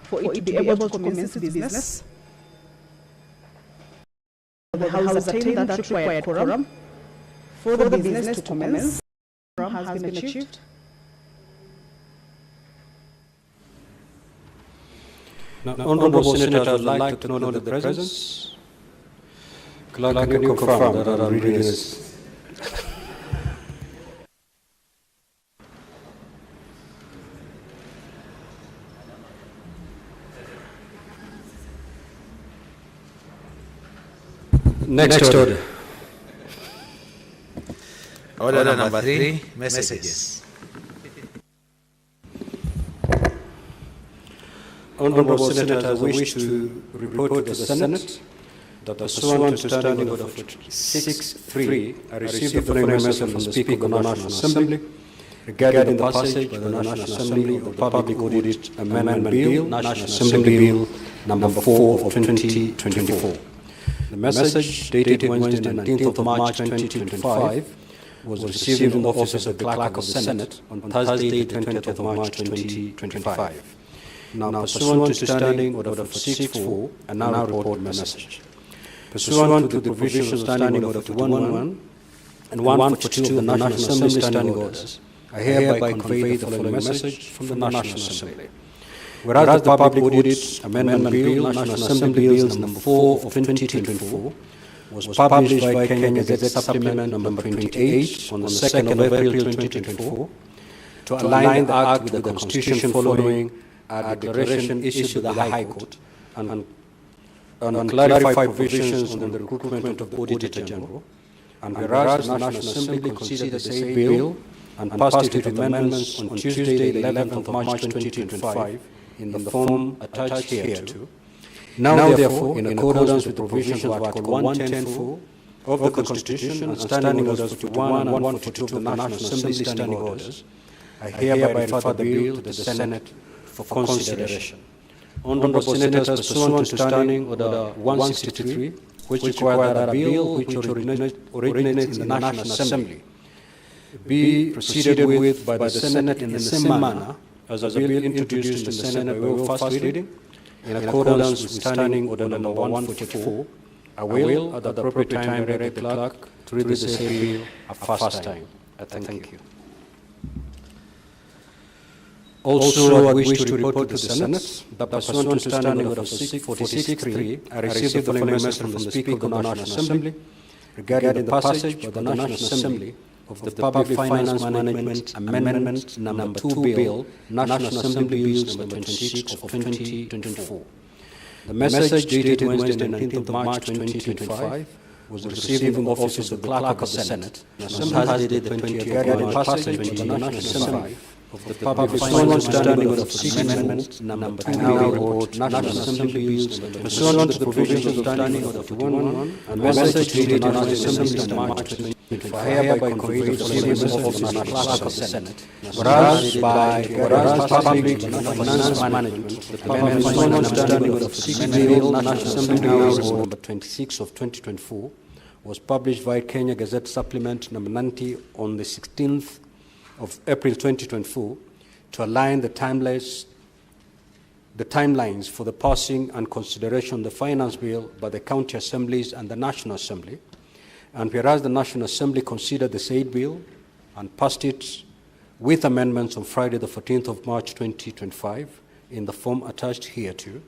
for it to be able to commence its business. The House attained that required quorum for the business to commence. Quorum has been achieved. Now, Honourable Senator, I would like to acknowledge the presence. Clerk, can you confirm that I'm reading this? Next order. Order number 3, messages. Honourable Senators, I wish to report to the Senate that pursuant to Standing Order 6.3, I received the following message from the Speaker of the National Assembly regarding the passage by the National Assembly of the Public Audit Amendment Bill, National Assembly Bill number 4 of 2024. The message, dated Wednesday, 19th of March 2025, was received in the office of the Clerk of the Senate on Thursday, 20th of March 2025. Now, pursuant to Standing Order 6.4, I now report the message. Pursuant to the provisions of Standing Order 1.1 and 142 of the National Assembly Standing Orders, I hereby convey the following message from the National Assembly. Whereas the Public Audit Amendment Bill, National Assembly Bill number 4 of 2024, was published by Kenya Gazette Supplement number 28 on the 2nd of April 2024, to align the Act with the Constitution following a declaration issued by the High Court and clarify provisions on the recruitment of the Auditor General, and whereas the National Assembly considered the same bill and passed it with amendments on Tuesday, the 11th of March 2025, in the form attached hereto. Now, therefore, in accordance with the provisions of Article 110(4) of the Constitution and Standing Orders 41 and 142 of the National Assembly Standing Orders, I hereby refer the bill to the Senate for consideration. Honourable Senators, pursuant to Standing Order 163, which requires that a bill which originates in the National Assembly be proceeded with by the Senate in the same manner as a bill introduced in the Senate by way of first reading, in accordance with Standing Order number 144, I will, at the appropriate time, direct the clerk to read the same bill a first time. I thank you. Also, I wish to report to the Senate that pursuant to Standing Order 46.3, I received the following message from the Speaker of the National Assembly regarding the passage by the National Assembly of the Public Finance Management Amendment number 2 Bill, National Assembly Bills number 26 of 2024. The message, dated Wednesday, 19th of March 2025, was received in the office of the Clerk of the Senate and Thursday, the 20th of March passage by the National Assembly of the Public Finance Standing Order 6 Amendment number 2 Bill, National Assembly Bills pursuant to the provisions of Standing Order 41 and message dated National Assembly in March 2025. I hereby convey the following message of the Clerk of the Senate. Whereas Public Finance Management, the Public Finance Standing Order 6 Bill, National Assembly Bills number 26 of 2024, was published via Kenya Gazette Supplement number 90 on the 16th of April 2024 to align the timelines for the passing and consideration of the Finance Bill by the County Assemblies and the National Assembly. And whereas the National Assembly considered the said bill and passed it with amendments on Friday, the 14th of March 2025, in the form attached hereto,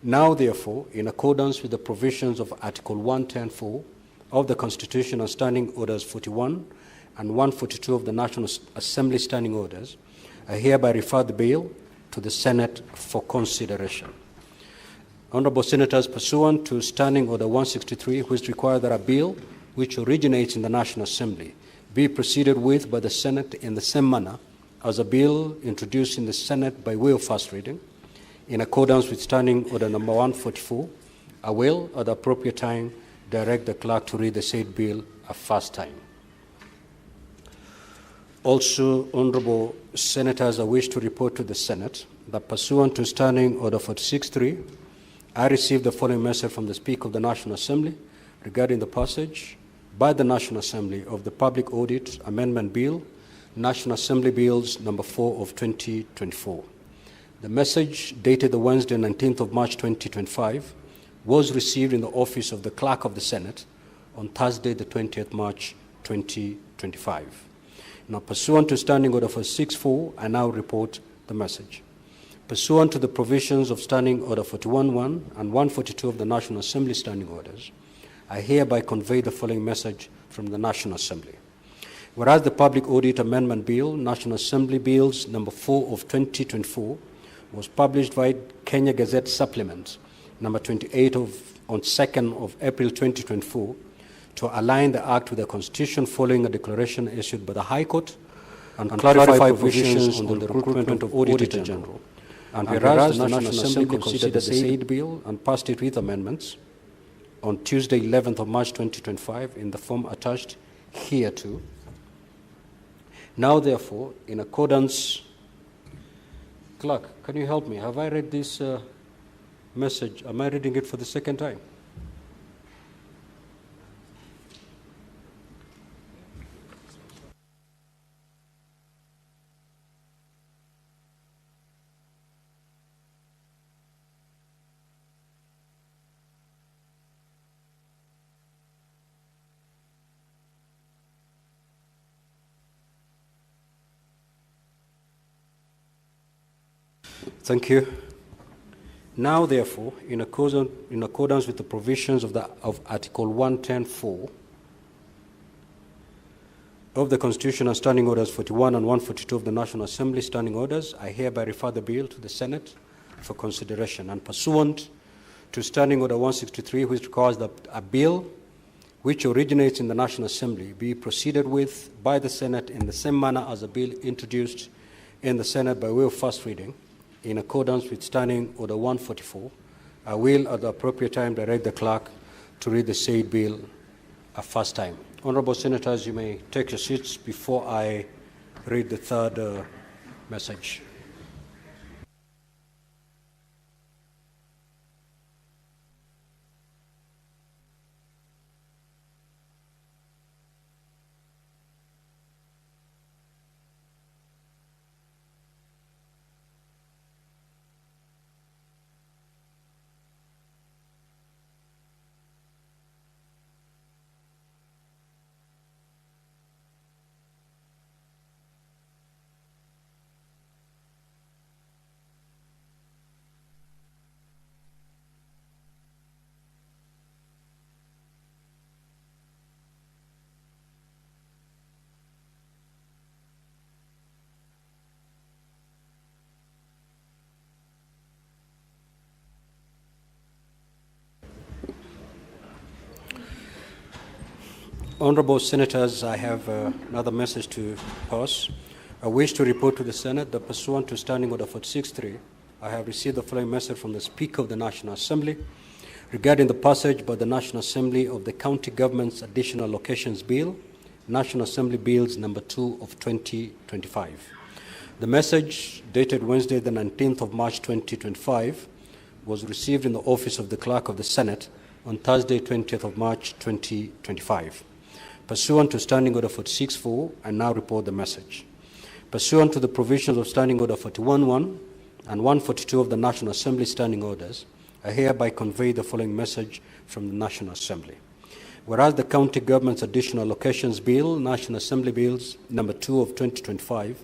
now therefore, in accordance with the provisions of Article 110(4) of the Constitution and Standing Orders 41 and 142 of the National Assembly Standing Orders, I hereby refer the bill to the Senate for consideration. Honourable Senators, pursuant to Standing Order 163, which requires that a bill which originates in the National Assembly be proceeded with by the Senate in the same manner as a bill introduced in the Senate by way of first reading, in accordance with Standing Order number 144, I will, at the appropriate time, direct the clerk to read the said bill a first time. Also, Honourable Senators, I wish to report to the Senate that pursuant to Standing Order 46.3, I received the following message from the Speaker of the National Assembly regarding the passage by the National Assembly of the Public Audit Amendment Bill, National Assembly Bills number 4 of 2024. The message, dated the Wednesday, 19th of March 2025, was received in the office of the Clerk of the Senate on Thursday, the 20th March 2025. Now, pursuant to Standing Order 464, I now report the message. Pursuant to the provisions of Standing Order 41.1 and 142 of the National Assembly Standing Orders, I hereby convey the following message from the National Assembly. Whereas the Public Audit Amendment Bill, National Assembly Bills number 4 of 2024, was published by Kenya Gazette Supplement number 28 on 2nd of April 2024 to align the Act with the Constitution following a declaration issued by the High Court and clarify provisions on the recruitment of Auditor General. And whereas the National Assembly considered the said bill and passed it with amendments on Tuesday, 11th of March 2025 in the form attached hereto, now therefore, in accordance... Clerk, can you help me? Have I read this message? Am I reading it for the second time? Thank you. Now, therefore, in accordance with the provisions of Article 110(4) of the Constitution and Standing Orders 41 and 142 of the National Assembly Standing Orders, I hereby refer the bill to the Senate for consideration. And pursuant to Standing Order 163, which requires that a bill which originates in the National Assembly be proceeded with by the Senate in the same manner as a bill introduced in the Senate by way of first reading, in accordance with Standing Order 144, I will at the appropriate time direct the clerk to read the said bill a first time. Honorable Senators, you may take your seats before I read the third message. Honorable Senators, I have another message to pass. I wish to report to the Senate that pursuant to Standing Order 463, I have received the following message from the Speaker of the National Assembly regarding the passage by the National Assembly of the County Government's Additional Locations Bill, National Assembly Bills number 2 of 2025. The message, dated Wednesday, the 19th of March 2025, was received in the office of the Clerk of the Senate on Thursday, 20th of March 2025. Pursuant to Standing Order 464, I now report the message. Pursuant to the provisions of Standing Order 41.1 and 142 of the National Assembly Standing Orders, I hereby convey the following message from the National Assembly. Whereas the County Government's Additional Locations Bill, National Assembly Bills number 2 of 2025,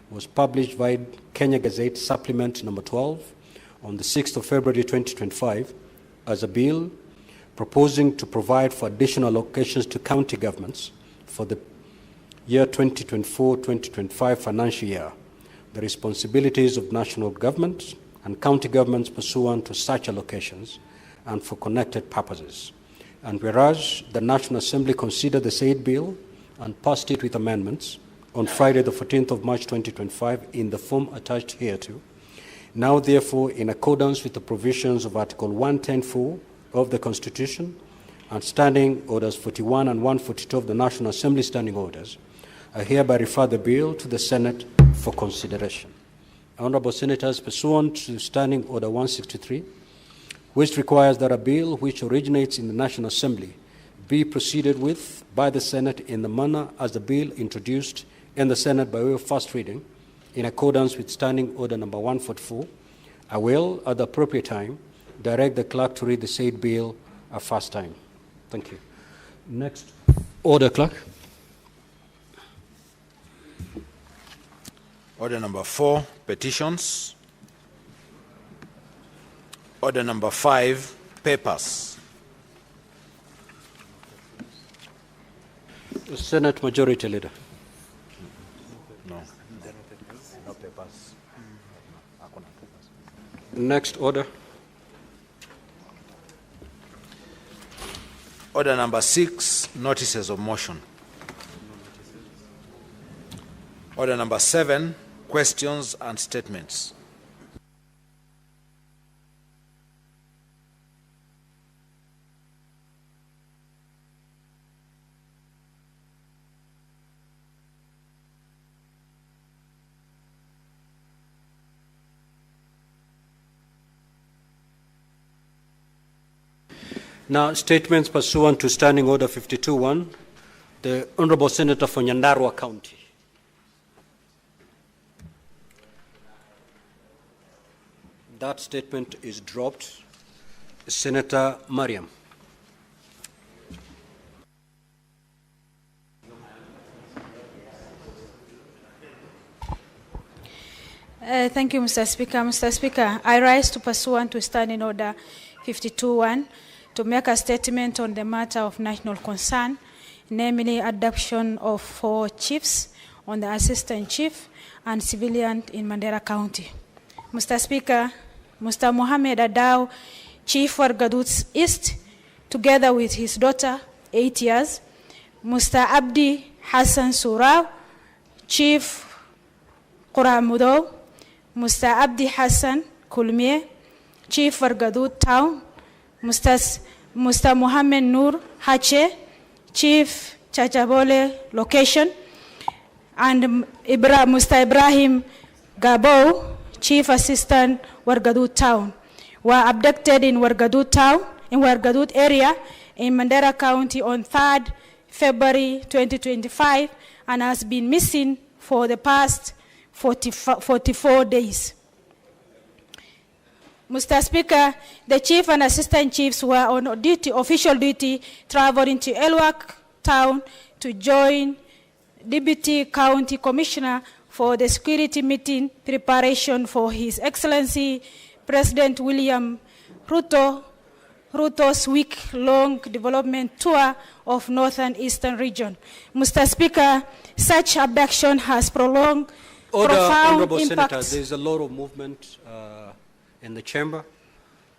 was published by Kenya Gazette Supplement number 12 on the 6th of February 2025 as a bill proposing to provide for additional locations to county governments for the year 2024-2025 financial year, the responsibilities of national government and county governments pursuant to such allocations and for connected purposes. And whereas the National Assembly considered the said bill and passed it with amendments on Friday the 14th of March 2025 in the form attached hereto, now therefore in accordance with the provisions of Article 110(4) of the Constitution and Standing Orders 41 and 142 of the National Assembly Standing Orders, I hereby refer the bill to the Senate for consideration. Honorable Senators, pursuant to Standing Order 163, which requires that a bill which originates in the National Assembly be proceeded with by the Senate in the manner as the bill introduced in the Senate by way of first reading, in accordance with Standing Order number 144, I will, at the appropriate time, direct the clerk to read the said bill a first time. Thank you. Next order, clerk. Order number 4, petitions. Order number 5, papers. Senate Majority Leader. No. No papers. Next order. Order number 6, notices of motion. Order number 7, questions and statements. Now, statements pursuant to Standing Order 52-1, the Honorable Senator for Nyandarua County. That statement is dropped. Senator Mariam. Thank you, Mr. Speaker. Mr. Speaker, I rise to pursuant to Standing Order 52-1 to make a statement on the matter of national concern, namely adoption of 4 chiefs on the assistant chief and civilian in Mandera County. Mr. Speaker, Mr. Mohammed Adao, Chief Wargaduts East, together with his daughter, 8 years, Mr. Abdi Hassan Surau, Chief Quramudo, Mr. Abdi Hassan Kulmie, Chief Wargadut Town, Mr. Mohammed Nur Hache, Chief Chachabole Location, and Mr. Ibrahim Gabo, Chief Assistant Wargadut Town, were abducted in Wargadut Town, in Wargadut area in Mandera County on 3rd February 2025 and has been missing for the past 44 days. Mr. Speaker, the chief and assistant chiefs were on duty, official duty, traveling to Elwak Town to join Deputy County Commissioner for the security meeting preparation for His Excellency President William Ruto's week-long development tour of Northern Eastern region. Mr. Speaker, such abduction has prolonged profound Honorable impact. Senators, there is a lot of movement in the chamber.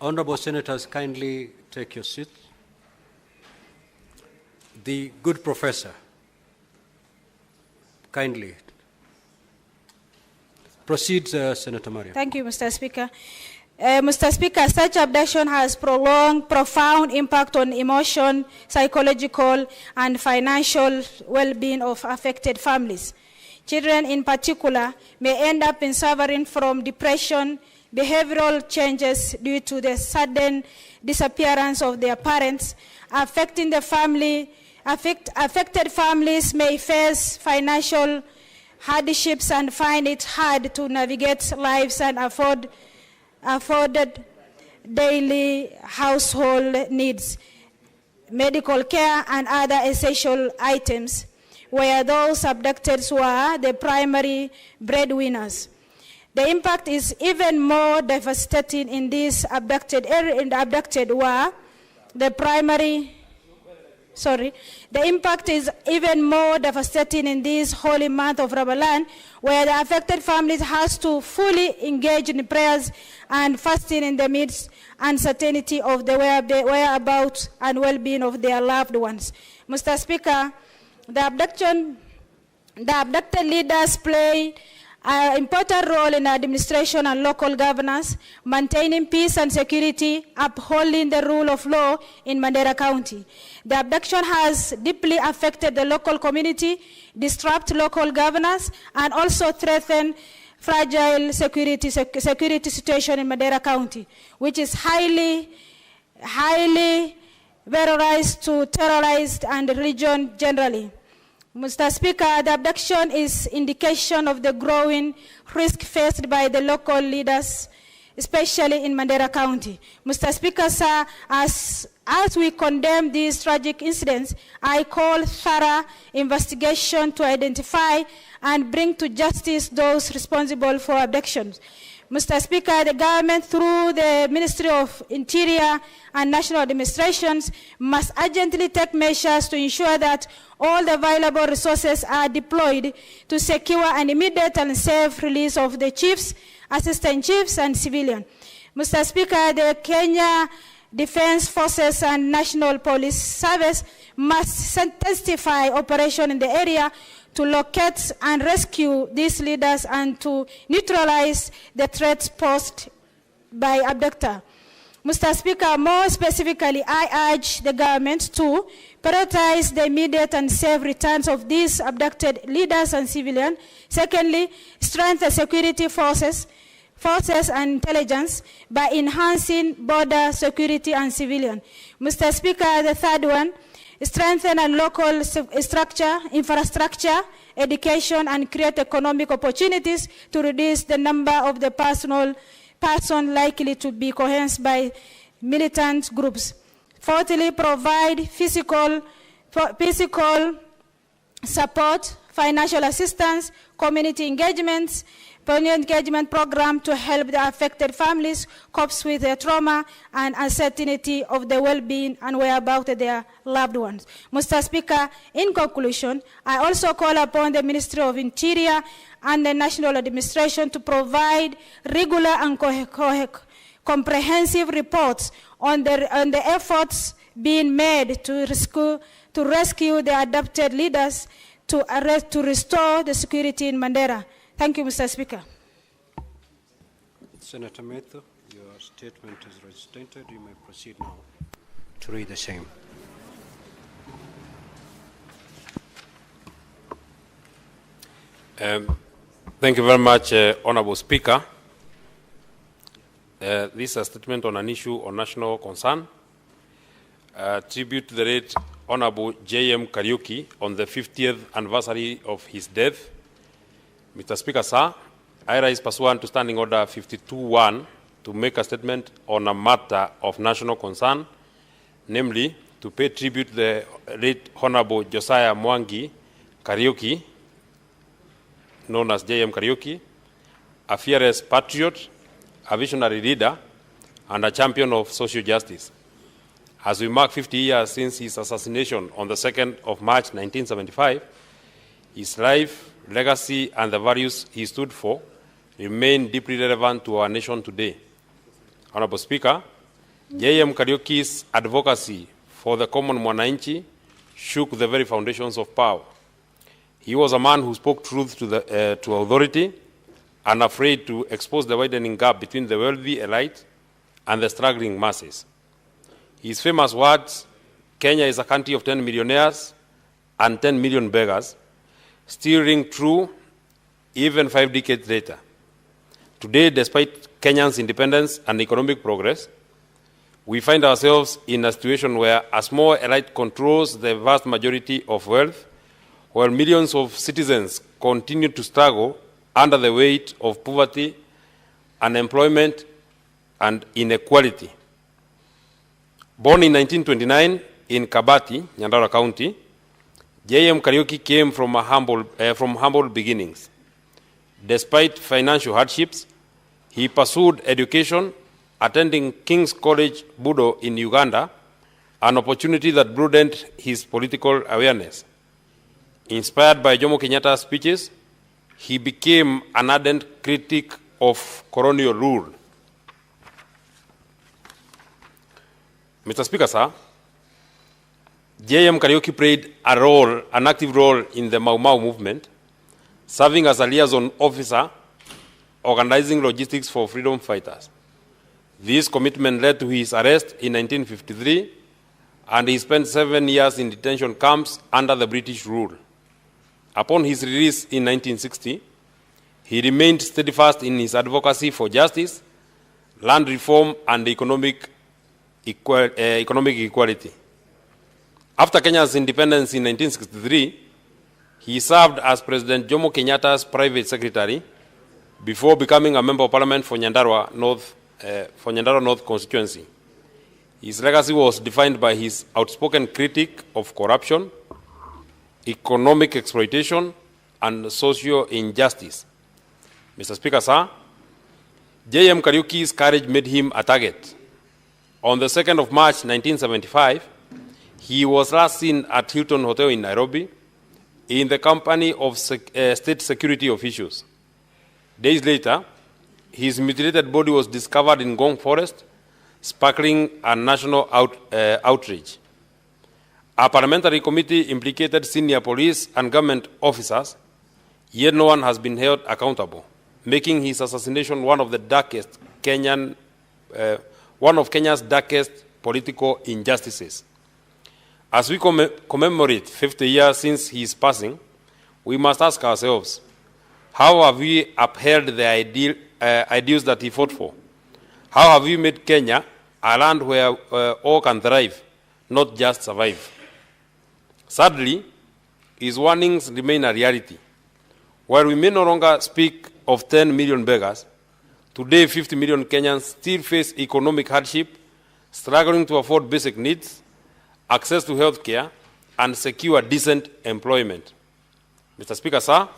Honorable Senators, kindly take your seats. The good professor, kindly. Proceed, Senator Maria. Thank you, Mr. Speaker. Mr. Speaker, such abduction has prolonged profound impact on emotion, psychological, and financial well-being of affected families. Children in particular may end up in suffering from depression, behavioral changes due to the sudden disappearance of their parents, affecting the family. Affected families may face financial hardships and find it hard to navigate lives and afforded daily household needs, medical care, and other essential items, where those abducted were the primary breadwinners. The impact is even more devastating in these abducted were the primary. The impact is even more devastating in this holy month of Ramadan, where the affected families has to fully engage in prayers and fasting in the midst uncertainty of the whereabouts and well-being of their loved ones. Mr. Speaker, the abducted leaders play an important role in administration and local governance, maintaining peace and security, upholding the rule of law in Mandera County. The abduction has deeply affected the local community, disrupted local governance, and also threatened fragile security situation in Mandera County, which is highly terrorized and the region generally. Mr. Speaker, the abduction is indication of the growing risk faced by the local leaders, especially in Mandera County. Mr. Speaker, sir, as we condemn these tragic incidents, I call thorough investigation to identify and bring to justice those responsible for abductions. Mr. Speaker, the government, through the Ministry of Interior and National Administrations, must urgently take measures to ensure that all the available resources are deployed to secure an immediate and safe release of the chiefs, assistant chiefs, and civilians. Mr. Speaker, the Kenya Defense Forces and National Police Service must intensify operation in the area to locate and rescue these leaders and to neutralize the threats posed by abductor. Mr. Speaker, more specifically, I urge the government to prioritize the immediate and safe returns of these abducted leaders and civilians. Secondly, strengthen security forces and intelligence by enhancing border security and civilian. Mr. Speaker, the third one, strengthen and local infrastructure, education, and create economic opportunities to reduce the number of the person likely to be coerced by militant groups. Fourthly, provide physical support, financial assistance, community engagement program to help the affected families cope with their trauma and uncertainty of the well-being and whereabouts of their loved ones. Mr. Speaker, in conclusion, I also call upon the Ministry of Interior and the National Administration to provide regular and comprehensive reports on the efforts being made to rescue the abducted leaders to restore the security in Mandera. Thank you, Mr. Speaker. Senator Metho, your statement is registered. You may proceed now to read the same. Thank you very much, Honorable Speaker. This is a statement on an issue of national concern. Tribute to the late Honorable JM Kariuki on the 50th anniversary of his death. Mr. Speaker, sir, I rise pursuant to Standing Order 52.1 to make a statement on a matter of national concern, namely to pay tribute to the late Honorable Josiah Mwangi Kariuki, known as JM Kariuki, a fearless patriot, a visionary leader, and a champion of social justice. As we mark 50 years since his assassination on the 2nd of March 1975, his life, legacy, and the values he stood for remain deeply relevant to our nation today. Honorable Speaker, JM Kariuki's advocacy for the common mwananchi shook the very foundations of power. He was a man who spoke truth to authority, unafraid to expose the widening gap between the wealthy elite and the struggling masses. His famous words, "Kenya is a country of 10 millionaires and 10 million beggars," still ring true even 5 decades later. Today, despite Kenya's independence and economic progress, we find ourselves in a situation where a small elite controls the vast majority of wealth, while millions of citizens continue to struggle under the weight of poverty, unemployment, and inequality. Born in 1929 in Kabati, Mandera County, JM Kariuki came from humble beginnings. Despite financial hardships, he pursued education, attending King's College, Budo in Uganda, an opportunity that broadened his political awareness. Inspired by Jomo Kenyatta's speeches, he became an ardent critic of colonial rule. Mr. Speaker, sir, JM Kariuki played an active role in the Mau Mau movement, serving as a liaison officer, organizing logistics for freedom fighters. This commitment led to his arrest in 1953, and he spent 7 years in detention camps under the British rule. Upon his release in 1960, he remained steadfast in his advocacy for justice, land reform, and economic equality. After Kenya's independence in 1963, he served as President Jomo Kenyatta's private secretary before becoming a member of parliament for Nyandarua North for Mandera North constituency. His legacy was defined by his outspoken critique of corruption, economic exploitation, and social injustice. Mr. Speaker, sir, JM Kariuki's courage made him a target. On the 2nd of March 1975, he was last seen at Hilton Hotel in Nairobi in the company of state security officials. Days later, his mutilated body was discovered in Ngong Forest, sparkling a national outrage. A parliamentary committee implicated senior police and government officers, yet no one has been held accountable, making his assassination one of Kenya's darkest political injustices. As we commemorate 50 years since his passing, we must ask ourselves, how have we upheld the ideals that he fought for? How have we made Kenya a land where all can thrive, not just survive? Sadly, his warnings remain a reality. While we may no longer speak of 10 million beggars, today 50 million Kenyans still face economic hardship, struggling to afford basic needs, access to health care, and secure decent employment. Mr. Speaker, sir,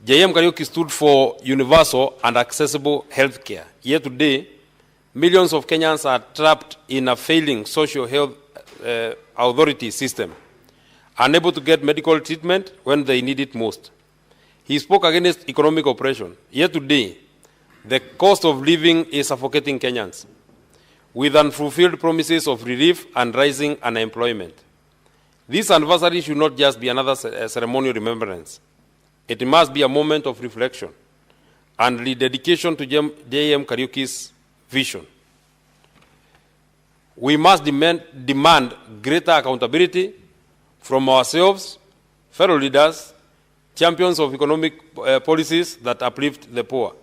JM Kariuki stood for universal and accessible health care. Yet today, millions of Kenyans are trapped in a failing social health authority system, unable to get medical treatment when they need it most. He spoke against economic oppression. Yet today, the cost of living is suffocating Kenyans, with unfulfilled promises of relief and rising unemployment. This anniversary should not just be another ceremonial remembrance. It must be a moment of reflection and rededication to JM Kariuki's vision. We must demand greater accountability from ourselves, fellow leaders, champions of economic policies that uplift the poor,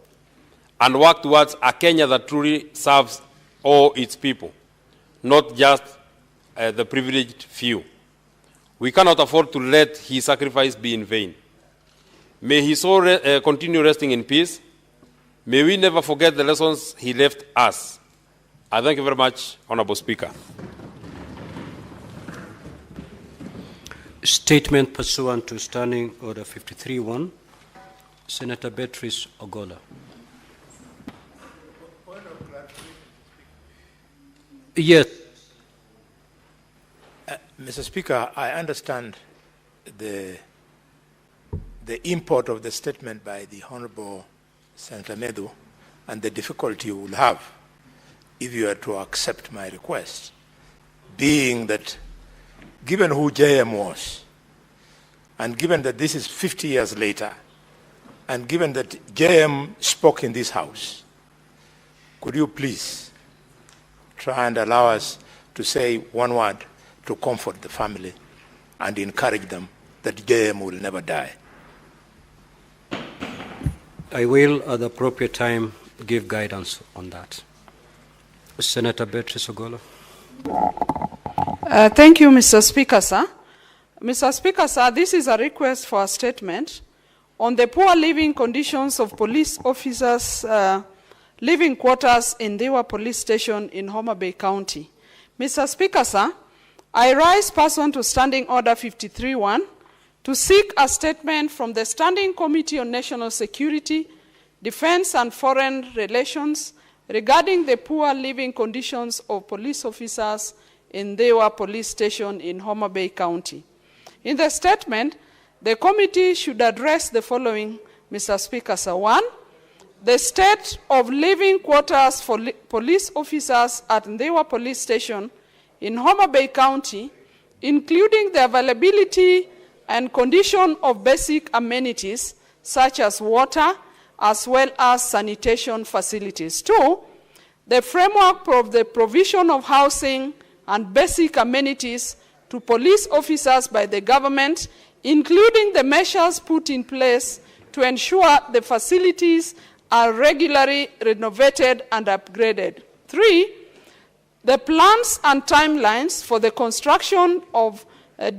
and work towards a Kenya that truly serves all its people, not just the privileged few. We cannot afford to let his sacrifice be in vain. May his soul continue resting in peace. May we never forget the lessons he left us. I thank you very much, Honorable Speaker. Statement pursuant to Standing Order 53-1, Senator Beatrice Ogola. Yes. Mr. Speaker, I understand the import of the statement by the Honorable Senator Nedu and the difficulty you will have if you are to accept my request, being that given who JM was, and given that this is 50 years later, and given that JM spoke in this House, could you please try and allow us to say one word to comfort the family and encourage them that JM will never die? I will, at the appropriate time, give guidance on that. Senator Beatrice Ogola. Thank you, Mr. Speaker, sir. Mr. Speaker, sir, this is a request for a statement on the poor living conditions of police officers' living quarters in Dewa Police Station in Homa Bay County. Mr. Speaker, sir, I rise pursuant to Standing Order 53-1 to seek a statement from the Standing Committee on National Security, Defense and Foreign Relations regarding the poor living conditions of police officers in Dewa Police Station in Homa Bay County. In the statement, the committee should address the following, Mr. Speaker, sir. 1, the state of living quarters for police officers at Dewa Police Station in Homa Bay County, including the availability and condition of basic amenities such as water, as well as sanitation facilities. 2, the framework of the provision of housing and basic amenities to police officers by the government, including the measures put in place to ensure the facilities are regularly renovated and upgraded. 3, the plans and timelines for the construction of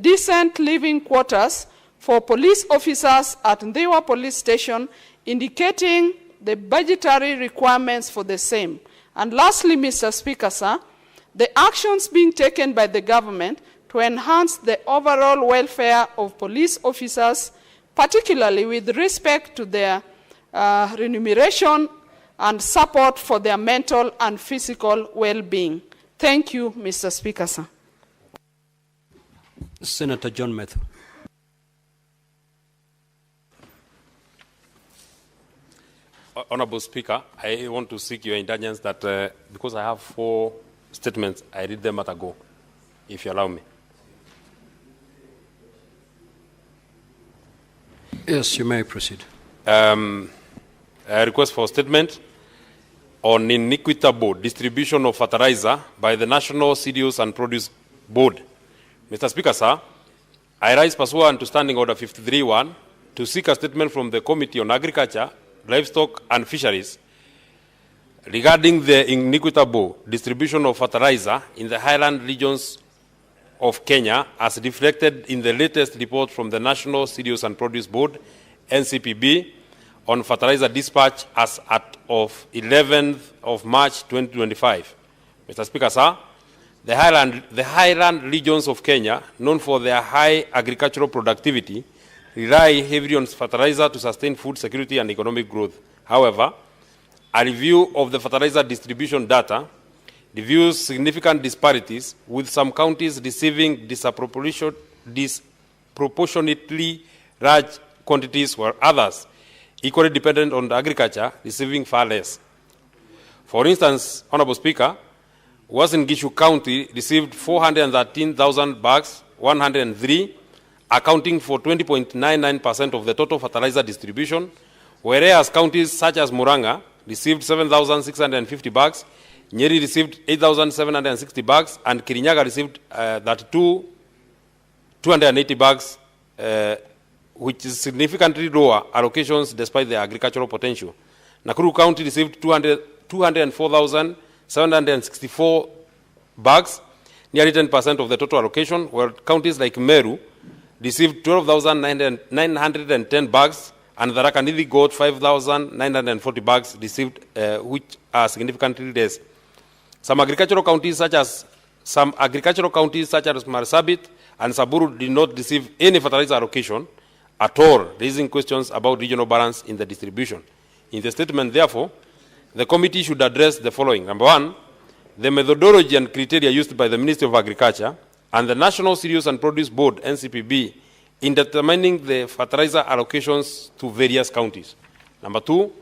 decent living quarters for police officers at Dewa Police Station, indicating the budgetary requirements for the same. And lastly, Mr. Speaker, sir, the actions being taken by the government to enhance the overall welfare of police officers, particularly with respect to their remuneration and support for their mental and physical well-being. Thank you, Mr. Speaker, sir. Senator John Matthew. Honorable Speaker, I want to seek your indulgence that because I have 4 statements, I read them at a go, if you allow me. Yes, you may proceed. A request for statement on inequitable distribution of fertilizer by the National Cereals and Produce Board. Mr. Speaker, sir, I rise pursuant to Standing Order 53-1 to seek a statement from the Committee on Agriculture, Livestock and Fisheries regarding the inequitable distribution of fertilizer in the highland regions of Kenya as reflected in the latest report from the National Cereals and Produce Board, NCPB, on fertilizer dispatch as at of 11th of March 2025. Mr. Speaker, sir, the highland regions of Kenya, known for their high agricultural productivity, rely heavily on fertilizer to sustain food security and economic growth. However, a review of the fertilizer distribution data reveals significant disparities, with some counties receiving disproportionately large quantities, while others, equally dependent on agriculture, receiving far less. For instance, Honorable Speaker, Uasin Gishu County received 413,000 bags, 103, accounting for 20.99% of the total fertilizer distribution, whereas counties such as Muranga received 7,650 bags, Nyeri received 8,760 bags, and Kirinyaga received 280 bags, which is significantly lower allocations despite their agricultural potential. Nakuru County received 204,764 bags, nearly 10% of the total allocation, while counties like Meru received 12,910 bags, and the Tharaka-Nithi got 5,940 bags received, which are significantly less. Some agricultural counties such as Marsabit and Saburu did not receive any fertilizer allocation at all, raising questions about regional balance in the distribution. In the statement, therefore, the committee should address the following. Number 1, the methodology and criteria used by the Ministry of Agriculture and the National Cereals and Produce Board, NCPB, in determining the fertilizer allocations to various counties. Number 2,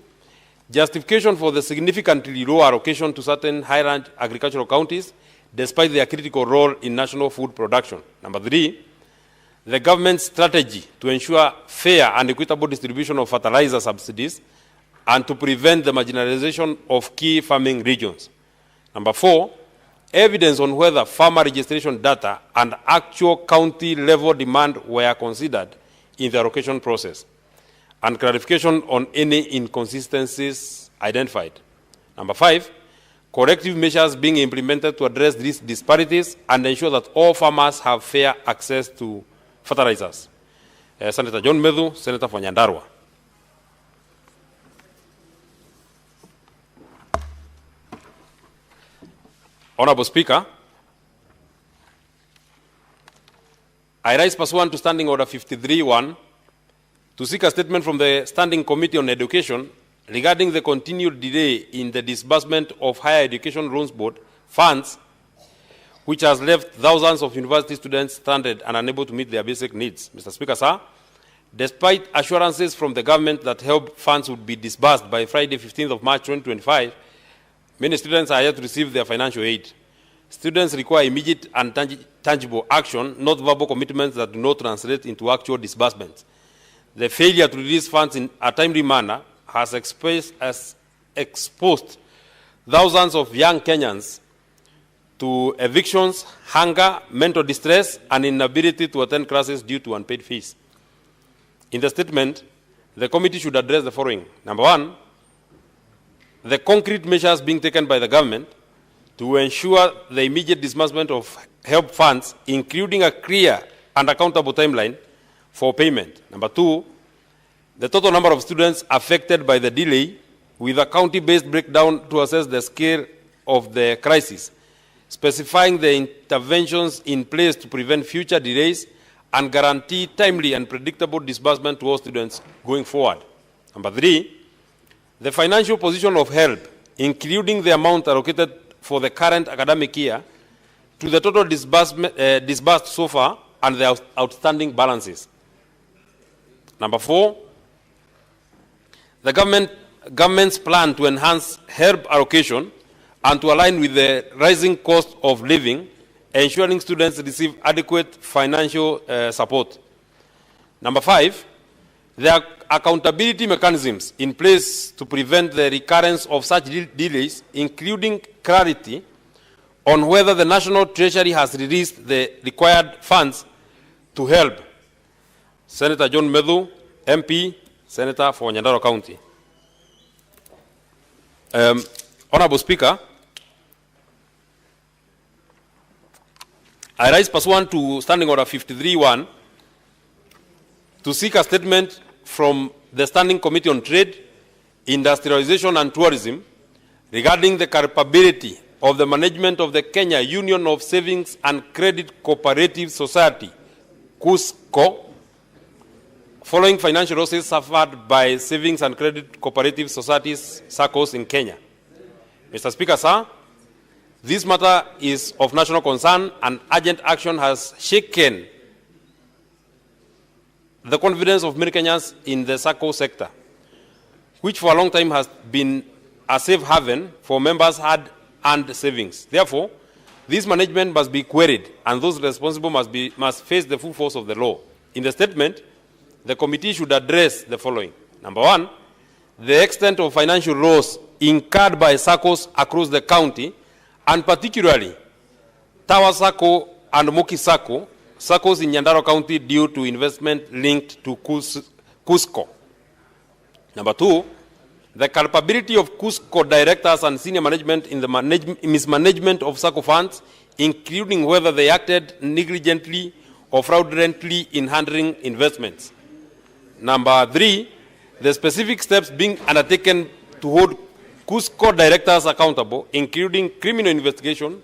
justification for the significantly low allocation to certain highland agricultural counties, despite their critical role in national food production. Number 3, the government's strategy to ensure fair and equitable distribution of fertilizer subsidies and to prevent the marginalization of key farming regions. Number 4, evidence on whether farmer registration data and actual county-level demand were considered in the allocation process, and clarification on any inconsistencies identified. Number 5, corrective measures being implemented to address these disparities and ensure that all farmers have fair access to fertilizers. Senator John Medhu, Senator for Nyandarua. Honorable Speaker, I rise pursuant to Standing Order 53-1 to seek a statement from the Standing Committee on Education regarding the continued delay in the disbursement of Higher Education Loans Board funds, which has left thousands of university students stranded and unable to meet their basic needs. Mr. Speaker, sir, despite assurances from the government that help funds would be disbursed by Friday, 15th of March 2025, many students are yet to receive their financial aid. Students require immediate and tangible action, not verbal commitments that do not translate into actual disbursements. The failure to release funds in a timely manner has exposed thousands of young Kenyans to evictions, hunger, mental distress, and inability to attend classes due to unpaid fees. In the statement, the committee should address the following. Number 1, the concrete measures being taken by the government to ensure the immediate disbursement of help funds, including a clear and accountable timeline for payment. Number 2, the total number of students affected by the delay, with a county-based breakdown to assess the scale of the crisis, specifying the interventions in place to prevent future delays and guarantee timely and predictable disbursement to all students going forward. Number 3, the financial position of HELP, including the amount allocated for the current academic year, to the total disbursed so far and the outstanding balances. Number 4, the government's plan to enhance HELP allocation and to align with the rising cost of living, ensuring students receive adequate financial support. Number 5, there are accountability mechanisms in place to prevent the recurrence of such delays, including clarity on whether the National Treasury has released the required funds to help. Senator John Medhu, MP, Senator for Mandera County. Honorable Speaker, I rise pursuant to Standing Order 53-1 to seek a statement from the Standing Committee on Trade, Industrialization and Tourism regarding the capability of the management of the Kenya Union of Savings and Credit Cooperative Society, KUSCO, following financial losses suffered by Savings and Credit Cooperative Societies, SACCOs, in Kenya. Mr. Speaker, sir, this matter is of national concern and urgent action has shaken the confidence of many Kenyans in the SACCO sector, which for a long time has been a safe haven for members had earned savings. Therefore, this management must be queried and those responsible must face the full force of the law. In the statement, the committee should address the following. Number 1, the extent of financial loss incurred by SACCOs across the county, and particularly Tower SACCO and Moki SACCO, SACCOs in Mandera County due to investment linked to KUSCO. Number 2, the culpability of KUSCO directors and senior management in the mismanagement of SACCO funds, including whether they acted negligently or fraudulently in handling investments. Number 3, the specific steps being undertaken to hold KUSCO directors accountable, including criminal investigation,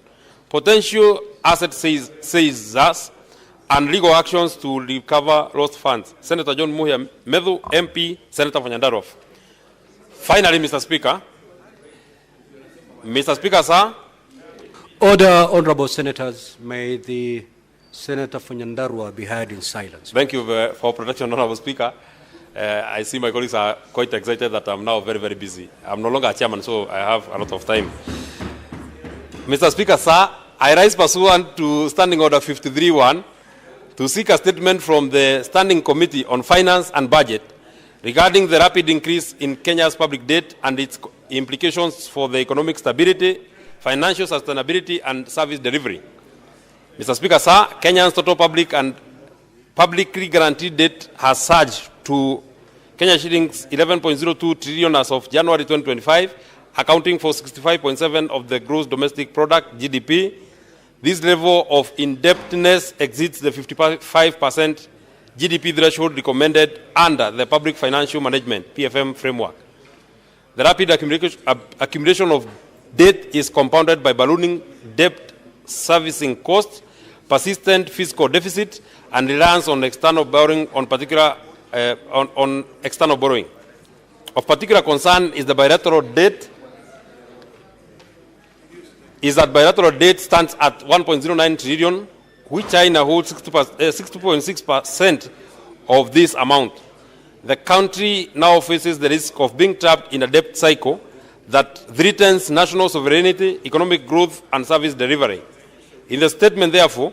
potential asset seizures, and legal actions to recover lost funds. Senator John Medhu, MP, Senator for Mandera. Finally, Mr. Speaker, sir. Order, honorable senators. May the Senator for Mandera be heard in silence. Thank you for protection, Honorable Speaker. I see my colleagues are quite excited that I'm now very, very busy. I'm no longer a chairman, so I have a lot of time. Mr. Speaker, sir, I rise pursuant to Standing Order 53-1 to seek a statement from the Standing Committee on Finance and Budget regarding the rapid increase in Kenya's public debt and its implications for the economic stability, financial sustainability, and service delivery. Mr. Speaker, sir, Kenya's total public and publicly guaranteed debt has surged to Kenya shillings 11.02 trillion as of January 2025, accounting for 65.7% of the gross domestic product, GDP. This level of indebtedness exceeds the 55% GDP threshold recommended under the Public Financial Management, PFM framework. The rapid accumulation of debt is compounded by ballooning debt servicing costs, persistent fiscal deficit, and reliance on external borrowing on external borrowing. Of particular concern is the bilateral debt. Bilateral debt stands at 1.09 trillion, which China holds 60.6% of this amount. The country now faces the risk of being trapped in a debt cycle that threatens national sovereignty, economic growth, and service delivery. In the statement, therefore,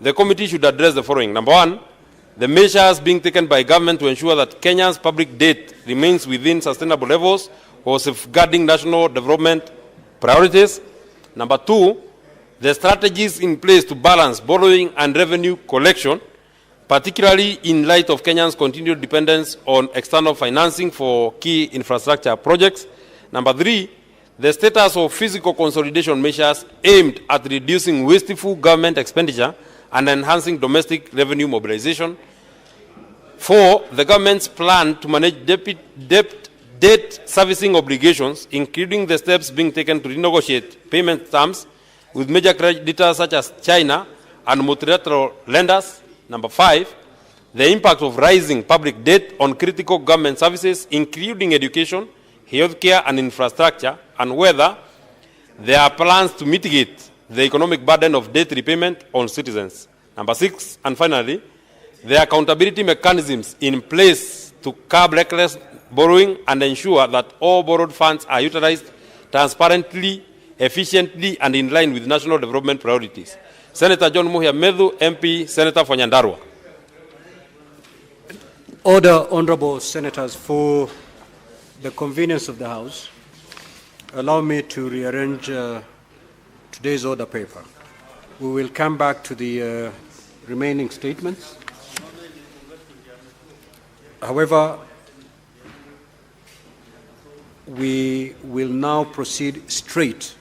the committee should address the following. Number 1, the measures being taken by government to ensure that Kenya's public debt remains within sustainable levels for safeguarding national development priorities. Number 2, the strategies in place to balance borrowing and revenue collection, particularly in light of Kenyans' continued dependence on external financing for key infrastructure projects. Number 3, the status of physical consolidation measures aimed at reducing wasteful government expenditure and enhancing domestic revenue mobilization. 4, the government's plan to manage debt debt servicing obligations, including the steps being taken to renegotiate payment terms with major creditors such as China and multilateral lenders. Number 5, the impact of rising public debt on critical government services, including education, healthcare, and infrastructure, and whether there are plans to mitigate the economic burden of debt repayment on citizens. Number 6, and finally, the accountability mechanisms in place to curb reckless borrowing and ensure that all borrowed funds are utilized transparently, efficiently, and in line with national development priorities. Senator John Muhia Medhu, MP, Senator for Nyandarua. Order, honorable senators, for the convenience of the House, allow me to rearrange today's order paper. We will come back to the remaining statements. However, we will now proceed straight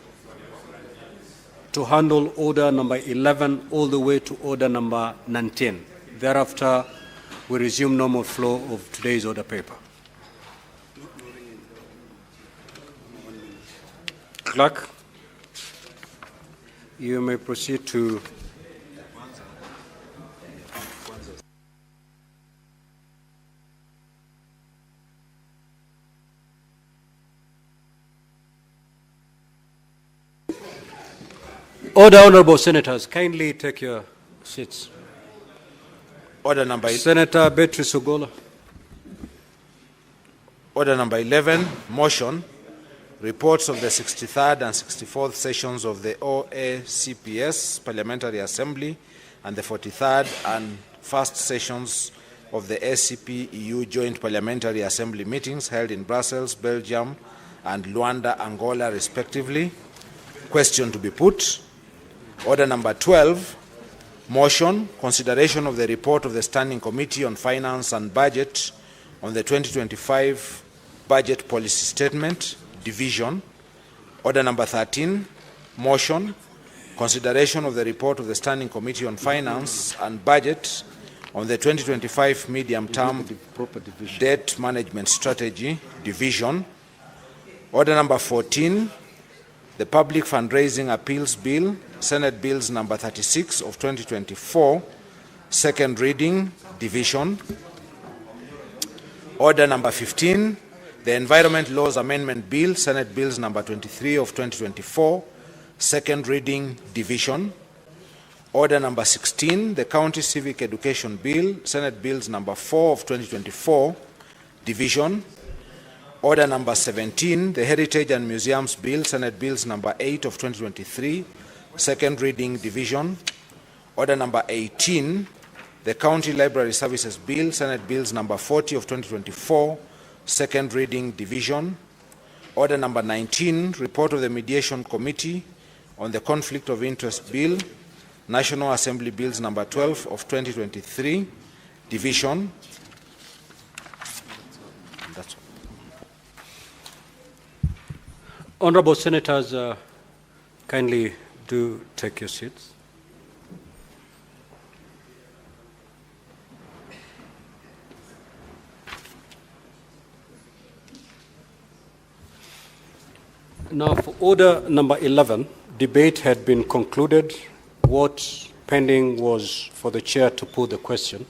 to handle order number 11 all the way to order number 19. Thereafter, we resume normal flow of today's order paper. Clerk, you may proceed to order. Honorable senators, kindly take your seats. Order number Senator Beatrice Ogola. Order number 11, motion. Reports of the 63rd and 64th sessions of the OACPS Parliamentary Assembly and the 43rd and 1st sessions of the ACP-EU Joint Parliamentary Assembly meetings held in Brussels, Belgium, and Luanda, Angola, respectively. Question to be put. Order number 12, motion, consideration of the report of the Standing Committee on Finance and Budget on the 2025 Budget Policy Statement, Division. Order number 13, motion, consideration of the report of the Standing Committee on Finance and Budget on the 2025 Medium-Term Debt Management Strategy, Division. Order number 14, the Public Fundraising Appeals Bill, Senate Bills number 36 of 2024, second reading, Division. Order number 15, the Environment Laws Amendment Bill, Senate Bills number 23 of 2024, second reading, Division. Order number 16, the County Civic Education Bill, Senate Bills number 4 of 2024, Division. Order number 17, the Heritage and Museums Bill, Senate Bills number 8 of 2023, second reading, Division. Order number 18, the County Library Services Bill, Senate Bills number 40 of 2024, second reading, Division. Order number 19, report of the Mediation Committee on the Conflict of Interest Bill, National Assembly Bills number 12 of 2023, Division. That's all. Honorable senators, kindly do take your seats. Now, for order number 11, debate had been concluded. What pending was for the chair to put the question,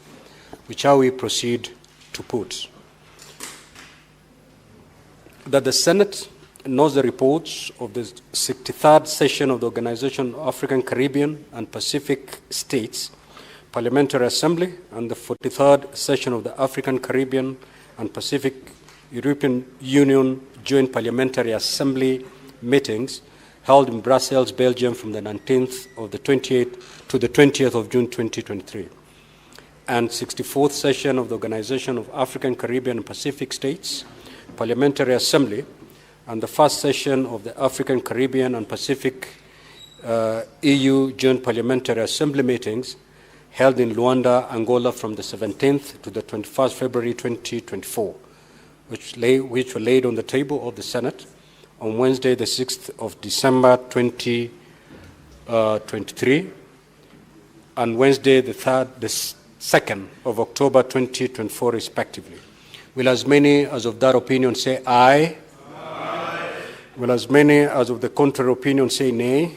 which I will proceed to put. That the Senate knows the reports of the 63rd session of the Organization of African, Caribbean, and Pacific States Parliamentary Assembly and the 43rd session of the African, Caribbean, and Pacific European Union Joint Parliamentary Assembly meetings held in Brussels, Belgium from the 19th of the 28th to the 20th of June 2023, and 64th session of the Organization of African, Caribbean, and Pacific States Parliamentary Assembly and the first session of the African, Caribbean, and Pacific EU Joint Parliamentary Assembly meetings held in Luanda, Angola from the 17th to the 21st February 2024, which were laid on the table of the Senate on Wednesday, the 6th of December 2023, and Wednesday, the 2nd of October 2024, respectively. Will as many as of that opinion say aye? Aye. Will as many as of the contrary opinion say nay?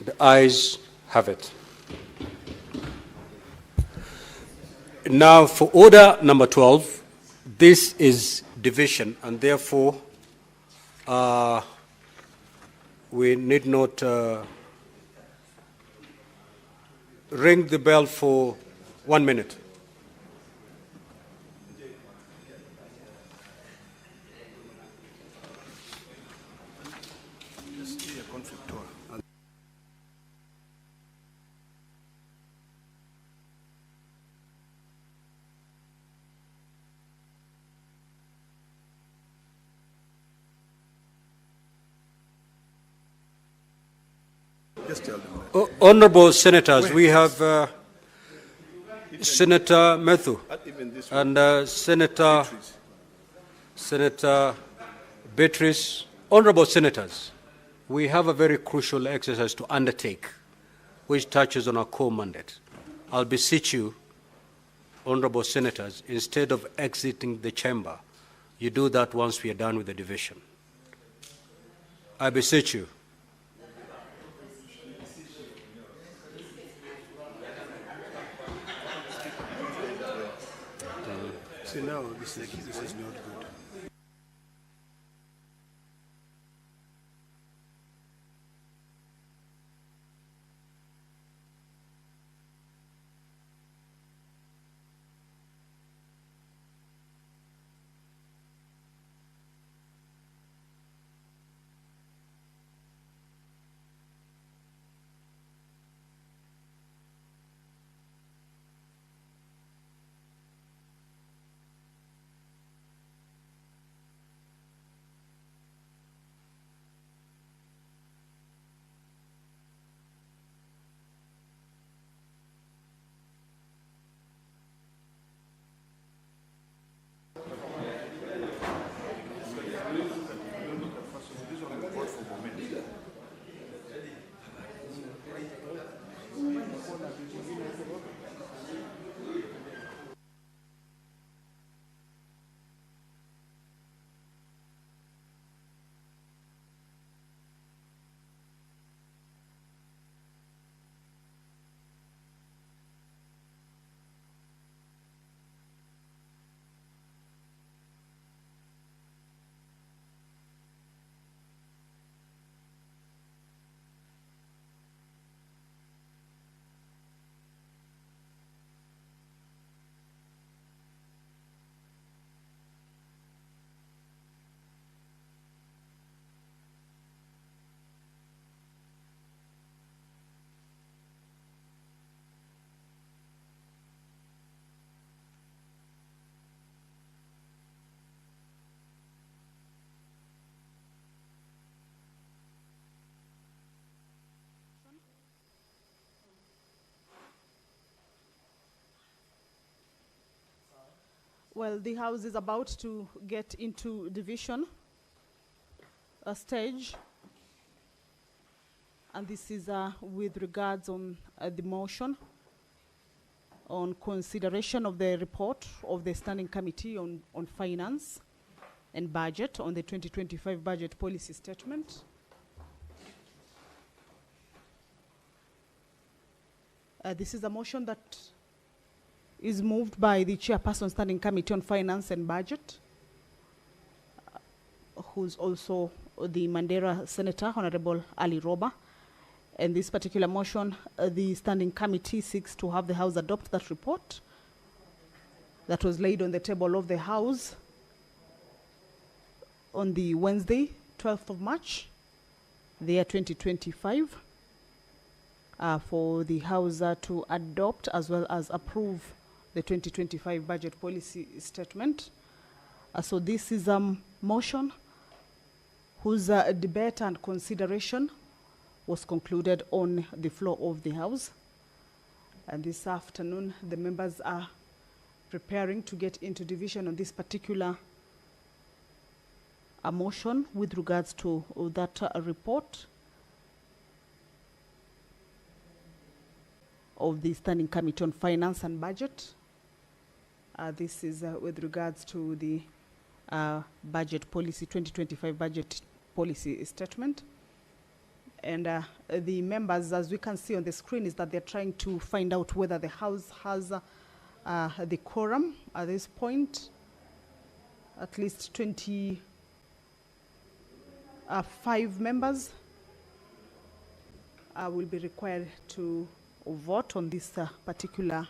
The ayes have it. Now for order number 12, this is division, and therefore we need not ring the bell for 1 minute. Honorable Senators, we have Senator Methu and Senator Beatrice. Honorable Senators, we have a very crucial exercise to undertake, which touches on our core mandate. I'll beseech you, Honorable Senators, instead of exiting the chamber, you do that once we are done with the division. I beseech you. See, now this is not good. Well, the House is about to get into division stage, and this is with regards on the motion on consideration of the report of the Standing Committee on Finance and Budget on the 2025 Budget Policy Statement. This is a motion that is moved by the Chairperson Standing Committee on Finance and Budget, who's also the Mandera Senator, Honorable Ali Robba. And this particular motion, the Standing Committee seeks to have the House adopt that report that was laid on the table of the House on the Wednesday, 12th of March, the year 2025, for the House to adopt as well as approve the 2025 Budget Policy Statement. So this is a motion whose debate and consideration was concluded on the floor of the House. And this afternoon, the members are preparing to get into division on this particular motion with regards to that report of the Standing Committee on Finance and Budget. This is with regards to the budget policy, 2025 budget policy statement. And the members, as we can see on the screen, is that they're trying to find out whether the House has the quorum at this point. At least 25 members will be required to vote on this particular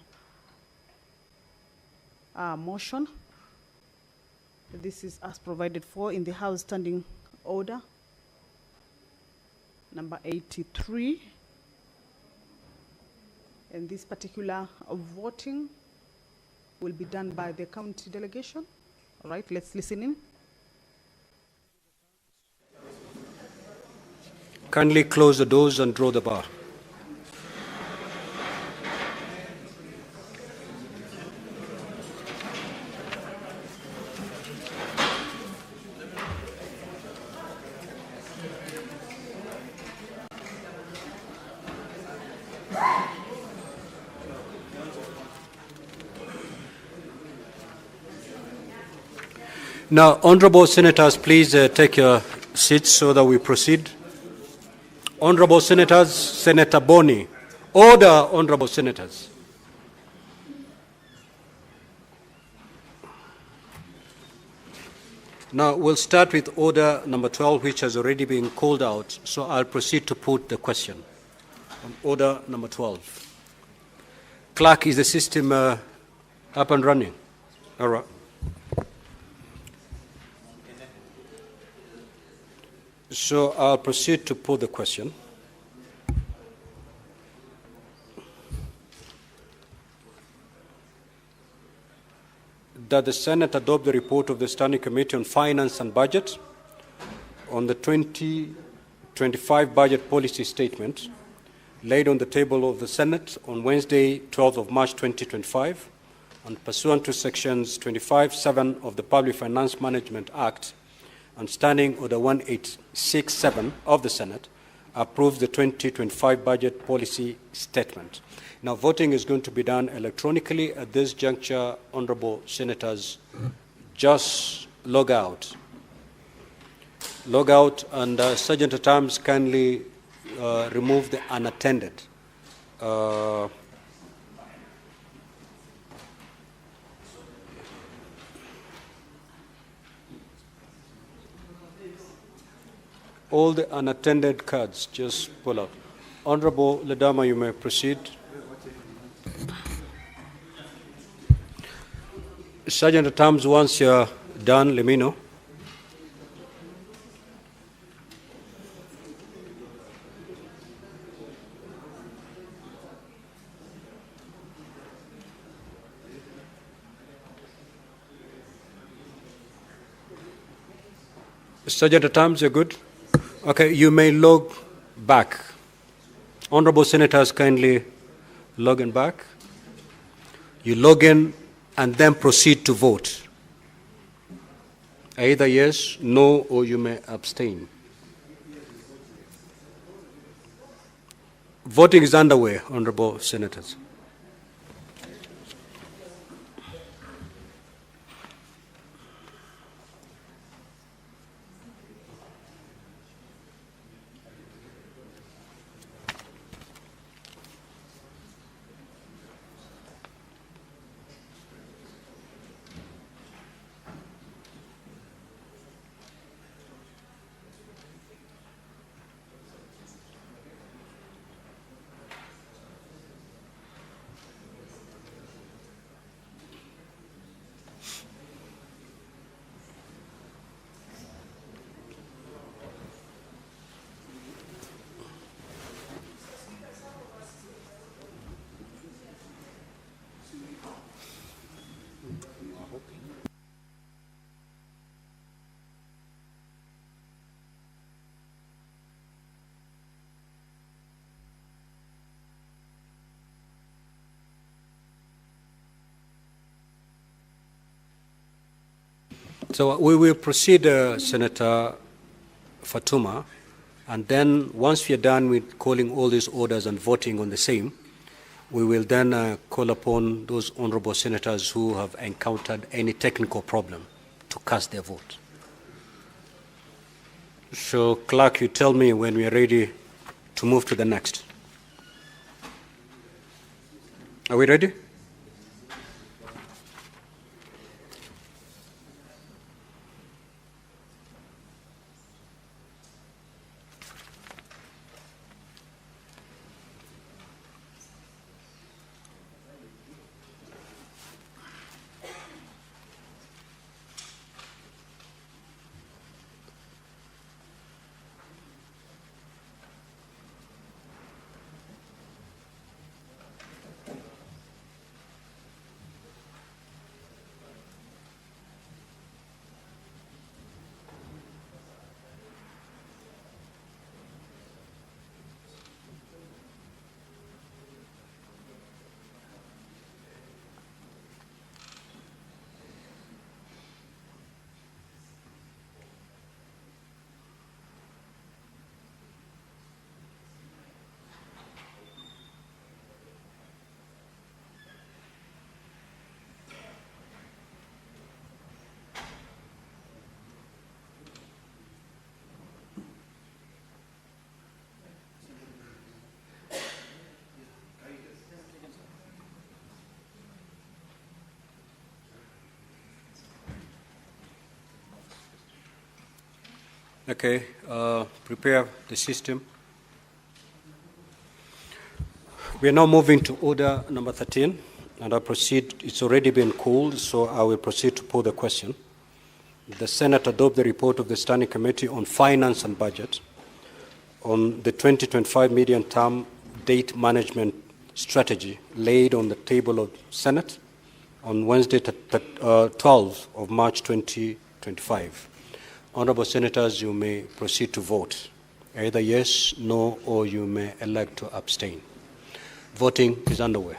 motion. This is as provided for in the House Standing Order number 83. And this particular voting will be done by the county delegation. All right, let's listen in. Kindly close the doors and draw the bar. Now, Honorable Senators, please take your seats so that we proceed. Honorable Senators, Senator Boni. Order, Honorable Senators. Now, we'll start with order number 12, which has already been called out, so I'll proceed to put the question on order number 12. Clerk, is the system up and running? All right. So I'll proceed to put the question. That the Senate adopt the report of the Standing Committee on Finance and Budget on the 2025 budget policy statement laid on the table of the Senate on Wednesday, 12th of March 2025, and pursuant to sections 25(7) of the Public Finance Management Act and Standing Order 1867 of the Senate, approves the 2025 budget policy statement. Now, voting is going to be done electronically at this juncture. Honorable Senators, just log out. Log out, and Sergeant at Arms, kindly remove the unattended. All the unattended cards, just pull out. Honorable Ledama, you may proceed. Sergeant at Arms, once you're done, let me know. Sergeant at Arms, you're good? Okay, you may log back. Honorable Senators, kindly log in back. You log in and then proceed to vote. Either yes, no, or you may abstain. Voting is underway, Honorable Senators. So we will proceed, Senator Fatuma, and then once we are done with calling all these orders and voting on the same, We will then call upon those honorable senators who have encountered any technical problem to cast their vote. So, clerk, you tell me when we are ready to move to the next. Are we ready? Okay, prepare the system. We are now moving to order number 13, and I proceed. It's already been called, so I will proceed to pose the question. The Senate adopt the report of the Standing Committee on Finance and Budget on the 2025 medium-term date management strategy laid on the table of Senate on Wednesday, 12th of March 2025. Honorable Senators, you may proceed to vote. Either yes, no, or you may elect to abstain. Voting is underway.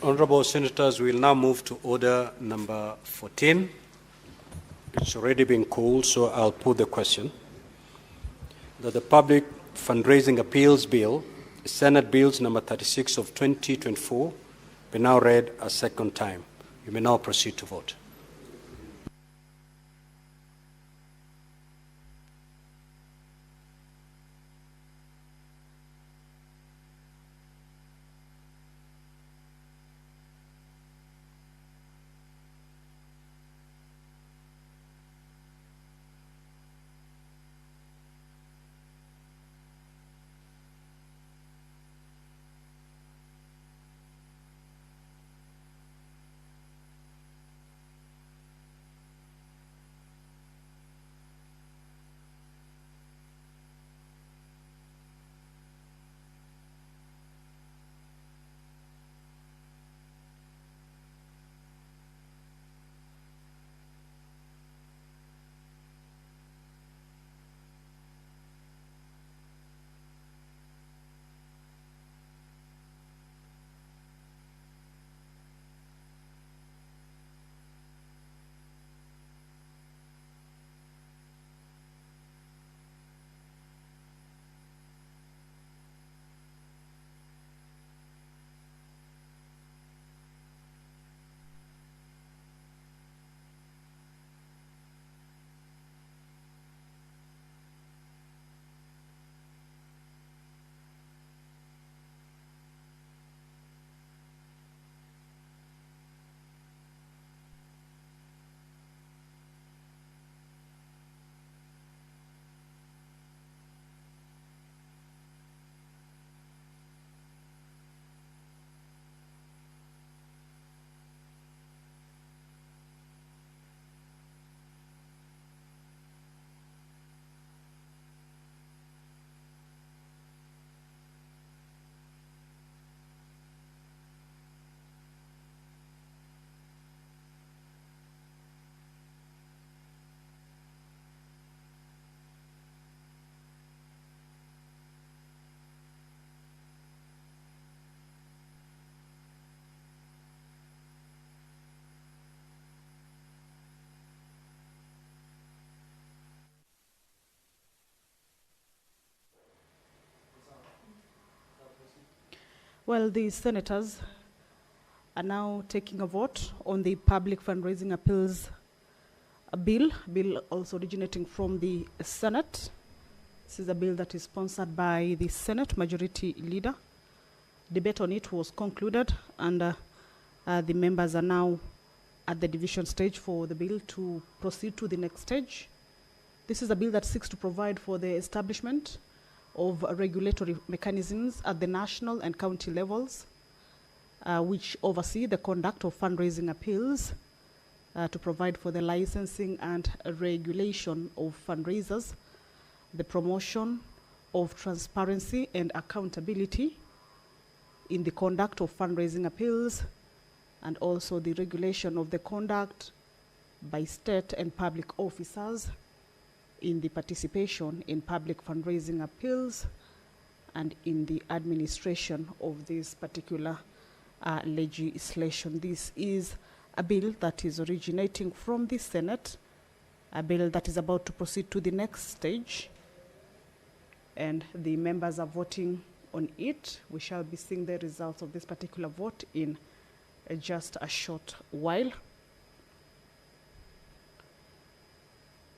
Honorable Senators, we will now move to order number 14. It's already been called, so I'll put the question. That the Public Fundraising Appeals Bill, Senate Bills number 36 of 2024, be now read a second time. You may now proceed to vote. Well, the senators are now taking a vote on the public fundraising appeals bill also originating from the Senate. This is a bill that is sponsored by the Senate Majority Leader. Debate on it was concluded, and the members are now at the division stage for the bill to proceed to the next stage. This is a bill that seeks to provide for the establishment of regulatory mechanisms at the national and county levels, which oversee the conduct of fundraising appeals, to provide for the licensing and regulation of fundraisers, the promotion of transparency and accountability in the conduct of fundraising appeals, and also the regulation of the conduct by state and public officers in the participation in public fundraising appeals and in the administration of this particular legislation. This is a bill that is originating from the Senate, a bill that is about to proceed to the next stage, and the members are voting on it. We shall be seeing the results of this particular vote in just a short while.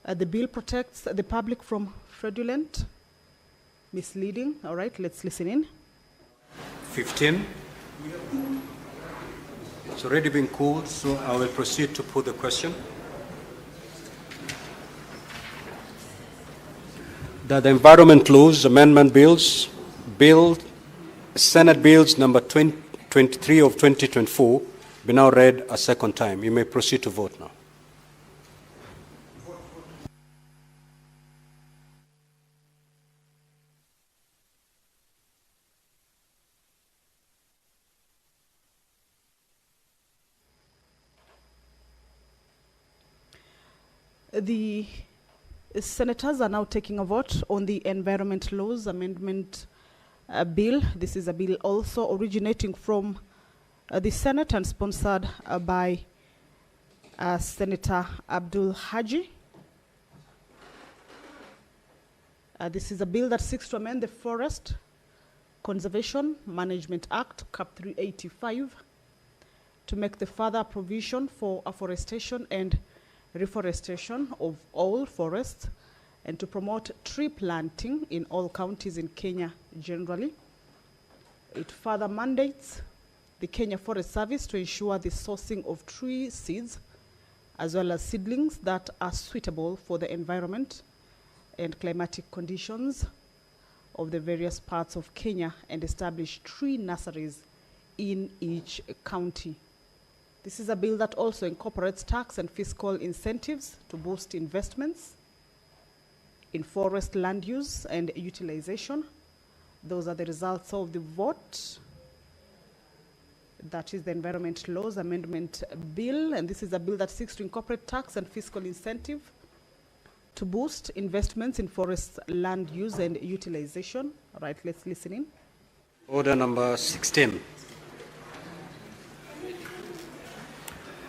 The bill protects the public from fraudulent, misleading. All right, let's listen in. 15. It's already been called, so I will proceed to put the question. That the environment laws amendment bills, Senate bills number 23 of 2024, be now read a second time. You may proceed to vote now. The senators are now taking a vote on the Environment Laws Amendment Bill. This is a bill also originating from the Senate and sponsored by Senator Abdul Haji. This is a bill that seeks to amend the Forest Conservation Management Act, Cap 385, to make the further provision for afforestation and reforestation of all forests, and to promote tree planting in all counties in Kenya generally. It further mandates the Kenya Forest Service to ensure the sourcing of tree seeds as well as seedlings that are suitable for the environment and climatic conditions of the various parts of Kenya, and establish tree nurseries in each county. This is a bill that also incorporates tax and fiscal incentives to boost investments in forest land use and utilization. Those are the results of the vote. That is the Environment Laws Amendment Bill, and this is a bill that seeks to incorporate tax and fiscal incentive to boost investments in forest land use and utilization. All right, let's listen in. Order number 16.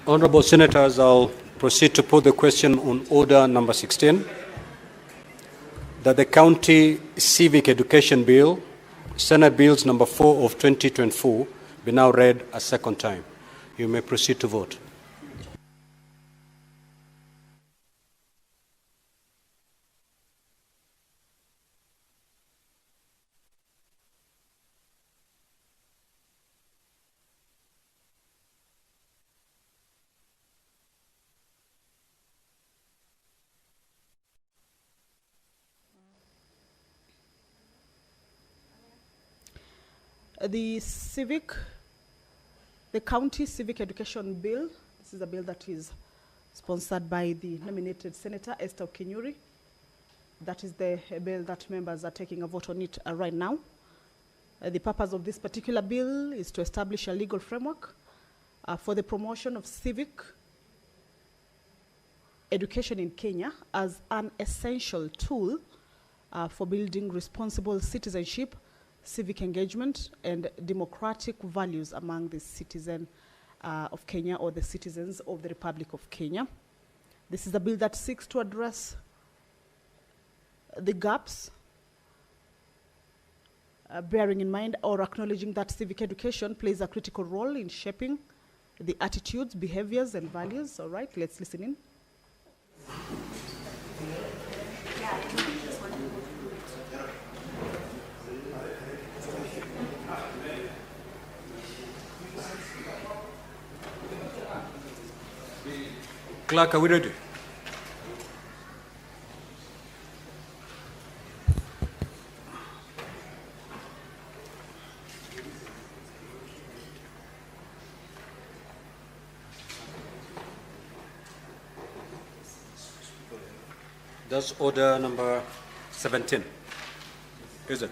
Honorable Senators, I'll proceed to put the question on order number 16, that the County Civic Education Bill, Senate Bills number 4 of 2024, be now read a second time. You may proceed to vote. The County Civic Education Bill, this is a bill that is sponsored by the nominated Senator Esther Kinyuri. That is the bill that members are taking a vote on it right now. The purpose of this particular bill is to establish a legal framework for the promotion of civic education in Kenya as an essential tool for building responsible citizenship, civic engagement, and democratic values among the citizen of Kenya, or the citizens of the Republic of Kenya. This is a bill that seeks to address the gaps bearing in mind or acknowledging that civic education plays a critical role in shaping the attitudes, behaviors, and values. All right, let's listen in. Clerk, are we ready? That's order number 17, is it?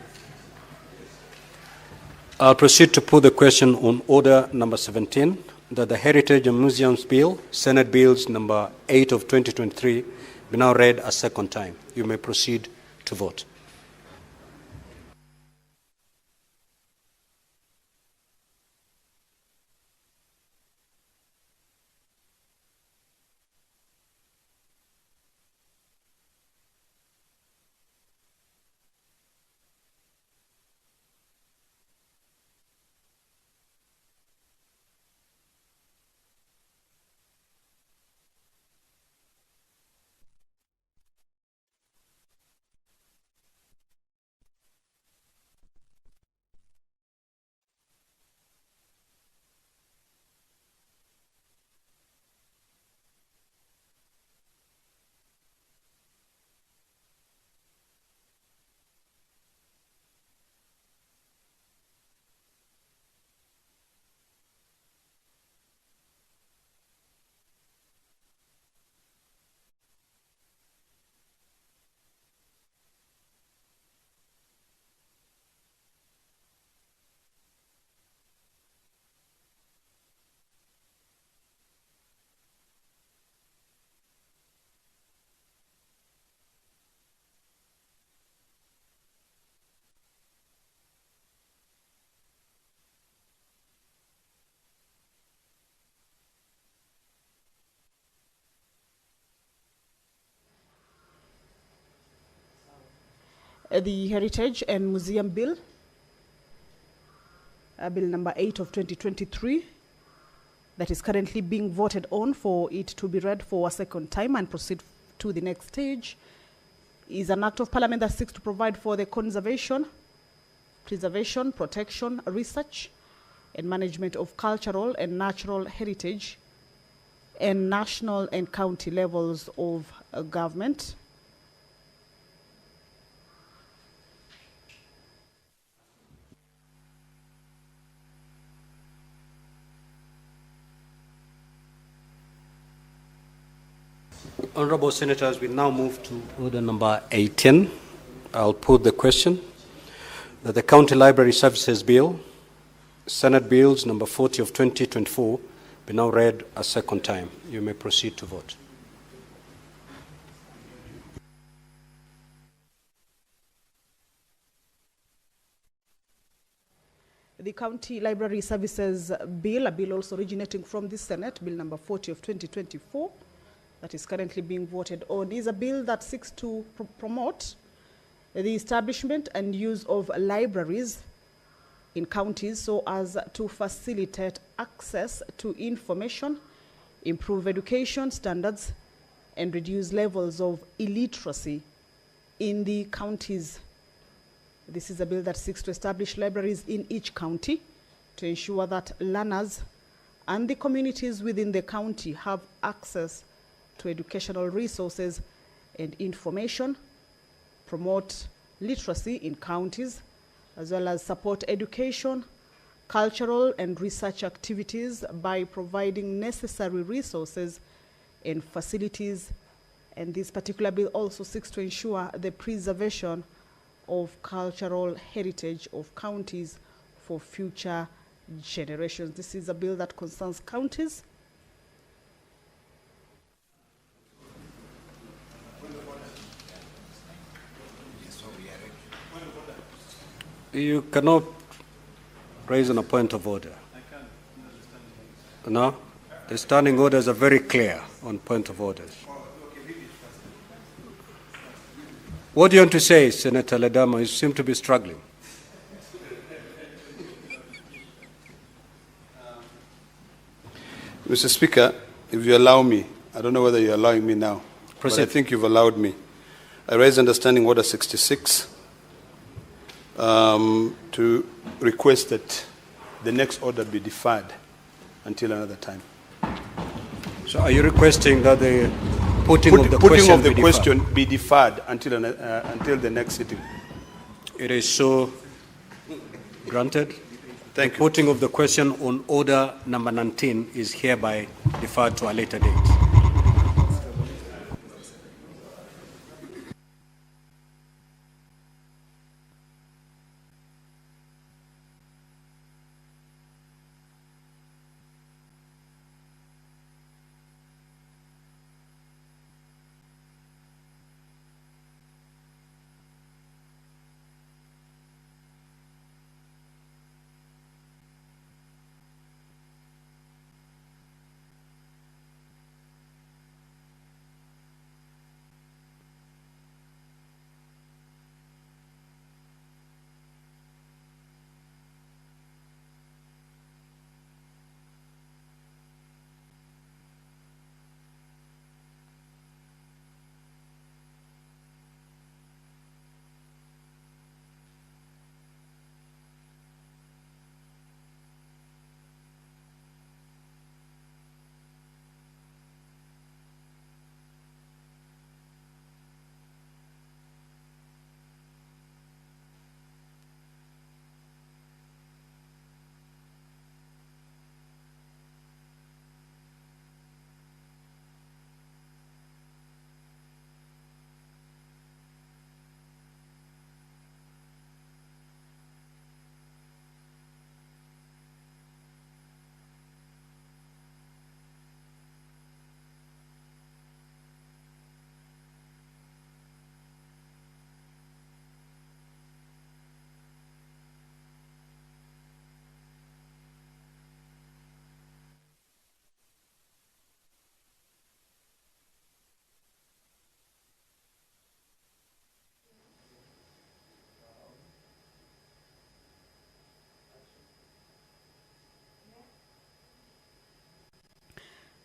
I'll proceed to put the question on order number 17, that the Heritage and Museums Bill, Senate Bills number 8 of 2023, be now read a second time. You may proceed to vote. The Heritage and Museum Bill, Bill number 8 of 2023, that is currently being voted on for it to be read for a second time and proceed to the next stage, is an act of Parliament that seeks to provide for the conservation, preservation, protection, research, and management of cultural and natural heritage and national and county levels of government. Honorable Senators, we now move to order number 18. I'll put the question that the County Library Services Bill, Senate Bills number 40 of 2024, be now read a second time. You may proceed to vote. The County Library Services Bill, a bill also originating from the Senate, Bill number 40 of 2024, that is currently being voted on, is a bill that seeks to promote the establishment and use of libraries in counties so as to facilitate access to information, improve education standards, and reduce levels of illiteracy in the counties. This is a bill that seeks to establish libraries in each county to ensure that learners and the communities within the county have access to educational resources and information, promote literacy in counties, as well as support education, cultural and research activities by providing necessary resources and facilities. And this particular bill also seeks to ensure the preservation of cultural heritage of counties for future generations. This is a bill that concerns counties. You cannot raise on a point of order. No? The standing orders are very clear on point of orders. What do you want to say, Senator Ledama? You seem to be struggling. Mr. Speaker, if you allow me, I don't know whether you're allowing me now, Proceed. but I think you've allowed me. I raise understanding order 66 to request that the next order be deferred until another time. So are you requesting that the putting of the question be deferred until the next sitting? It is so granted. Thank The you. putting of the question on order number 19 is hereby deferred to a later date.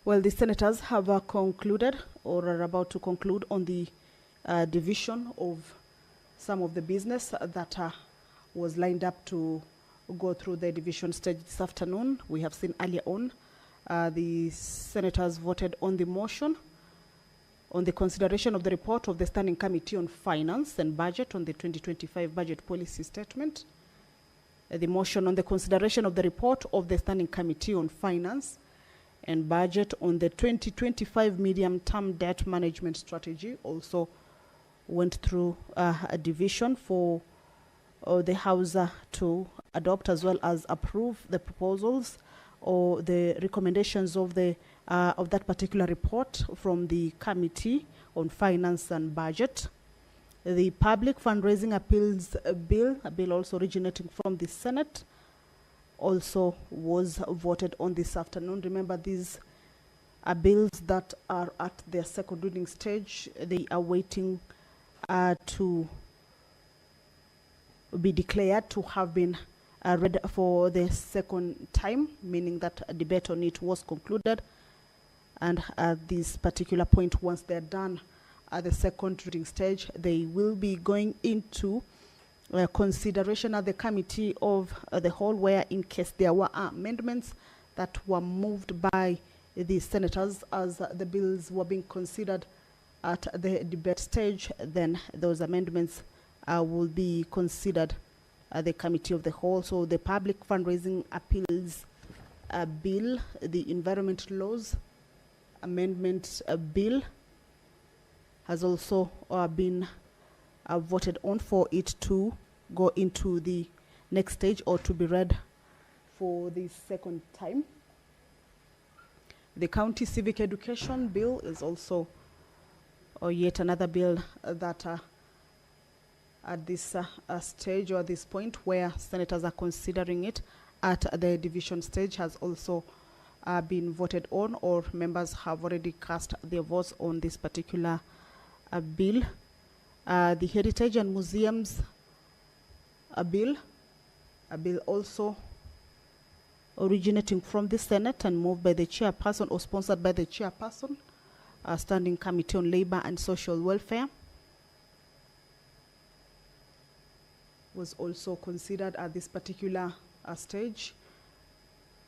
Well, the senators have concluded or are about to conclude on the division of some of the business that was lined up to go through the division stage this afternoon. We have seen earlier on the senators voted on the motion on the consideration of the report of the Standing Committee on Finance and Budget on the 2025 Budget Policy Statement. The motion on the consideration of the report of the Standing Committee on Finance and Budget on the 2025 Medium-Term Debt Management Strategy also went through a division for the House to adopt as well as approve the proposals or the recommendations of the of that particular report from the Committee on Finance and Budget. The Public Fundraising Appeals Bill, a bill also originating from the Senate, also was voted on this afternoon. Remember, these are bills that are at their second reading stage. They are waiting to be declared to have been read for the second time, meaning that a debate on it was concluded. And at this particular point, once they're done at the second reading stage, they will be going into consideration at the Committee of the Whole, where in case there were amendments that were moved by the senators as the bills were being considered at the debate stage, then those amendments will be considered at the Committee of the Whole. So the Public Fundraising Appeals Bill, the Environment Laws Amendment Bill has also been voted on for it to go into the next stage or to be read for the second time. The County Civic Education Bill is also yet another bill that at this stage or this point where senators are considering it at the division stage has also been voted on, or members have already cast their votes on this particular bill. The Heritage and Museums bill also originating from the Senate and moved by the chairperson or sponsored by the chairperson, Standing Committee on Labor and Social Welfare, was also considered at this particular stage,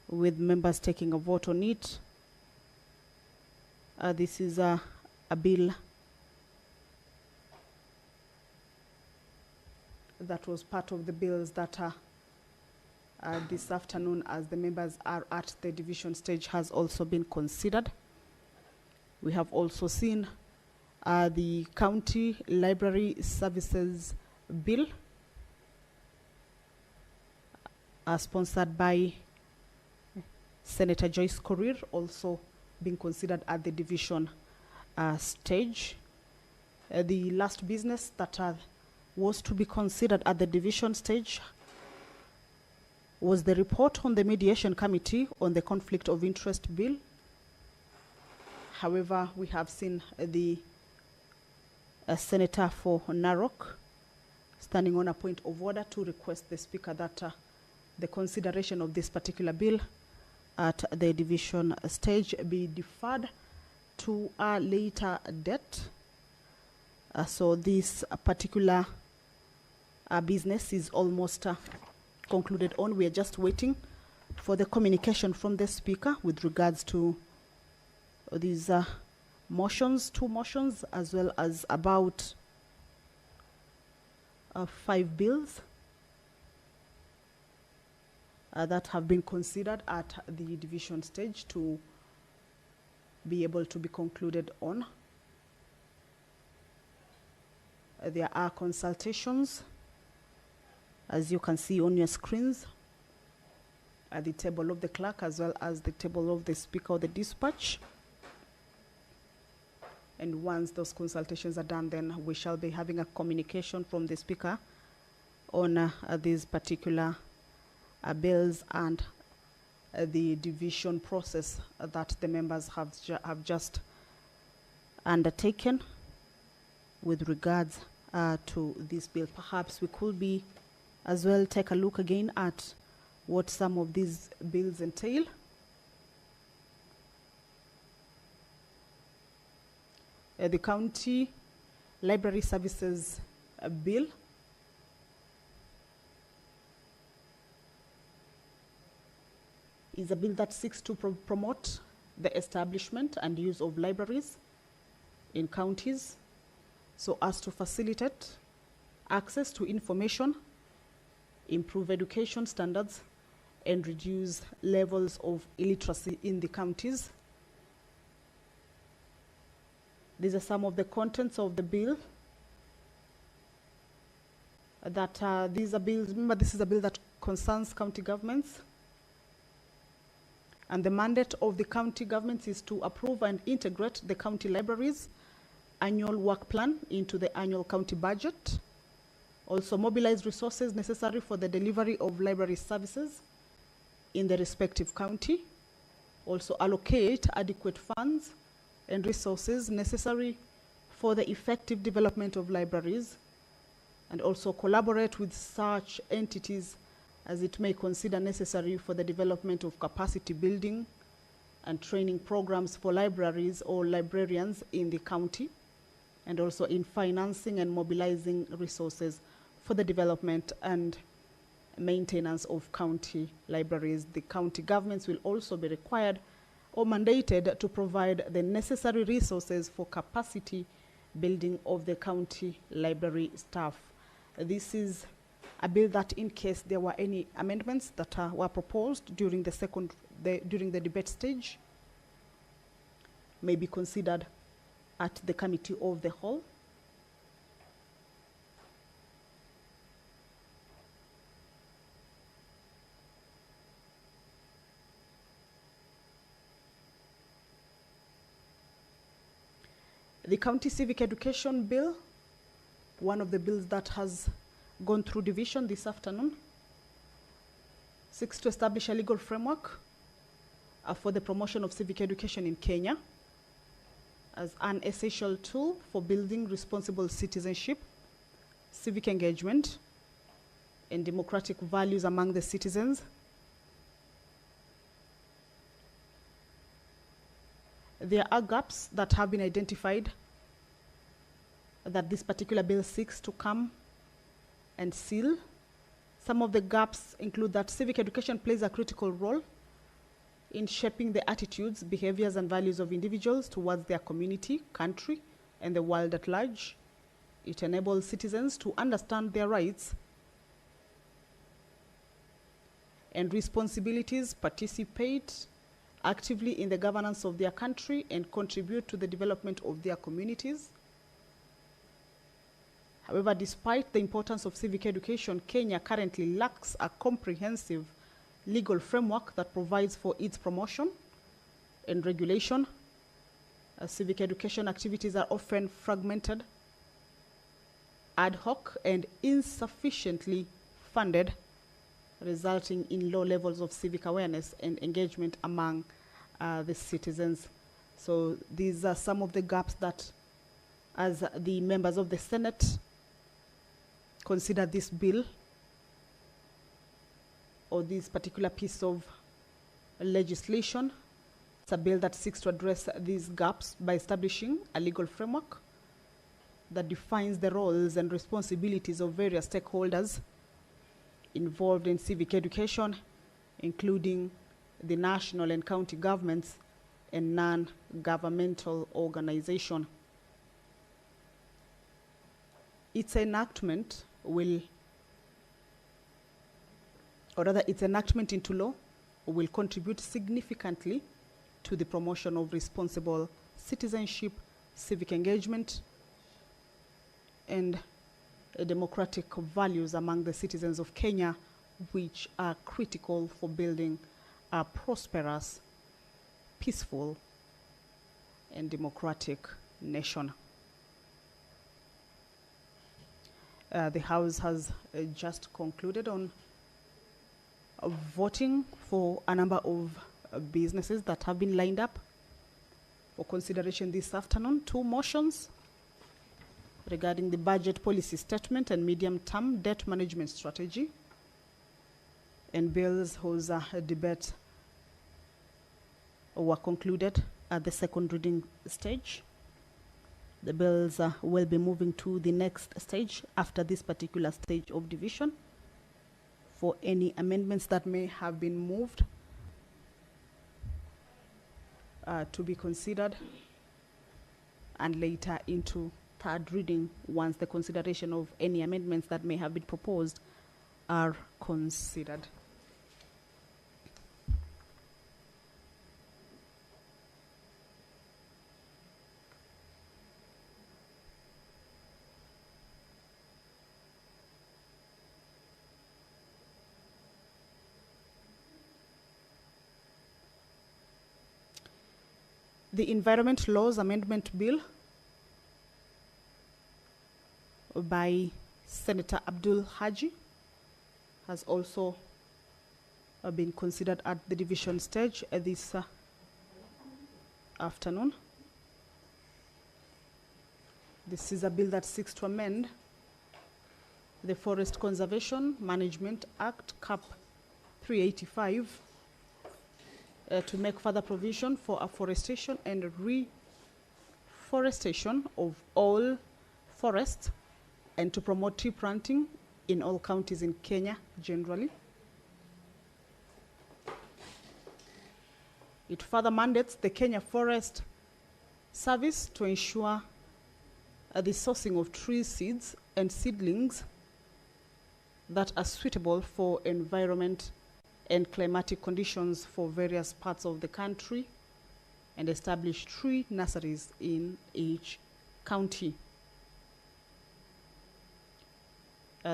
with members taking a vote on it. This is a bill that was part of the bills that this afternoon, as the members are at the division stage, has also been considered. We have also seen the County Library Services Bill, sponsored by Senator Joyce Korir, also being considered at the division stage. The last business that was to be considered at the division stage was the report on the Mediation Committee on the Conflict of Interest Bill. However, we have seen the Senator for Narok standing on a point of order to request the Speaker that the consideration of this particular bill at the division stage be deferred to a later date. So this particular business is almost concluded on. We are just waiting for the communication from the Speaker with regards to these motions, 2 motions, as well as about 5 bills that have been considered at the division stage to be able to be concluded on. There are consultations, as you can see on your screens, at the table of the clerk as well as the table of the Speaker of the dispatch. And once those consultations are done, then we shall be having a communication from the Speaker on these particular bills and the division process that the members have just undertaken with regards to this bill. Perhaps we could be as well take a look again at what some of these bills entail. The County Library Services Bill is a bill that seeks to promote the establishment and use of libraries in counties so as to facilitate access to information, improve education standards, and reduce levels of illiteracy in the counties. These are some of the contents of the bill. These are bills, remember this is a bill that concerns county governments. And the mandate of the county governments is to approve and integrate the county libraries' annual work plan into the annual county budget. Also mobilize resources necessary for the delivery of library services in the respective county. Also allocate adequate funds and resources necessary for the effective development of libraries, and also collaborate with such entities as it may consider necessary for the development of capacity building and training programs for libraries or librarians in the county, and also in financing and mobilizing resources for the development and maintenance of county libraries. The county governments will also be required or mandated to provide the necessary resources for capacity building of the county library staff. This is a bill that, in case there were any amendments that were proposed during the debate stage, may be considered at the committee of the whole. The County Civic Education Bill, one of the bills that has gone through division this afternoon, seeks to establish a legal framework for the promotion of civic education in Kenya as an essential tool for building responsible citizenship, civic engagement, and democratic values among the citizens. There are gaps that have been identified that this particular bill seeks to come and seal. Some of the gaps include that civic education plays a critical role in shaping the attitudes, behaviors, and values of individuals towards their community, country, and the world at large. It enables citizens to understand their rights and responsibilities, participate actively in the governance of their country, and contribute to the development of their communities. However, despite the importance of civic education, Kenya currently lacks a comprehensive legal framework that provides for its promotion and regulation. Civic education activities are often fragmented, ad hoc, and insufficiently funded, resulting in low levels of civic awareness and engagement among the citizens. So these are some of the gaps that, as the members of the Senate consider this bill or this particular piece of legislation, it's a bill that seeks to address these gaps by establishing a legal framework that defines the roles and responsibilities of various stakeholders involved in civic education, including the national and county governments and non-governmental organizations. Its enactment will, or rather its enactment into law, will contribute significantly to the promotion of responsible citizenship, civic engagement, and democratic values among the citizens of Kenya, which are critical for building a prosperous, peaceful, and democratic nation. The House has just concluded on voting for a number of businesses that have been lined up for consideration this afternoon. 2 motions regarding the budget policy statement and medium-term debt management strategy, and bills whose debate were concluded at the second reading stage. The bills will be moving to the next stage after this particular stage of division for any amendments that may have been moved to be considered, and later into third reading once the consideration of any amendments that may have been proposed are considered. The Environment Laws Amendment Bill by Senator Abdul Haji has also been considered at the division stage this afternoon. This is a bill that seeks to amend the Forest Conservation Management Act, Cap 385, to make further provision for afforestation and reforestation of all forests, and to promote tree planting in all counties in Kenya generally. It further mandates the Kenya Forest Service to ensure the sourcing of tree seeds and seedlings that are suitable for environment and climatic conditions for various parts of the country, and establish tree nurseries in each county.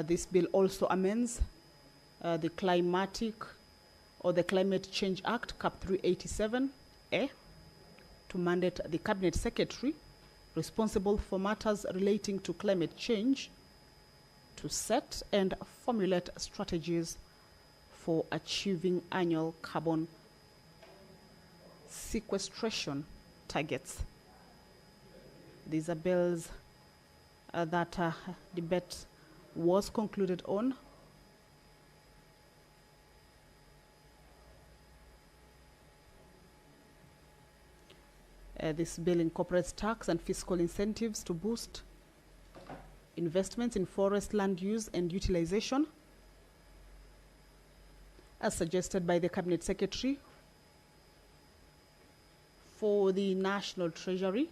This bill also amends the Climate Change Act, Cap 387A, to mandate the Cabinet Secretary responsible for matters relating to climate change to set and formulate strategies for achieving annual carbon sequestration targets. These are bills that debate was concluded on. This bill incorporates tax and fiscal incentives to boost investments in forest land use and utilization, as suggested by the Cabinet Secretary for the National Treasury,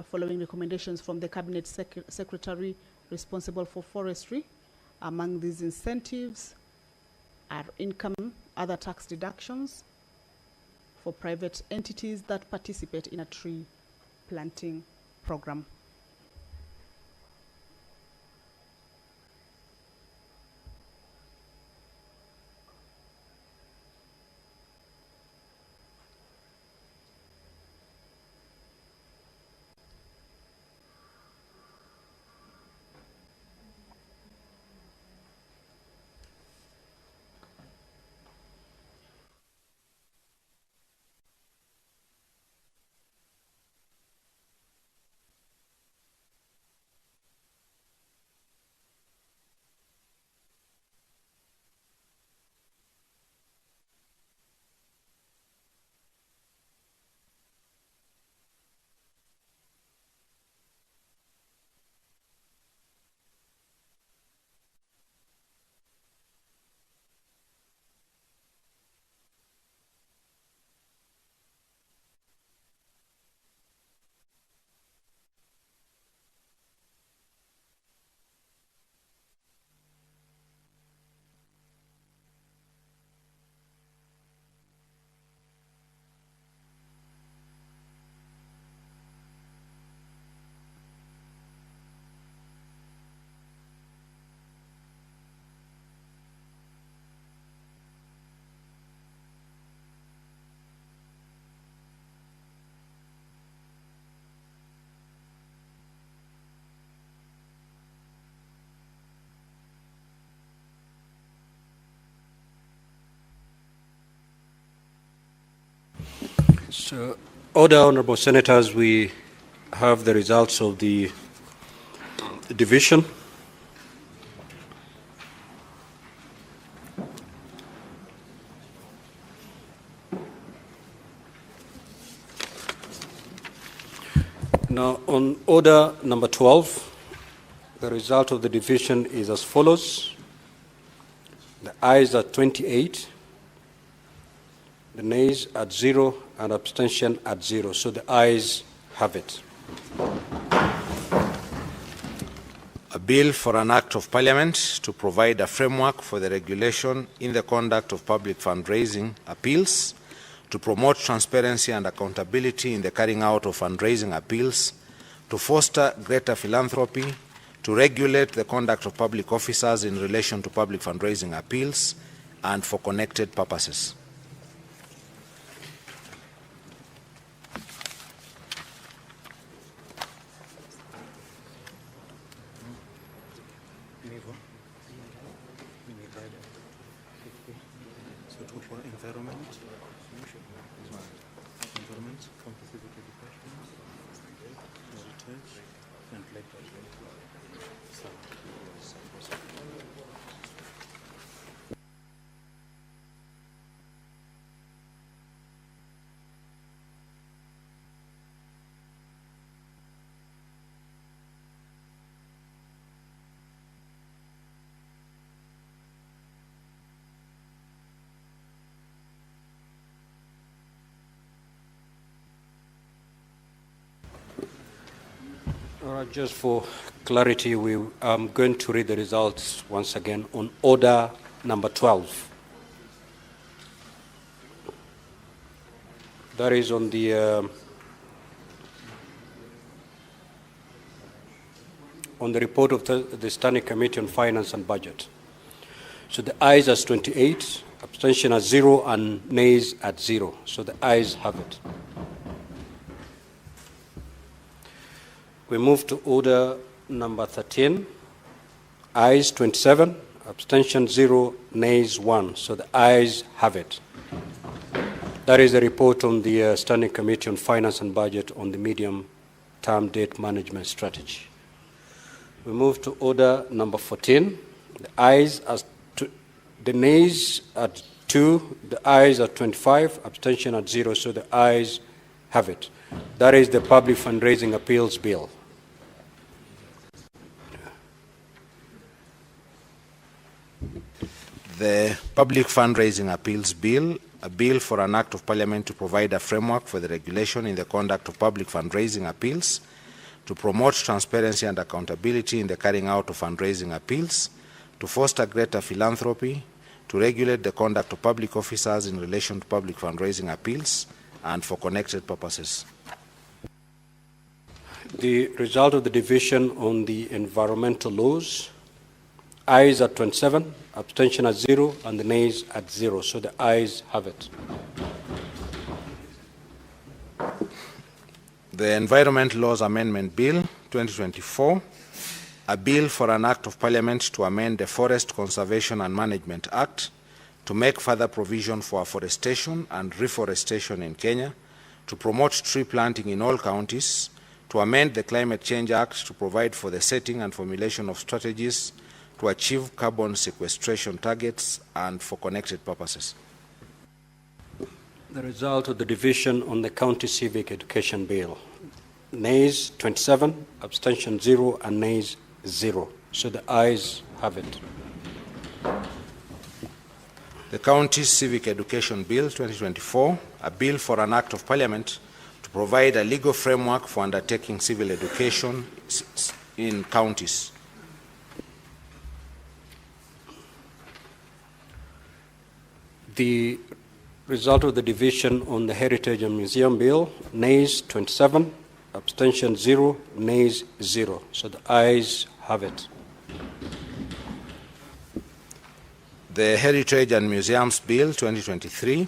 following recommendations from the Cabinet Secretary responsible for forestry. Among these incentives are other tax deductions for private entities that participate in a tree planting program. So, order, honorable senators, we have the results of the division. Now, on order number 12, the result of the division is as follows. The ayes are 28, the nays at 0, and abstention at 0. So the ayes have it. A bill for an act of parliament to provide a framework for the regulation in the conduct of public fundraising appeals, to promote transparency and accountability in the carrying out of fundraising appeals, to foster greater philanthropy, to regulate the conduct of public officers in relation to public fundraising appeals, and for connected purposes. All right, just for clarity, I'm going to read the results once again on order number 12. That is on the report of the Standing Committee on Finance and Budget. So the ayes are 28, abstention at 0, and nays at 0. So the ayes have it. We move to order number 13. Ayes 27, abstention 0, nays 1. So the ayes have it. That is the report on the Standing Committee on Finance and Budget on the medium-term debt management strategy. We move to order number 14. The nays at 2, the ayes are 25, abstention at 0. So the ayes have it. That is the Public Fundraising Appeals Bill. The Public Fundraising Appeals Bill, a bill for an act of parliament to provide a framework for the regulation in the conduct of public fundraising appeals, to promote transparency and accountability in the carrying out of fundraising appeals, to foster greater philanthropy, to regulate the conduct of public officers in relation to public fundraising appeals, and for connected purposes. The result of the division on the environmental laws, ayes at 27, abstention at 0, and the nays at 0. So the ayes have it. The Environment Laws Amendment Bill 2024, a bill for an act of parliament to amend the Forest Conservation and Management Act to make further provision for afforestation and reforestation in Kenya, to promote tree planting in all counties, to amend the Climate Change Act to provide for the setting and formulation of strategies to achieve carbon sequestration targets, and for connected purposes. The result of the division on the County Civic Education Bill, nays 27, abstention 0, and nays 0. So the ayes have it. The County Civic Education Bill 2024, a bill for an act of parliament to provide a legal framework for undertaking civil education in counties. The result of the division on the Heritage and Museum Bill, nays 27, abstention 0, nays 0. So the ayes have it. The Heritage and Museums Bill 2023,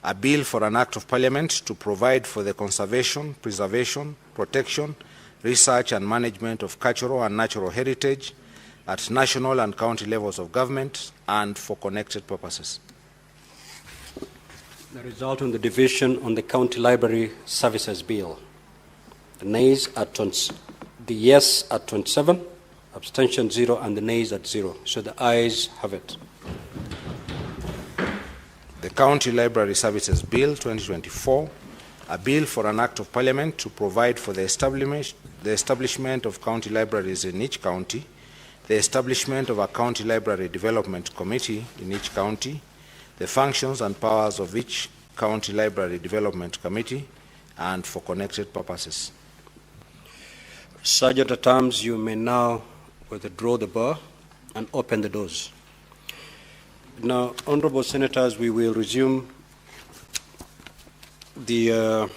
a bill for an act of parliament to provide for the conservation, preservation, protection, research and management of cultural and natural heritage at national and county levels of government and for connected purposes. The result on the division on the County Library Services Bill, the nays at the yes at 27, abstention 0, and the nays at 0. So the ayes have it. The County Library Services Bill 2024, a bill for an act of parliament to provide for the establishment of county libraries in each county, the establishment of a county library development committee in each county, the functions and powers of each county library development committee, and for connected purposes. Sergeant at Arms, you may now withdraw the bar and open the doors. Now, honorable senators, we will resume the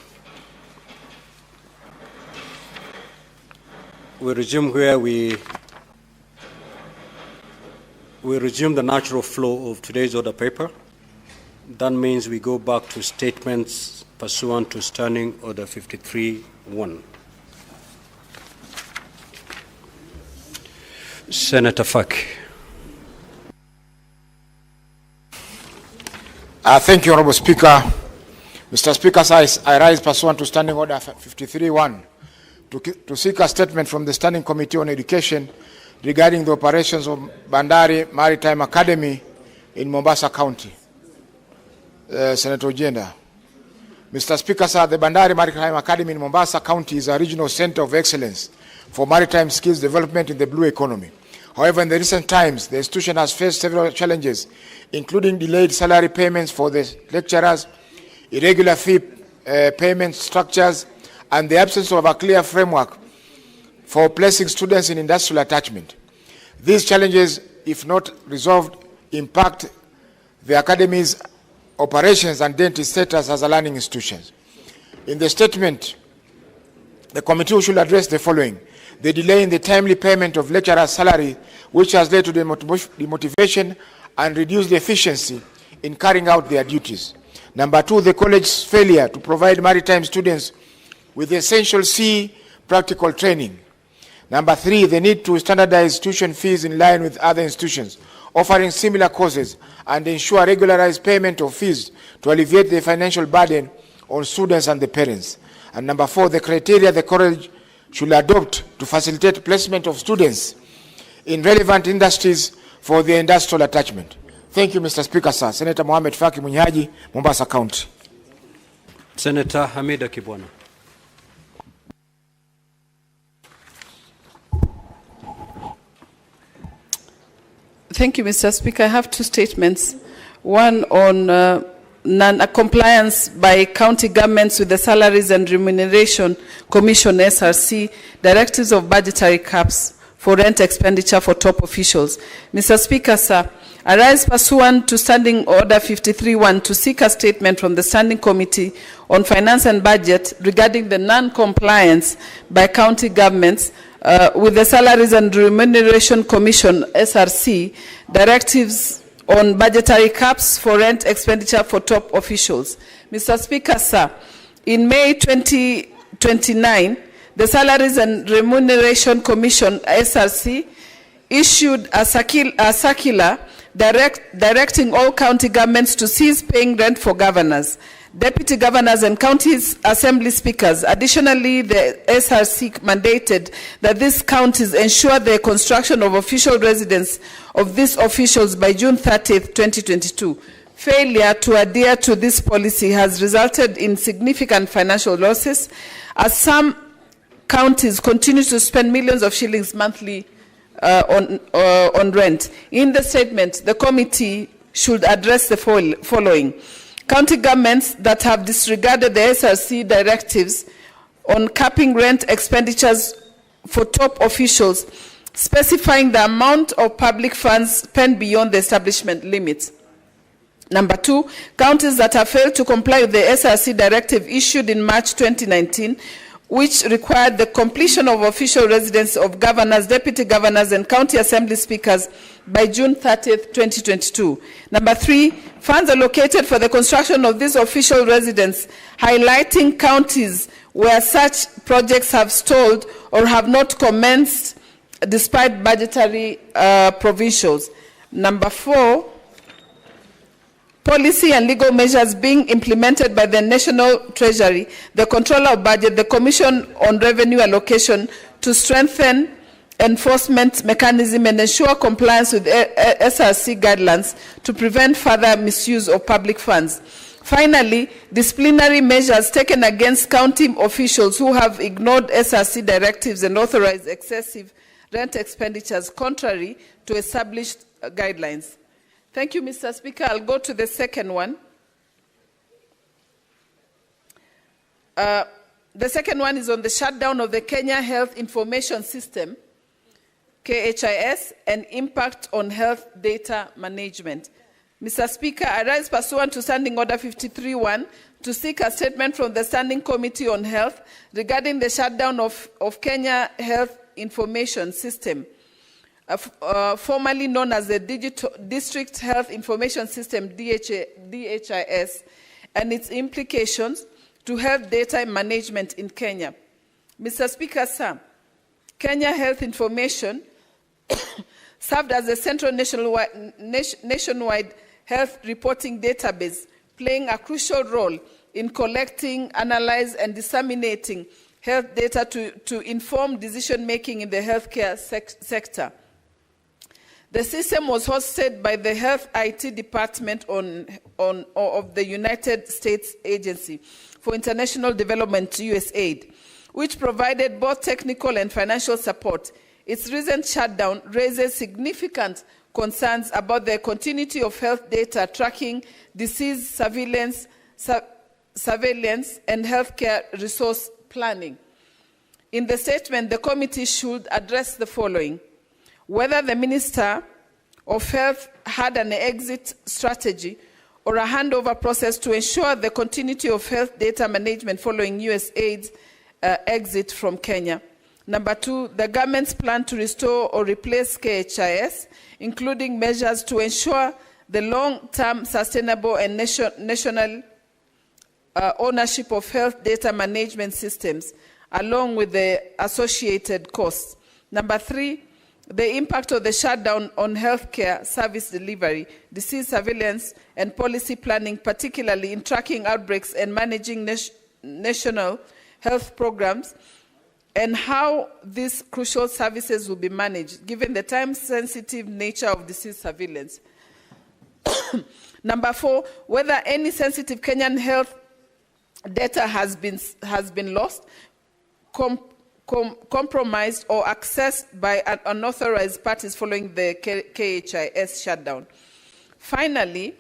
where we resume the natural flow of today's order paper. That means we go back to statements pursuant to Standing Order 53-1. Senator Fak. Thank you, Honorable Speaker. Mr. Speaker, I rise pursuant to Standing Order 53-1 to seek a statement from the Standing Committee on Education regarding the operations of Bandari Maritime Academy in Mombasa County. Senator Ojenda. Mr. Speaker, sir, the Bandari Maritime Academy in Mombasa County is a regional center of excellence for maritime skills development in the blue economy. However, in the recent times, the institution has faced several challenges, including delayed salary payments for the lecturers, irregular fee payment structures, and the absence of a clear framework for placing students in industrial attachment. These challenges, if not resolved, impact the academy's operations and dentist status as a learning institution. In the statement, the committee should address the following: the delay in the timely payment of lecturers' salary, which has led to demotivation and reduced the efficiency in carrying out their duties. Number 2, the college's failure to provide maritime students with essential sea practical training. Number 3, the need to standardize tuition fees in line with other institutions offering similar courses and ensure regularized payment of fees to alleviate the financial burden on students and the parents. And number 4, the criteria the college should adopt to facilitate placement of students in relevant industries for their industrial attachment. Thank you, Mr. Speaker, sir. Senator Mohamed Faki Munyaji, Mombasa County. Senator Hamida Kibwana. Thank you, Mr. Speaker. I have two statements. One on non-compliance by county governments with the Salaries and Remuneration Commission, SRC, directives of budgetary caps for rent expenditure for top officials. Mr. Speaker, sir, I rise pursuant to Standing Order 53.1 to seek a statement from the Standing Committee on Finance and Budget regarding the non-compliance by county governments with the Salaries and Remuneration Commission, SRC, directives on budgetary caps for rent expenditure for top officials. Mr. Speaker, sir, in May 2029, the Salaries and Remuneration Commission, SRC, issued a circular directing all county governments to cease paying rent for governors, deputy governors, and county assembly speakers. Additionally, the SRC mandated that these counties ensure the construction of official residence of these officials by June 30th, 2022. Failure to adhere to this policy has resulted in significant financial losses, as some counties continue to spend millions of shillings monthly on rent. In the statement, the committee should address the following. County governments that have disregarded the SRC directives on capping rent expenditures for top officials, specifying the amount of public funds spent beyond the establishment limits. Number two, counties that have failed to comply with the SRC directive issued in March 2019, which required the completion of official residence of governors, deputy governors, and county assembly speakers by June 30th, 2022. Number three, funds allocated for the construction of these official residents, highlighting counties where such projects have stalled or have not commenced despite budgetary provisions. Number four, policy and legal measures being implemented by the National Treasury, the Controller of Budget, the Commission on Revenue Allocation to strengthen enforcement mechanism and ensure compliance with SRC guidelines to prevent further misuse of public funds. Finally, disciplinary measures taken against county officials who have ignored SRC directives and authorized excessive rent expenditures contrary to established guidelines. Thank you, Mr. Speaker. I'll go to the second one. The second one is on the shutdown of the Kenya Health Information System, KHIS, and impact on health data management. Mr. Speaker, I rise pursuant to Standing Order 53.1 to seek a statement from the Standing Committee on Health regarding the shutdown of Kenya Health Information System, formerly known as the District Health Information System, DHIS, and its implications to health data management in Kenya. Mr. Speaker, sir, Kenya Health Information served as a central nationwide health reporting database, playing a crucial role in collecting, analyzing, and disseminating health data to inform decision-making in the healthcare sector. The system was hosted by the Health IT Department of the United States Agency for International Development, USAID, which provided both technical and financial support. Its recent shutdown raises significant concerns about the continuity of health data tracking, disease surveillance, and healthcare resource planning. In the statement, the committee should address the following: whether the Minister of Health had an exit strategy or a handover process to ensure the continuity of health data management following USAID's exit from Kenya. Number two, the government's plan to restore or replace KHIS, including measures to ensure the long-term sustainable and national ownership of health data management systems, along with the associated costs. Number three, the impact of the shutdown on healthcare service delivery, disease surveillance, and policy planning, particularly in tracking outbreaks and managing national health programs, and how these crucial services will be managed, given the time-sensitive nature of disease surveillance. Number four, whether any sensitive Kenyan health data has been lost, compromised or accessed by unauthorized parties following the KHIS shutdown. Finally,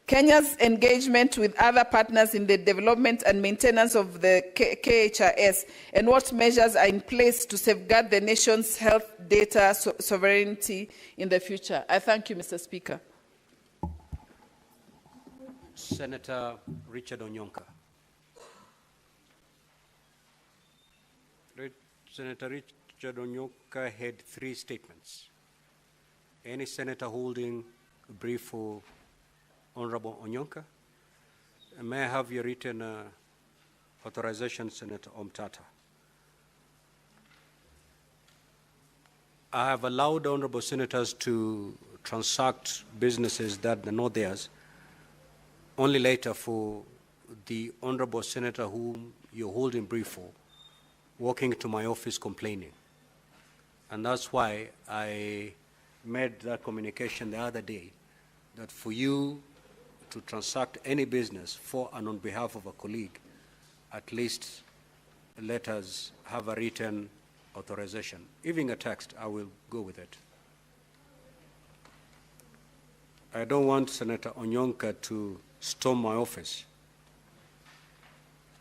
Kenya's engagement with other partners in the development and maintenance of the KHIS and what measures are in place to safeguard the nation's health data sovereignty in the future. I thank you, Mr. Speaker. Senator Richard Onyonka. Senator Richard Onyonka had 3 statements. Any senator holding a brief for Honorable Onyonka? May I have your written authorization, Senator Omtata? I have allowed honorable senators to transact businesses that are not theirs, only later for the honorable senator whom you're holding brief for walking to my office complaining. And that's why I made that communication the other day, that for you to transact any business for and on behalf of a colleague, at least let us have a written authorization. Even a text, I will go with it. I don't want Senator Onyonka to storm my office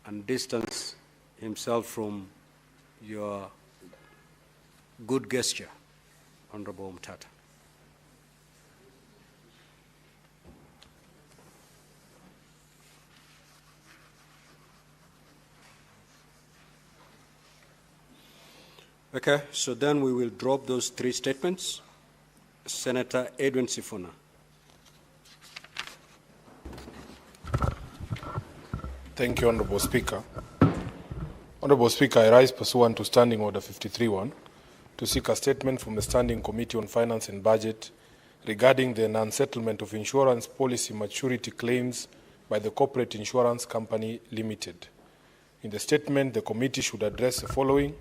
and distance himself from your good gesture, Honorable Mtata. Okay, so then we will drop those 3 statements. Senator Edwin Sifuna. Thank you, Honorable Speaker. Honorable Speaker, I rise pursuant to Standing Order 53-1 to seek a statement from the Standing Committee on Finance and Budget regarding the non-settlement of insurance policy maturity claims by the Corporate Insurance Company Limited. In the statement, the committee should address the following.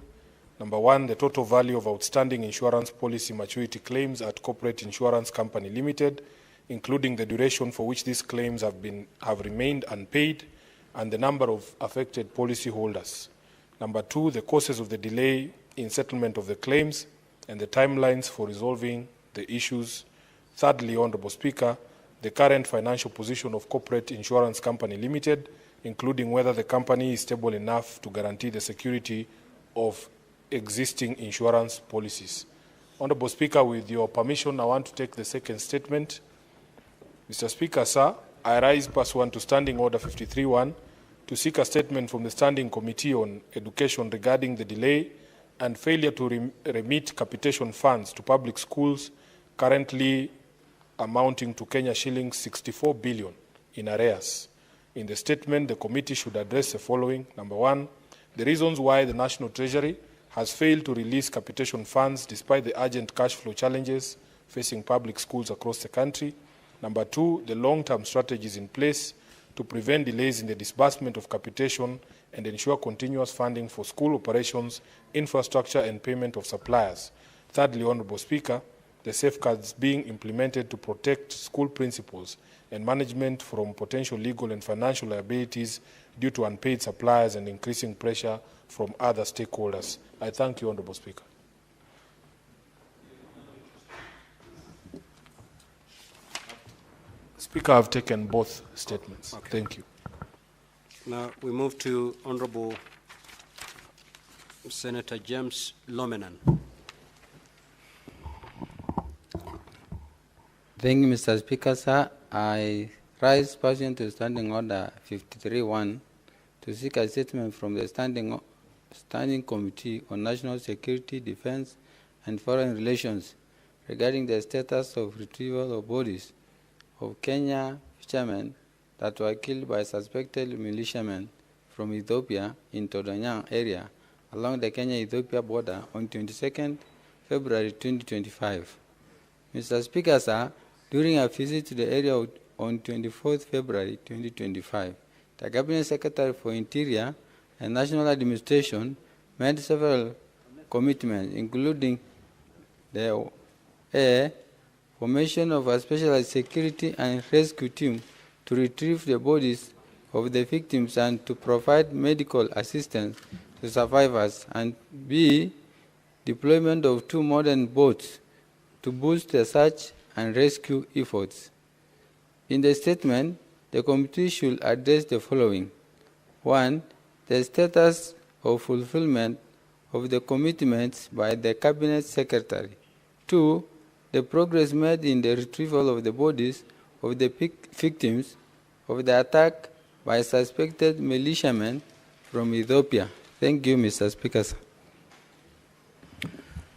Number 1, the total value of outstanding insurance policy maturity claims at Corporate Insurance Company Limited, including the duration for which these claims have remained unpaid, and the number of affected policyholders. Number 2, the causes of the delay in settlement of the claims and the timelines for resolving the issues. Thirdly, Honorable Speaker, the current financial position of Corporate Insurance Company Limited, including whether the company is stable enough to guarantee the security of existing insurance policies. Honorable Speaker, with your permission, I want to take the second statement. Mr. Speaker, sir, I rise pursuant to Standing Order 53-1 to seek a statement from the Standing Committee on Education regarding the delay and failure to remit capitation funds to public schools currently amounting to Kenya shillings 64 billion in arrears. In the statement, the committee should address the following. Number 1, the reasons why the National Treasury has failed to release capitation funds despite the urgent cash flow challenges facing public schools across the country. Number 2, the long-term strategies in place to prevent delays in the disbursement of capitation and ensure continuous funding for school operations, infrastructure, and payment of suppliers. Thirdly, Honorable Speaker, the safeguards being implemented to protect school principals and management from potential legal and financial liabilities due to unpaid suppliers and increasing pressure from other stakeholders. I thank you, Honorable Speaker. Speaker, I've taken both statements. Okay. Thank you. Now we move to Honorable Senator James Lomenan. Thank you, Mr. Speaker, sir. I rise pursuant to Standing Order 53-1 to seek a statement from the Standing Committee on National Security, Defense, and Foreign Relations regarding the status of retrieval of bodies of Kenya fishermen that were killed by suspected militiamen from Ethiopia in Todonyang area along the Kenya-Ethiopia border on 22nd February 2025. Mr. Speaker, sir, during a visit to the area on 24th February 2025, the Cabinet Secretary for Interior and National Administration made several commitments, including the formation of a specialized security and rescue team to retrieve the bodies of the victims and to provide medical assistance to survivors, and B, deployment of 2 modern boats to boost the search and rescue efforts. In the statement, the committee should address the following. 1, the status of fulfillment of the commitments by the Cabinet Secretary. 2, the progress made in the retrieval of the bodies of the victims of the attack by suspected militiamen from Ethiopia. Thank you, Mr. Speaker.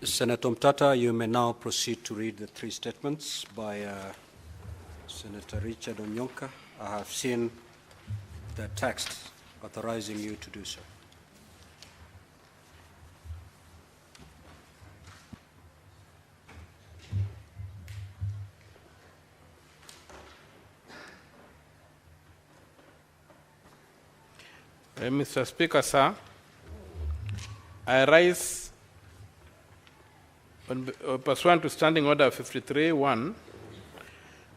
Senator Mtata, you may now proceed to read the 3 statements by Senator Richard Onyonka. I have seen the text authorizing you to do so. Mr. Speaker, sir, I rise pursuant to Standing Order 53.1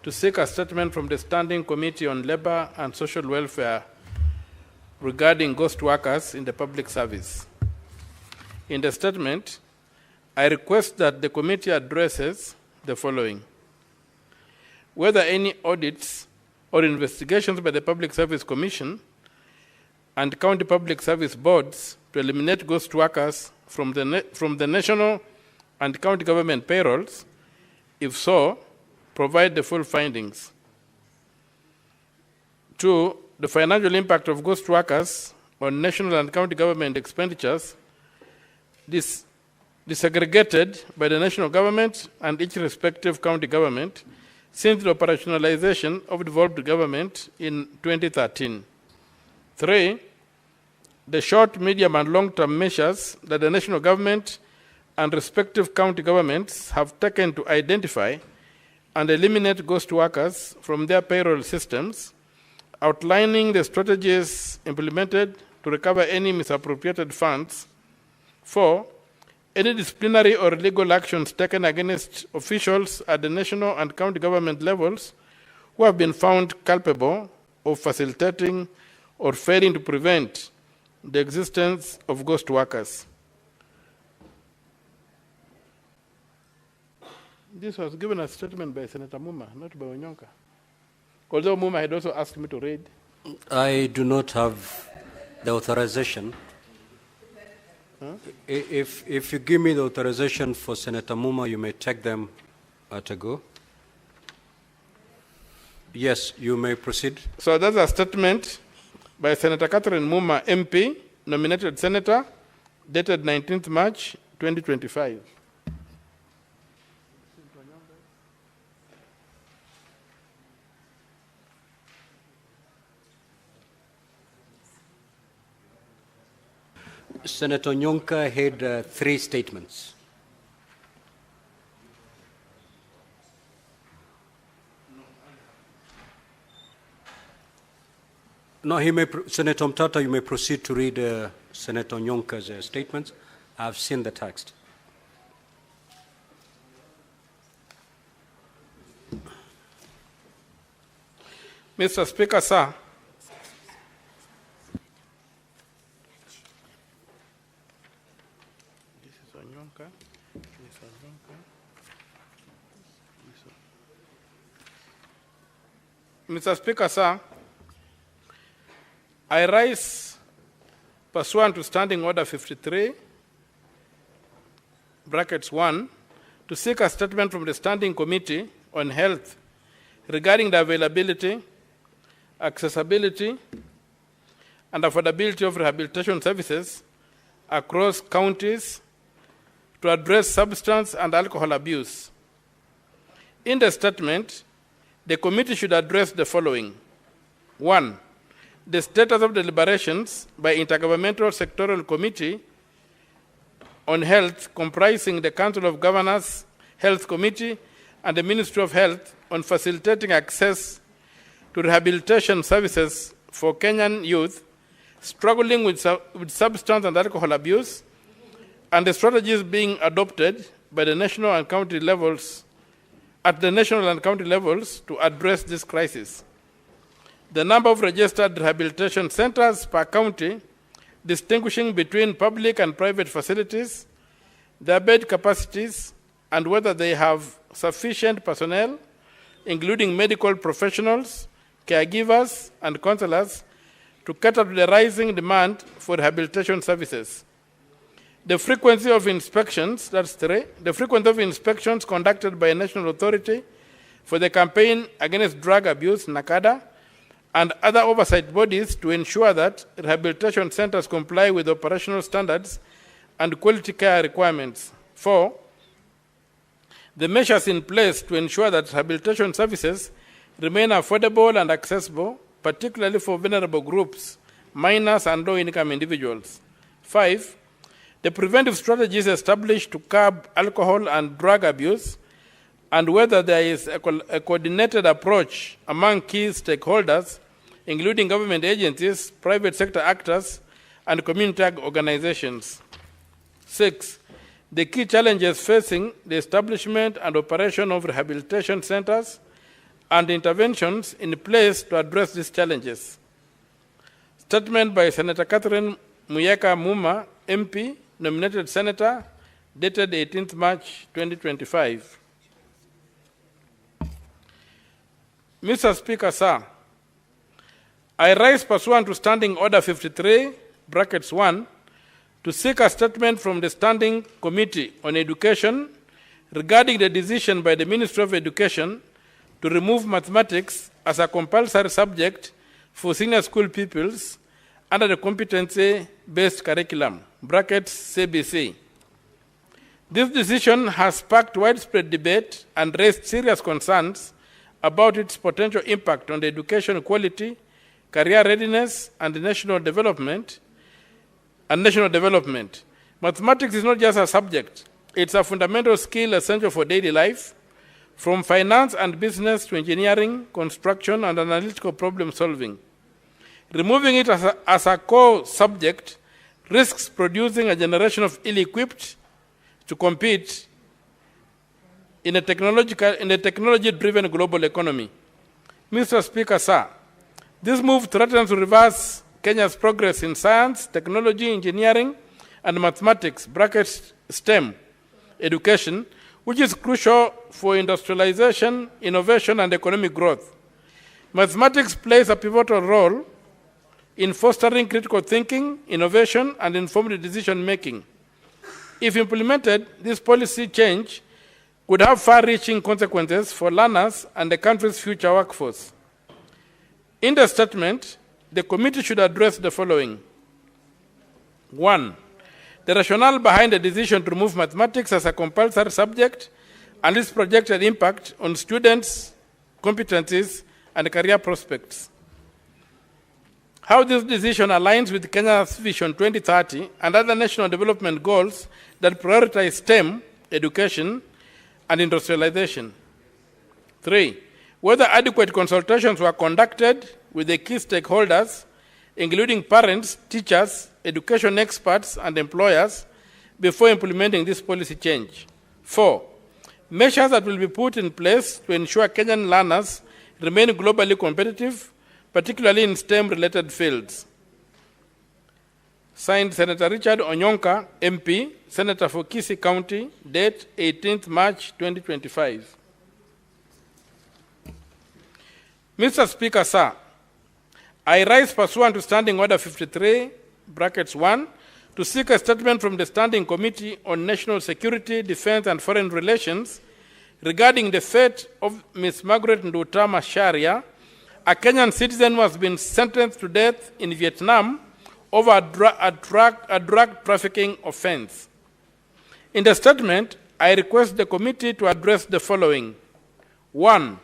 to seek a statement from the Standing Committee on Labor and Social Welfare regarding ghost workers in the public service. In the statement, I request that the committee addresses the following: whether any audits or investigations by the Public Service Commission and county public service boards to eliminate ghost workers from the national and county government payrolls. If so, provide the full findings. 2, the financial impact of ghost workers on national and county government expenditures disaggregated by the national government and each respective county government since the operationalization of devolved government in 2013. 3, the short, medium, and long-term measures that the national government and respective county governments have taken to identify and eliminate ghost workers from their payroll systems, outlining the strategies implemented to recover any misappropriated funds. 4, any disciplinary or legal actions taken against officials at the national and county government levels who have been found culpable of facilitating or failing to prevent the existence of ghost workers. This was given a statement by Senator Muma, not by Onyonka. Although Muma had also asked me to read. I do not have the authorization. Huh? If you give me the authorization for Senator Muma, you may take them at a go. Yes, you may proceed. So that's a statement by Senator Catherine Muma, MP, nominated senator, dated 19th March 2025. Senator Onyonka had 3 statements. No, Senator Mtata, you may proceed to read Senator Onyonka's statements. I've seen the text. Mr. Speaker, sir, this is Onyonka. Mr. Speaker, sir, I rise pursuant to Standing Order 53, brackets 1, to seek a statement from the Standing Committee on Health regarding the availability, accessibility, and affordability of rehabilitation services across counties to address substance and alcohol abuse. In the statement, the committee should address the following. 1, the status of deliberations by Intergovernmental Sectoral Committee on Health comprising the Council of Governors, Health Committee, and the Ministry of Health on facilitating access to rehabilitation services for Kenyan youth struggling with substance and alcohol abuse, and the strategies being adopted by the national and county levels, at the national and county levels to address this crisis. The number of registered rehabilitation centers per county distinguishing between public and private facilities, their bed capacities, and whether they have sufficient personnel, including medical professionals, caregivers, and counselors, to cater to the rising demand for rehabilitation services. The frequency of inspections, that's 3, the frequency of inspections conducted by a national authority for the campaign against drug abuse, NACADA, and other oversight bodies to ensure that rehabilitation centers comply with operational standards and quality care requirements. 4, the measures in place to ensure that rehabilitation services remain affordable and accessible, particularly for vulnerable groups, minors and low-income individuals. 5, the preventive strategies established to curb alcohol and drug abuse, and whether there is a coordinated approach among key stakeholders, including government agencies, private sector actors, and community organizations. 6, the key challenges facing the establishment and operation of rehabilitation centers and interventions in place to address these challenges. Statement by Senator Catherine Muyeka Muma, MP, nominated Senator, dated 18th March 2025. Mr. Speaker, sir, I rise pursuant to Standing Order 53, brackets 1, to seek a statement from the Standing Committee on Education regarding the decision by the Ministry of Education to remove mathematics as a compulsory subject for senior school pupils under the competency-based curriculum, brackets CBC. This decision has sparked widespread debate and raised serious concerns about its potential impact on the education quality, career readiness, and national development. Mathematics is not just a subject. It's a fundamental skill essential for daily life, from finance and business to engineering, construction, and analytical problem solving. Removing it as a core subject risks producing a generation of ill-equipped to compete in a technology-driven global economy. Mr. Speaker, sir, this move threatens to reverse Kenya's progress in science, technology, engineering, and mathematics, brackets STEM, education, which is crucial for industrialization, innovation, and economic growth. Mathematics plays a pivotal role in fostering critical thinking, innovation, and informed decision-making. If implemented, this policy change could have far-reaching consequences for learners and the country's future workforce. In the statement, the committee should address the following. 1, the rationale behind the decision to remove mathematics as a compulsory subject and its projected impact on students' competencies and career prospects. How this decision aligns with Kenya's Vision 2030 and other national development goals that prioritize STEM, education, and industrialization. 3, whether adequate consultations were conducted with the key stakeholders, including parents, teachers, education experts, and employers, before implementing this policy change. 4, measures that will be put in place to ensure Kenyan learners remain globally competitive, particularly in STEM-related fields. Signed, Senator Richard Onyonka, MP, Senator for Kisii County, date 18th March 2025. Mr. Speaker, sir, I rise pursuant to Standing Order 53, brackets 1, to seek a statement from the Standing Committee on National Security, Defense, and Foreign Relations regarding the fate of Ms. Margaret Nduta Macharia, a Kenyan citizen who has been sentenced to death in Vietnam over a drug trafficking offense. In the statement, I request the committee to address the following. 1,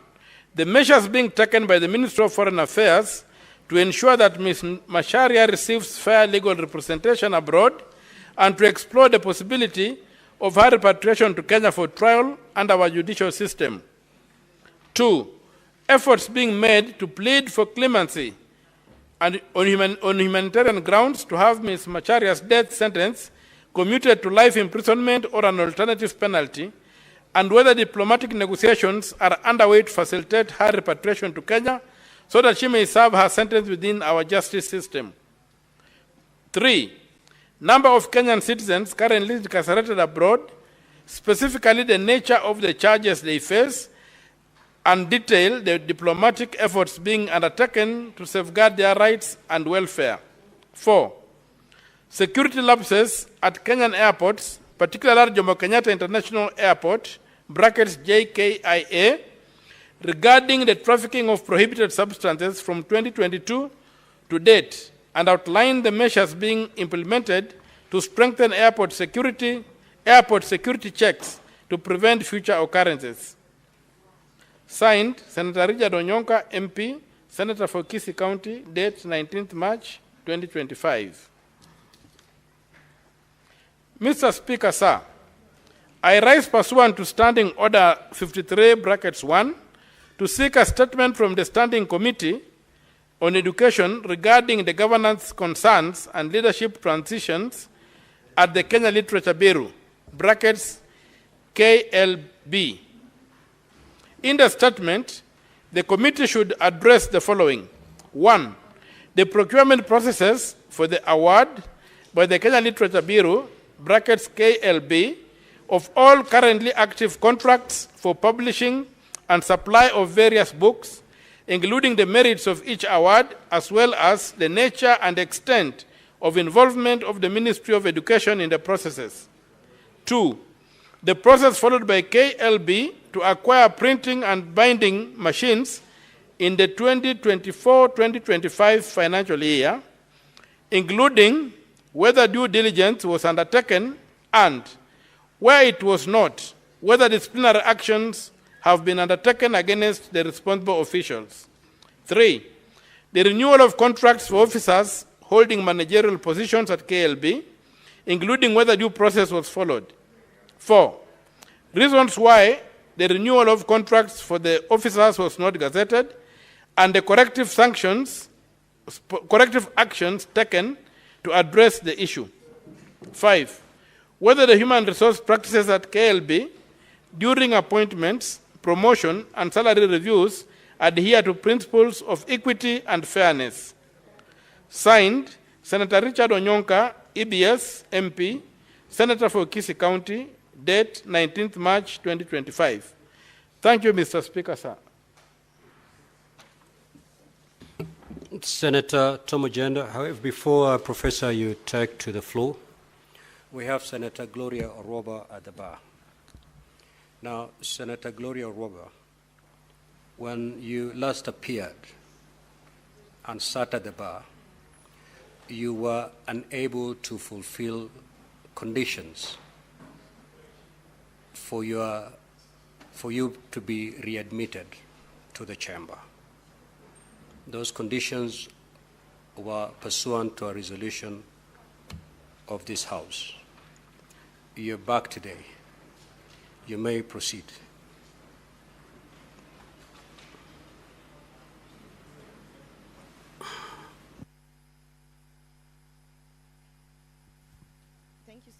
the measures being taken by the Ministry of Foreign Affairs to ensure that Ms. Macharia receives fair legal representation abroad and to explore the possibility of her repatriation to Kenya for trial under our judicial system. 2, efforts being made to plead for clemency and on humanitarian grounds to have Ms. Macharia's death sentence commuted to life imprisonment or an alternative penalty, and whether diplomatic negotiations are underway to facilitate her repatriation to Kenya so that she may serve her sentence within our justice system. 3, number of Kenyan citizens currently incarcerated abroad, specifically the nature of the charges they face, and detail the diplomatic efforts being undertaken to safeguard their rights and welfare. 4, security lapses at Kenyan airports, particularly Jomo Kenyatta International Airport, brackets JKIA, regarding the trafficking of prohibited substances from 2022 to date, and outline the measures being implemented to strengthen airport security checks to prevent future occurrences. Signed, Senator Richard Onyonka, MP, Senator for Kisii County, date 19th March 2025. Mr. Speaker, sir, I rise pursuant to Standing Order 53, brackets 1, to seek a statement from the Standing Committee on Education regarding the governance concerns and leadership transitions at the Kenya Literature Bureau, brackets KLB. In the statement, the committee should address the following. 1, the procurement processes for the award by the Kenya Literature Bureau, brackets KLB, of all currently active contracts for publishing and supply of various books, including the merits of each award, as well as the nature and extent of involvement of the Ministry of Education in the processes. 2, the process followed by KLB to acquire printing and binding machines in the 2024-2025 financial year, including whether due diligence was undertaken and, where it was not, whether disciplinary actions have been undertaken against the responsible officials. 3, the renewal of contracts for officers holding managerial positions at KLB, including whether due process was followed. 4, reasons why the renewal of contracts for the officers was not gazetted, and the corrective actions taken to address the issue. 5, whether the human resource practices at KLB during appointments, promotion, and salary reviews adhere to principles of equity and fairness. Signed, Senator Richard Onyonka, EBS, MP, Senator for Kisii County, date 19th March 2025. Thank you, Mr. Speaker, sir. Senator Tom Ojenda. However, before Professor you take to the floor, we have Senator Gloria Robba at the bar. Now, Senator Gloria Robba, when you last appeared and sat at the bar, you were unable to fulfill conditions for you to be readmitted to the chamber. Those conditions were pursuant to a resolution of this House. You're back today. You may proceed. Thank you.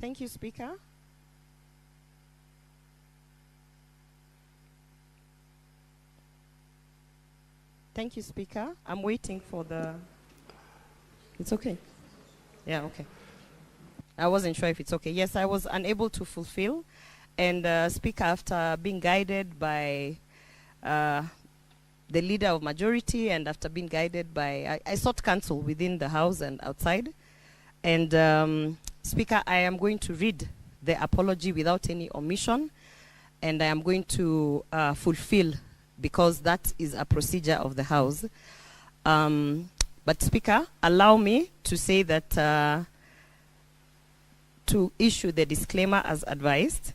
Thank you, Speaker. Thank you, Speaker. I'm waiting for the... It's okay. Yeah, okay. I wasn't sure if it's okay. Yes, I was unable to fulfill. And Speaker, after being guided by the leader of majority and after being guided by... I sought counsel within the House and outside. And Speaker, I am going to read the apology without any omission. And I am going to fulfill, because that is a procedure of the House. But Speaker, allow me to say that, to issue the disclaimer as advised.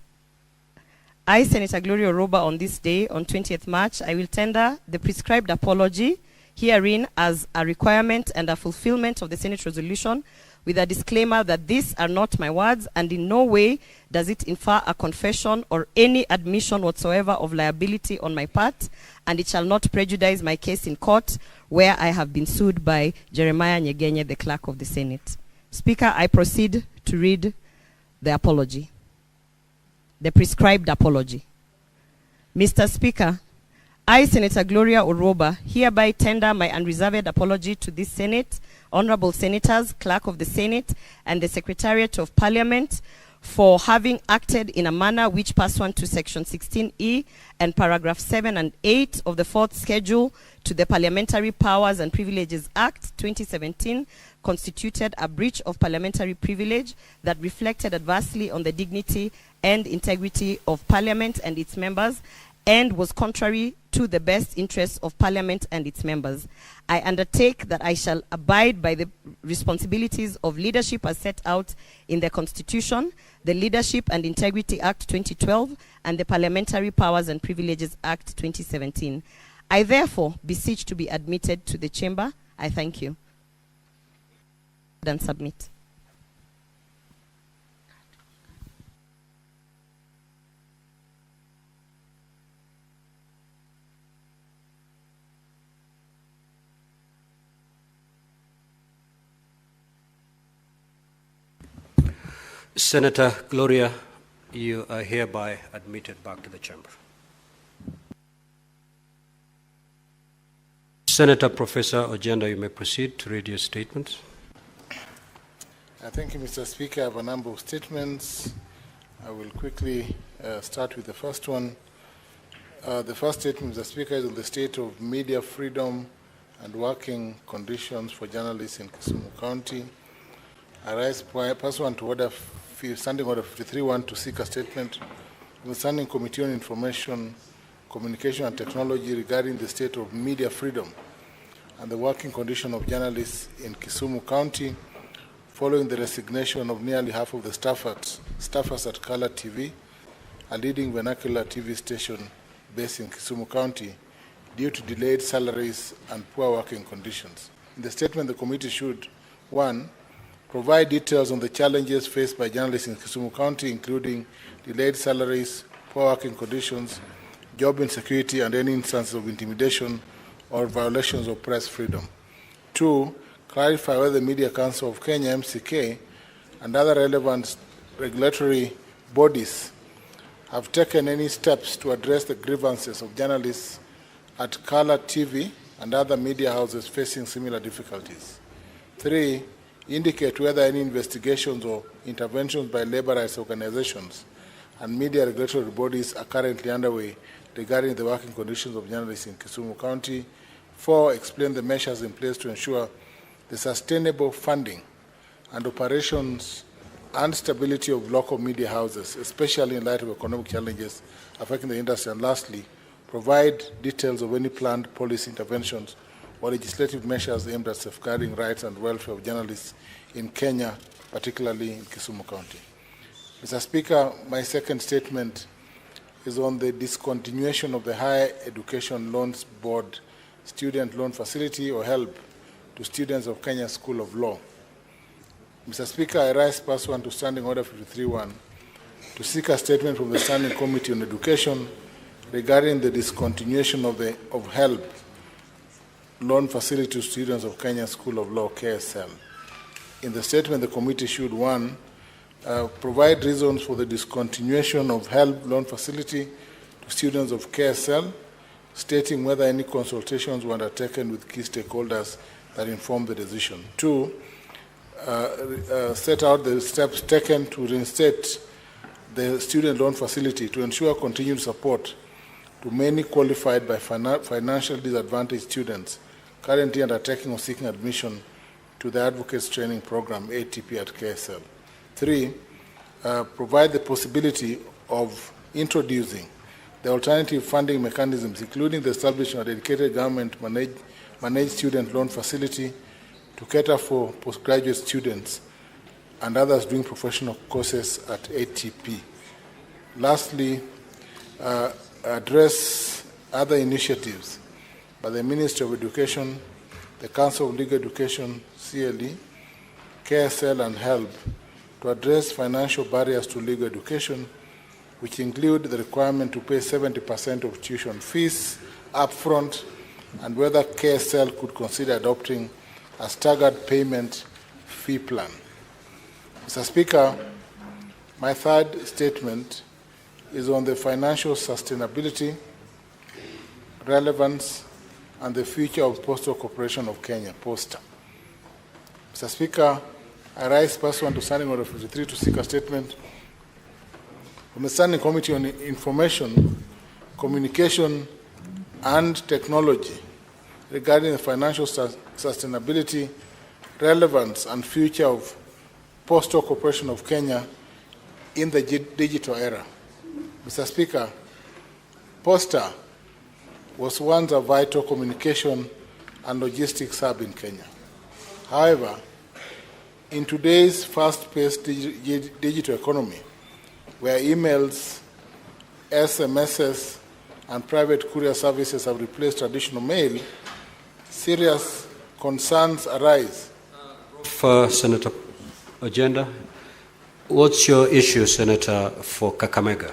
I, Senator Gloria Robba, on this day, on 20th March, I will tender the prescribed apology herein as a requirement and a fulfillment of the Senate resolution, with a disclaimer that these are not my words and in no way does it infer a confession or any admission whatsoever of liability on my part, and it shall not prejudice my case in court where I have been sued by Jeremiah Nyegenye, the Clerk of the Senate. Speaker, I proceed to read the apology, the prescribed apology. Mr. Speaker, I, Senator Gloria Robba, hereby tender my unreserved apology to this Senate, honorable senators, clerk of the Senate, and the Secretariat of Parliament for having acted in a manner which, pursuant to Section 16E and paragraph 7 and 8 of the 4th Schedule to the Parliamentary Powers and Privileges Act 2017, constituted a breach of parliamentary privilege that reflected adversely on the dignity and integrity of Parliament and its members, and was contrary to the best interests of Parliament and its members. I undertake that I shall abide by the responsibilities of leadership as set out in the Constitution, the Leadership and Integrity Act 2012, and the Parliamentary Powers and Privileges Act 2017. I therefore beseech to be admitted to the chamber. I thank you. And submit. Senator Gloria, you are hereby admitted back to the chamber. Senator Professor Ojenda, you may proceed to read your statement. Thank you, Mr. Speaker. I have a number of statements. I will quickly start with the first one. The first statement, Mr. Speaker, is on the state of media freedom and working conditions for journalists in Kisumu County. I rise pursuant to Standing Order 53-1 to seek a statement from the Standing Committee on Information, Communication and Technology regarding the state of media freedom and the working condition of journalists in Kisumu County, following the resignation of nearly half of the staffers at Color TV, a leading vernacular TV station based in Kisumu County, due to delayed salaries and poor working conditions. In the statement, the committee should, 1, provide details on the challenges faced by journalists in Kisumu County, including delayed salaries, poor working conditions, job insecurity, and any instances of intimidation or violations of press freedom. 2, clarify whether the Media Council of Kenya, MCK, and other relevant regulatory bodies have taken any steps to address the grievances of journalists at Color TV and other media houses facing similar difficulties. 3, indicate whether any investigations or interventions by labor rights organizations and media regulatory bodies are currently underway regarding the working conditions of journalists in Kisumu County. 4, explain the measures in place to ensure the sustainable funding and operations and stability of local media houses, especially in light of economic challenges affecting the industry. And lastly, provide details of any planned policy interventions or legislative measures aimed at safeguarding rights and welfare of journalists in Kenya, particularly in Kisumu County. Mr. Speaker, my second statement is on the discontinuation of the Higher Education Loans Board Student Loan Facility or HELP to students of Kenya School of Law. Mr. Speaker, I rise pursuant to Standing Order 53-1 to seek a statement from the Standing Committee on Education regarding the discontinuation of HELP loan facility to students of Kenya School of Law, KSL. In the statement, the committee should, 1, provide reasons for the discontinuation of HELP loan facility to students of KSL, stating whether any consultations were undertaken with key stakeholders that informed the decision. 2, set out the steps taken to reinstate the student loan facility to ensure continued support to many qualified but financially disadvantaged students currently undertaking or seeking admission to the Advocates Training Program, ATP, at KSL. 3, provide the possibility of introducing the alternative funding mechanisms, including the establishment of a dedicated government-managed student loan facility to cater for postgraduate students and others doing professional courses at ATP. Lastly, address other initiatives by the Ministry of Education, the Council of Legal Education, CLE, KSL, and HELP to address financial barriers to legal education, which include the requirement to pay 70% of tuition fees upfront, and whether KSL could consider adopting a staggered payment fee plan. Mr. Speaker, my third statement is on the financial sustainability, relevance, and the future of Postal Corporation of Kenya, POSTA. Mr. Speaker, I rise pursuant to Standing Order 53 to seek a statement from the Standing Committee on Information, Communication, and Technology regarding the financial sustainability, relevance, and future of Postal Corporation of Kenya in the digital era. Mr. Speaker, POSTA was once a vital communication and logistics hub in Kenya. However, in today's fast-paced digital economy, where emails, SMSs, and private courier services have replaced traditional mail, serious concerns arise. For Senator Agenda, what's your issue, Senator, for Kakamega?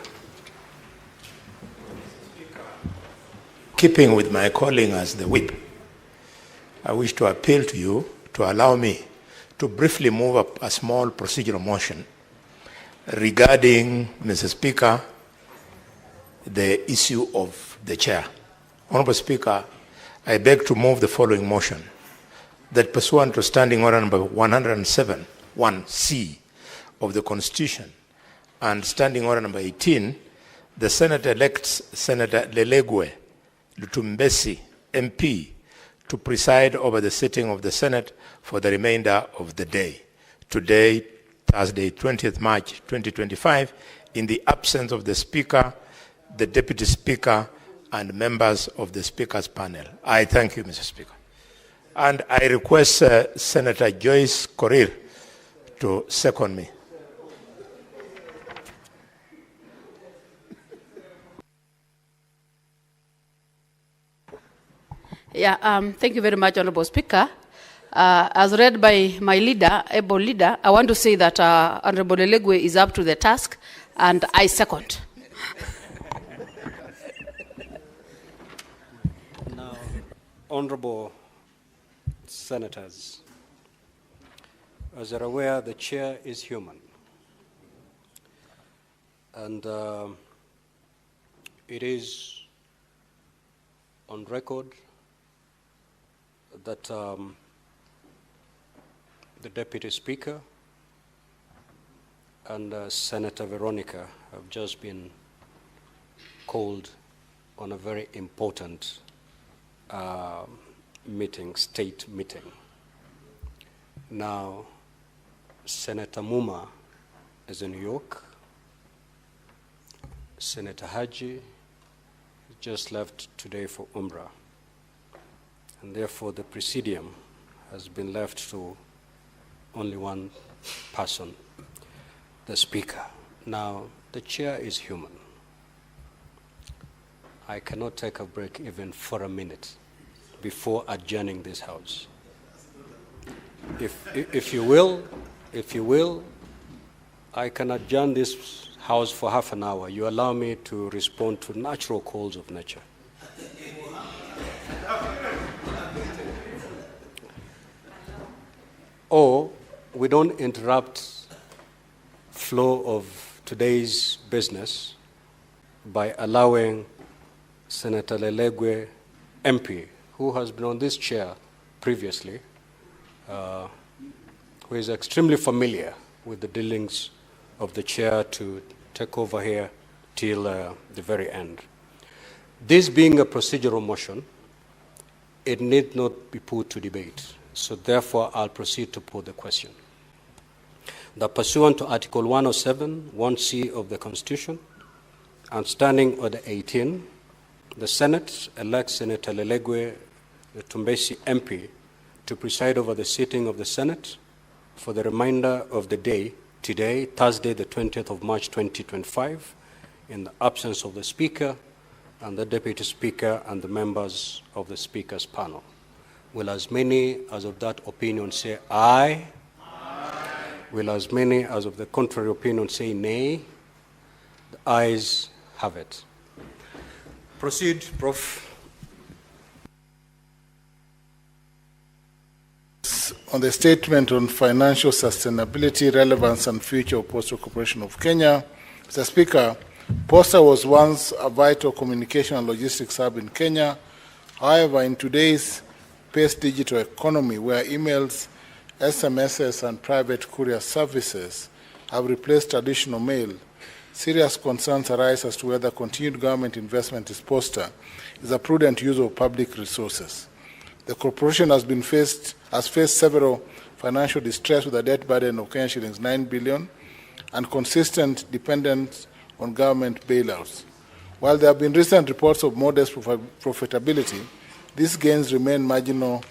Keeping with my calling as the whip, I wish to appeal to you to allow me to briefly move up a small procedural motion regarding, Mr. Speaker, the issue of the chair. Honorable Speaker, I beg to move the following motion, that pursuant to Standing Order number 107, 1C of the Constitution, and Standing Order number 18, the Senate elects Senator Lelegwe Lutumbesi, MP, to preside over the sitting of the Senate for the remainder of the day. Today, Thursday, 20th March 2025, in the absence of the Speaker, the Deputy Speaker, and members of the Speaker's panel. I thank you, Mr. Speaker. And I request Senator Joyce Korir to second me. Yeah, thank you very much, Honorable Speaker. As read by my leader, able leader, I want to say that Honorable Lelegwe is up to the task, and I second. Now, Honorable Senators, as you're aware, the chair is human. And it is on record that the Deputy Speaker and Senator Veronica have just been called on a very important meeting, state meeting. Now, Senator Muma is in New York. Senator Haji just left today for Umrah. And therefore, the Presidium has been left to only one person, the Speaker. Now, the chair is human. I cannot take a break even for a minute before adjourning this House. If you will, I can adjourn this House for half an hour. You allow me to respond to natural calls of nature. Or we don't interrupt flow of today's business by allowing Senator Lelegwe, MP, who has been on this chair previously, who is extremely familiar with the dealings of the chair, to take over here till the very end. This being a procedural motion, it need not be put to debate. So therefore, I'll proceed to put the question. That pursuant to Article 107, 1C of the Constitution, and Standing Order 18, the Senate elects Senator Lelegwe Tumbesi, MP, to preside over the sitting of the Senate for the remainder of the day, today, Thursday, the 20th of March, 2025, in the absence of the Speaker and the Deputy Speaker and the members of the Speaker's panel. Will as many as of that opinion say aye? Aye. Will as many as of the contrary opinion say nay? The ayes have it. Proceed, Prof. on the statement on financial sustainability, relevance, and future of Postal Corporation of Kenya. Mr. Speaker, Posta was once a vital communication and logistics hub in Kenya. However, in today's paced digital economy, where emails, SMSs, and private courier services have replaced traditional mail, serious concerns arise as to whether continued government investment in Posta is a prudent use of public resources. The corporation has faced several financial distress with a debt burden of Kenya shillings 9 billion and consistent dependence on government bailouts. While there have been recent reports of modest profitability, these gains remain marginal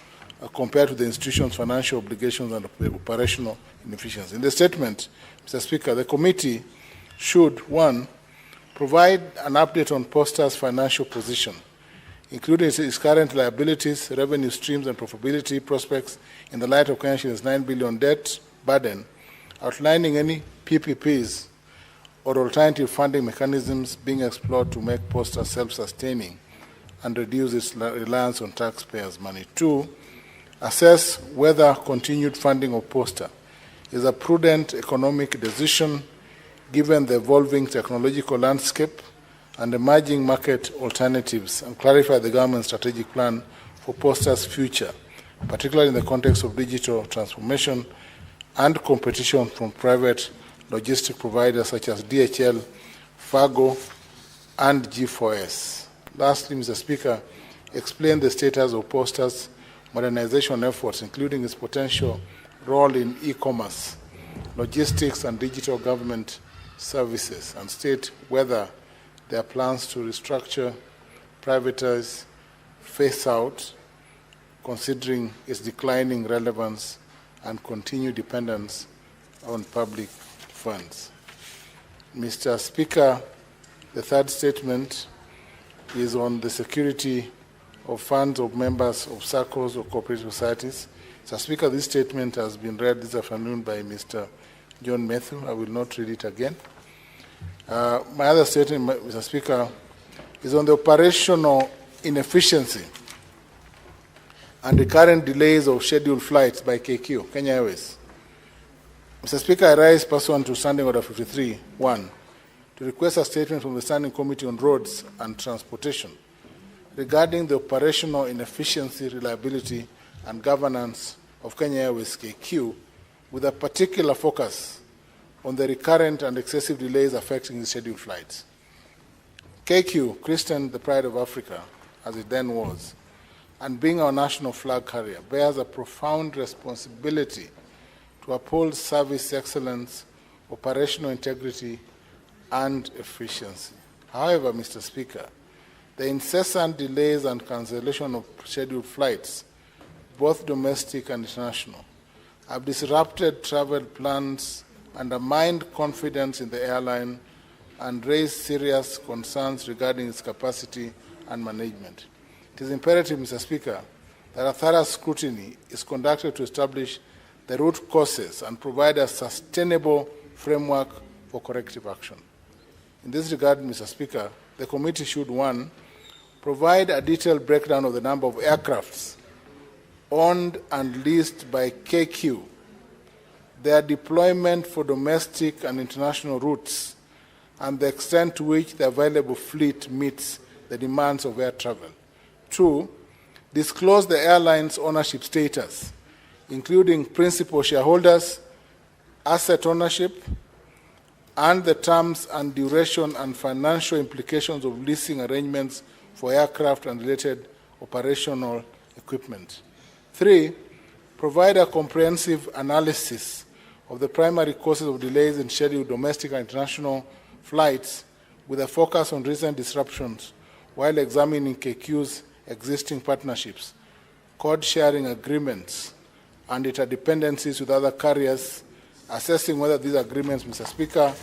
compared to the institution's financial obligations and operational inefficiency. In the statement, Mr. Speaker, the committee should, 1, provide an update on Posta's financial position, including its current liabilities, revenue streams, and profitability prospects in the light of Kenya's 9 billion debt burden, outlining any PPPs or alternative funding mechanisms being explored to make Posta self-sustaining and reduce its reliance on taxpayers' money. 2, assess whether continued funding of Posta is a prudent economic decision given the evolving technological landscape and emerging market alternatives, and clarify the government's strategic plan for Posta's future, particularly in the context of digital transformation and competition from private logistic providers such as DHL, Fargo, and G4S. Lastly, Mr. Speaker, explain the status of Posta's modernization efforts, including its potential role in e-commerce, logistics, and digital government services, and state whether there are plans to restructure, privatize, phase out, considering its declining relevance and continued dependence on public funds. Mr. Speaker, the third statement is on the security of funds of members of circles or cooperative societies. Mr. Speaker, this statement has been read this afternoon by Mr. John Matthew. I will not read it again. My other statement, Mr. Speaker, is on the operational inefficiency and the current delays of scheduled flights by KQ, Kenya Airways. Mr. Speaker, I rise pursuant to Standing Order 53-1 to request a statement from the Standing Committee on Roads and Transportation regarding the operational inefficiency, reliability, and governance of Kenya Airways KQ, with a particular focus on the recurrent and excessive delays affecting the scheduled flights. KQ, christened the Pride of Africa, as it then was, and being our national flag carrier, bears a profound responsibility to uphold service excellence, operational integrity, and efficiency. However, Mr. Speaker, the incessant delays and cancellation of scheduled flights, both domestic and international, have disrupted travel plans, undermined confidence in the airline, and raised serious concerns regarding its capacity and management. It is imperative, Mr. Speaker, that a thorough scrutiny is conducted to establish the root causes and provide a sustainable framework for corrective action. In this regard, Mr. Speaker, the committee should, 1, provide a detailed breakdown of the number of aircrafts owned and leased by KQ, their deployment for domestic and international routes, and the extent to which the available fleet meets the demands of air travel. 2, disclose the airline's ownership status, including principal shareholders, asset ownership, and the terms and duration and financial implications of leasing arrangements for aircraft and related operational equipment. 3, provide a comprehensive analysis of the primary causes of delays in scheduled domestic and international flights with a focus on recent disruptions while examining KQ's existing partnerships, code-sharing agreements, and interdependencies with other carriers, assessing whether these agreements, Mr. Speaker,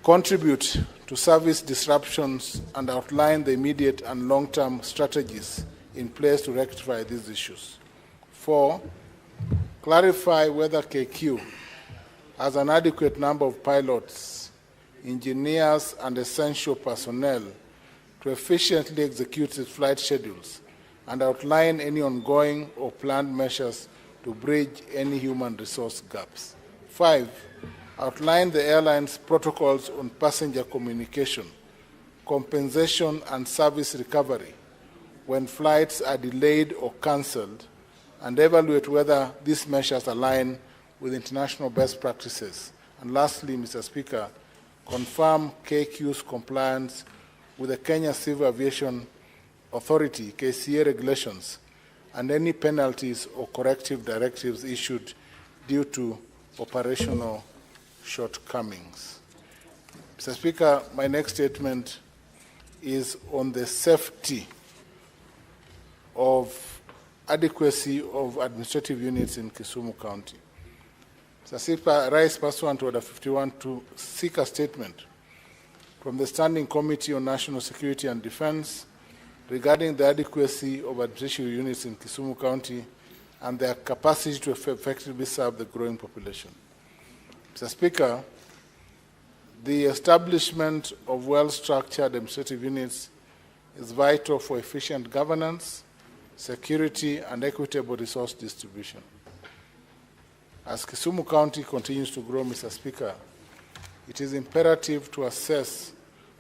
contribute to service disruptions and outline the immediate and long-term strategies in place to rectify these issues. 4, clarify whether KQ has an adequate number of pilots, engineers, and essential personnel to efficiently execute its flight schedules and outline any ongoing or planned measures to bridge any human resource gaps. 5, outline the airline's protocols on passenger communication, compensation and service recovery when flights are delayed or cancelled, and evaluate whether these measures align with international best practices. And lastly, Mr. Speaker, confirm KQ's compliance with the Kenya Civil Aviation Authority, KCA regulations, and any penalties or corrective directives issued due to operational shortcomings. Mr. Speaker, my next statement is on the safety of adequacy of administrative units in Kisumu County. Mr. Speaker, I rise pursuant to Order 51 to seek a statement from the Standing Committee on National Security and Defense regarding the adequacy of administrative units in Kisumu County and their capacity to effectively serve the growing population. Mr. Speaker, the establishment of well-structured administrative units is vital for efficient governance, security, and equitable resource distribution. As Kisumu County continues to grow, Mr. Speaker, it is imperative to assess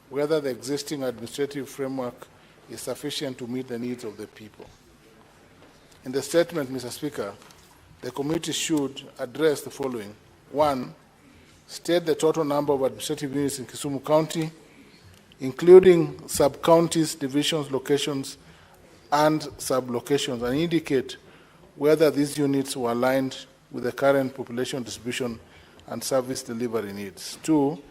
whether the existing administrative framework is sufficient to meet the needs of the people. In the statement, Mr. Speaker, the committee should address the following. 1, state the total number of administrative units in Kisumu County, including sub-counties, divisions, locations, and sub-locations, and indicate whether these units were aligned with the current population distribution and service delivery needs. 2,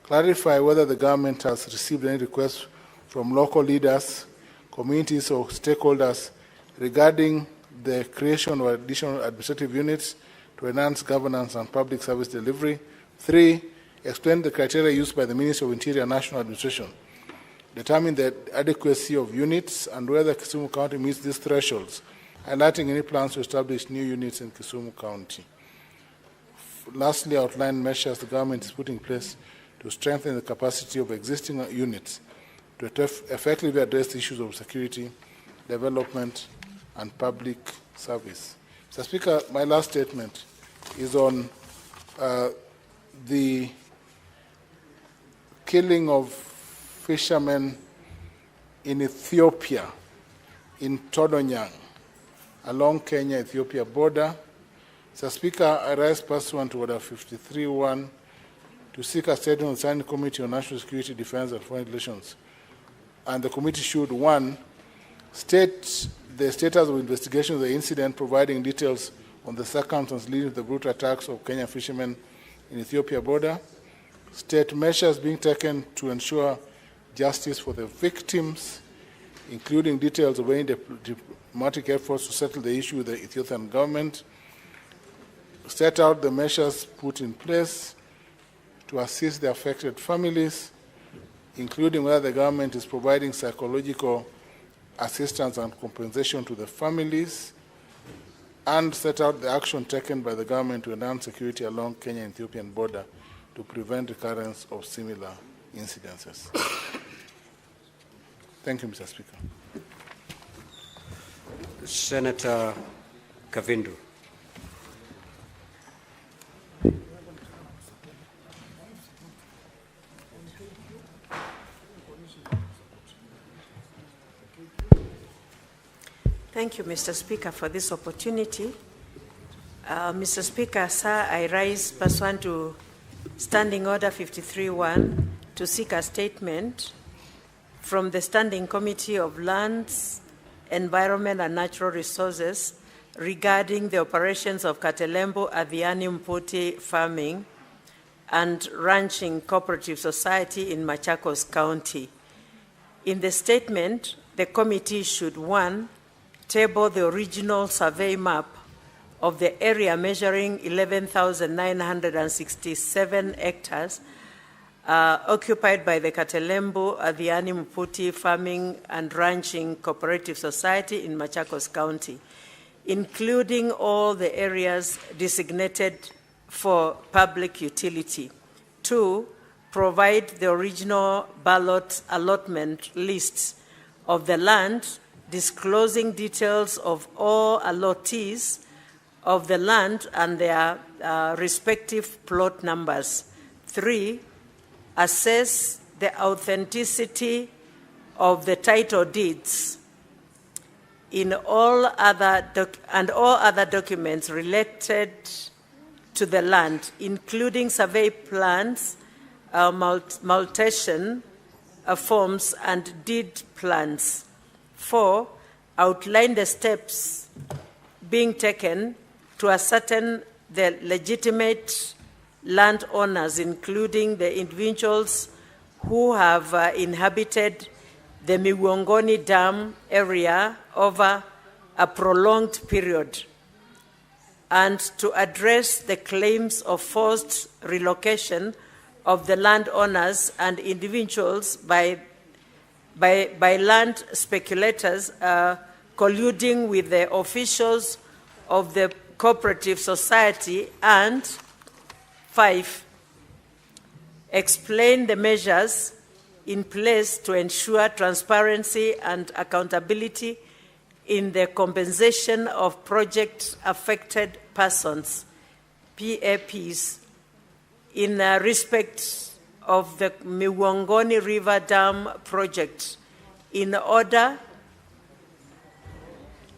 clarify whether the government has received any requests from local leaders, communities, or stakeholders regarding the creation of additional administrative units to enhance governance and public service delivery. 3, explain the criteria used by the Ministry of Interior and National Administration, determine the adequacy of units and whether Kisumu County meets these thresholds, highlighting any plans to establish new units in Kisumu County. Lastly, outline measures the government is putting in place to strengthen the capacity of existing units to effectively address the issues of security, development, and public service. Mr. Speaker, my last statement is on the killing of fishermen in Ethiopia, in Todonyang, along Kenya-Ethiopia border. Mr. Speaker, I rise pursuant to Order 53.1 to seek a statement of the Standing Committee on National Security, Defense, and Foreign Relations. And the committee should, 1, state the status of investigation of the incident, providing details on the circumstances leading to the brutal attacks of Kenyan fishermen in Ethiopia border, state measures being taken to ensure justice for the victims, including details of any diplomatic efforts to settle the issue with the Ethiopian government, set out the measures put in place to assist the affected families, including whether the government is providing psychological assistance and compensation to the families, and set out the action taken by the government to enhance security along Kenya and Ethiopian border to prevent recurrence of similar incidences. Thank you, Mr. Speaker. Senator Kavindu. Thank you, Mr. Speaker, for this opportunity. Mr. Speaker, sir, I rise pursuant to Standing Order 53.1 to seek a statement from the Standing Committee of Lands, Environment and Natural Resources regarding the operations of Katelembo Adhiani Mputi Farming and Ranching Cooperative Society in Machakos County. In the statement, the committee should, 1, table the original survey map of the area measuring 11,967 hectares occupied by the Katelembo Adhiani Mputi Farming and Ranching Cooperative Society in Machakos County, including all the areas designated for public utility. 2, provide the original ballot allotment lists of the land, disclosing details of all allottees of the land and their respective plot numbers. 3, assess the authenticity of the title deeds in all other documents related to the land, including survey plans, multation forms, and deed plans. 4, outline the steps being taken to ascertain the legitimate landowners, including the individuals who have inhabited the Miwongoni Dam area over a prolonged period, and to address the claims of forced relocation of the landowners and individuals by land speculators colluding with the officials of the cooperative society. And 5, explain the measures in place to ensure transparency and accountability in the compensation of project-affected persons, PAPs, in respect of the Miwongoni River Dam project, in order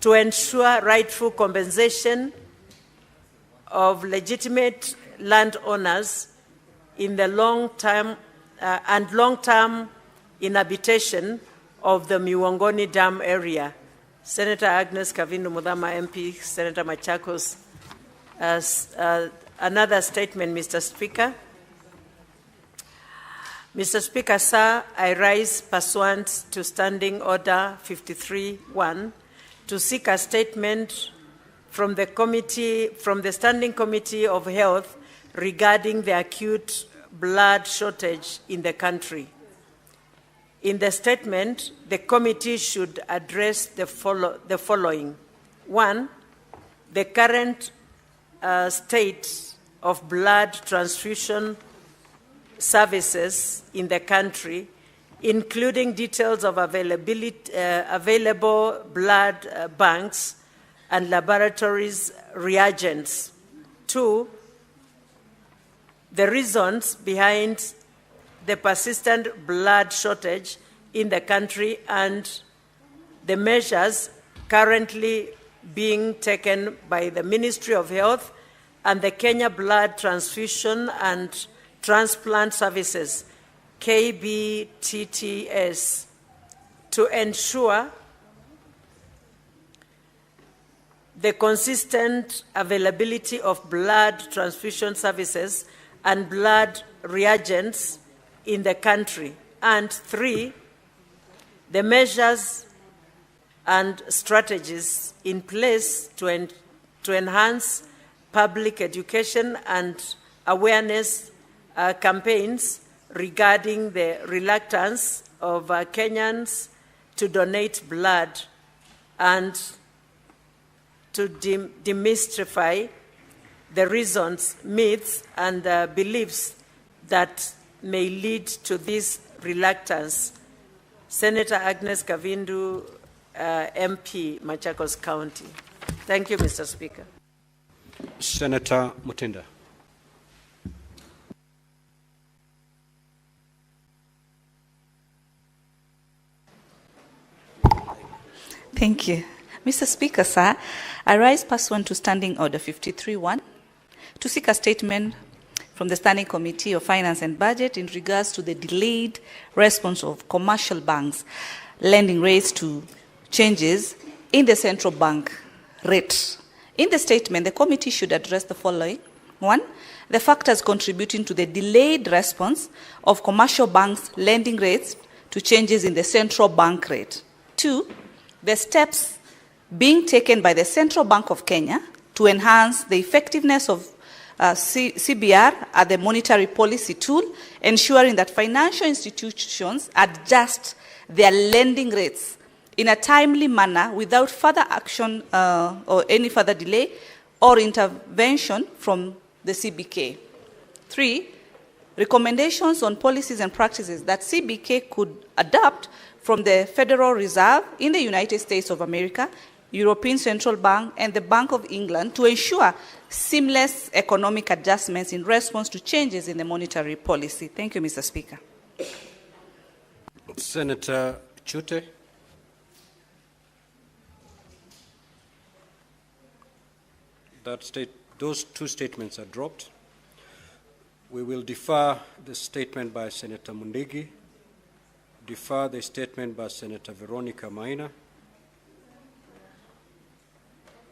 to ensure rightful compensation of legitimate landowners in the long-term inhabitation of the Miwongoni Dam area. Senator Agnes Kavindu Mudhama MP, Senator Machakos. Another statement, Mr. Speaker. Mr. Speaker, sir, I rise pursuant to Standing Order 53-1 to seek a statement from the Standing Committee of Health regarding the acute blood shortage in the country. In the statement, the committee should address the following. 1, the current state of blood transfusion services in the country, including details of available blood banks and laboratories reagents. 2, the reasons behind the persistent blood shortage in the country and the measures currently being taken by the Ministry of Health and the Kenya Blood Transfusion and Transplant Services, KBTTS, to ensure the consistent availability of blood transfusion services and blood reagents in the country. And 3, the measures and strategies in place to enhance public education and awareness campaigns regarding the reluctance of Kenyans to donate blood, and to demystify the reasons, myths, and beliefs that may lead to this reluctance. Senator Agnes Kavindu, MP, Machakos County. Thank you, Mr. Speaker. Senator Mutinda. Thank you. Mr. Speaker, sir, I rise pursuant to Standing Order 53-1 to seek a statement from the Standing Committee of Finance and Budget in regards to the delayed response of commercial banks lending rates to changes in the central bank rate. In the statement, the committee should address the following. 1, the factors contributing to the delayed response of commercial banks lending rates to changes in the central bank rate. 2, the steps being taken by the Central Bank of Kenya to enhance the effectiveness of CBR as the monetary policy tool, ensuring that financial institutions adjust their lending rates in a timely manner without further action or any further delay or intervention from the CBK. 3, recommendations on policies and practices that CBK could adopt from the Federal Reserve in the United States of America European Central Bank, and the Bank of England to ensure seamless economic adjustments in response to changes in the monetary policy. Thank you, Mr. Speaker. Senator Chute. Those two statements are dropped. We will defer the statement by Senator Mundigi, defer the statement by Senator Veronica Maina.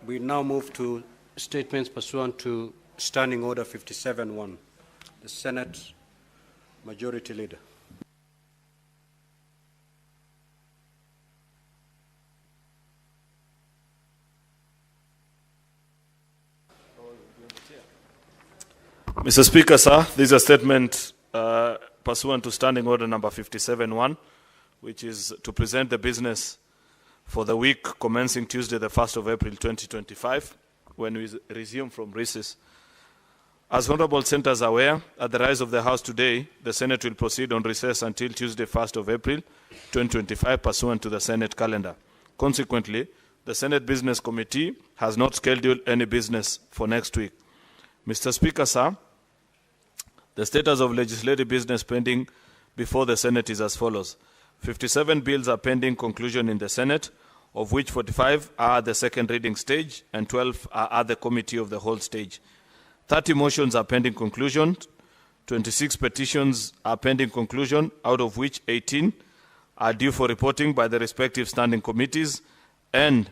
We now move to statements pursuant to Standing Order 57-1. The Senate Majority Leader. Mr. Speaker, sir, this is a statement pursuant to Standing Order number 57-1, which is to present the business for the week commencing Tuesday, the 1st of April 2025, when we resume from recess. As honorable senators are aware, at the rise of the House today, the Senate will proceed on recess until Tuesday, 1st of April 2025, pursuant to the Senate calendar. Consequently, the Senate Business Committee has not scheduled any business for next week. Mr. Speaker, sir, the status of legislative business pending before the Senate is as follows. 57 bills are pending conclusion in the Senate, of which 45 are at the second reading stage and 12 are at the committee of the whole stage. 30 motions are pending conclusion, 26 petitions are pending conclusion, out of which 18 are due for reporting by the respective standing committees, and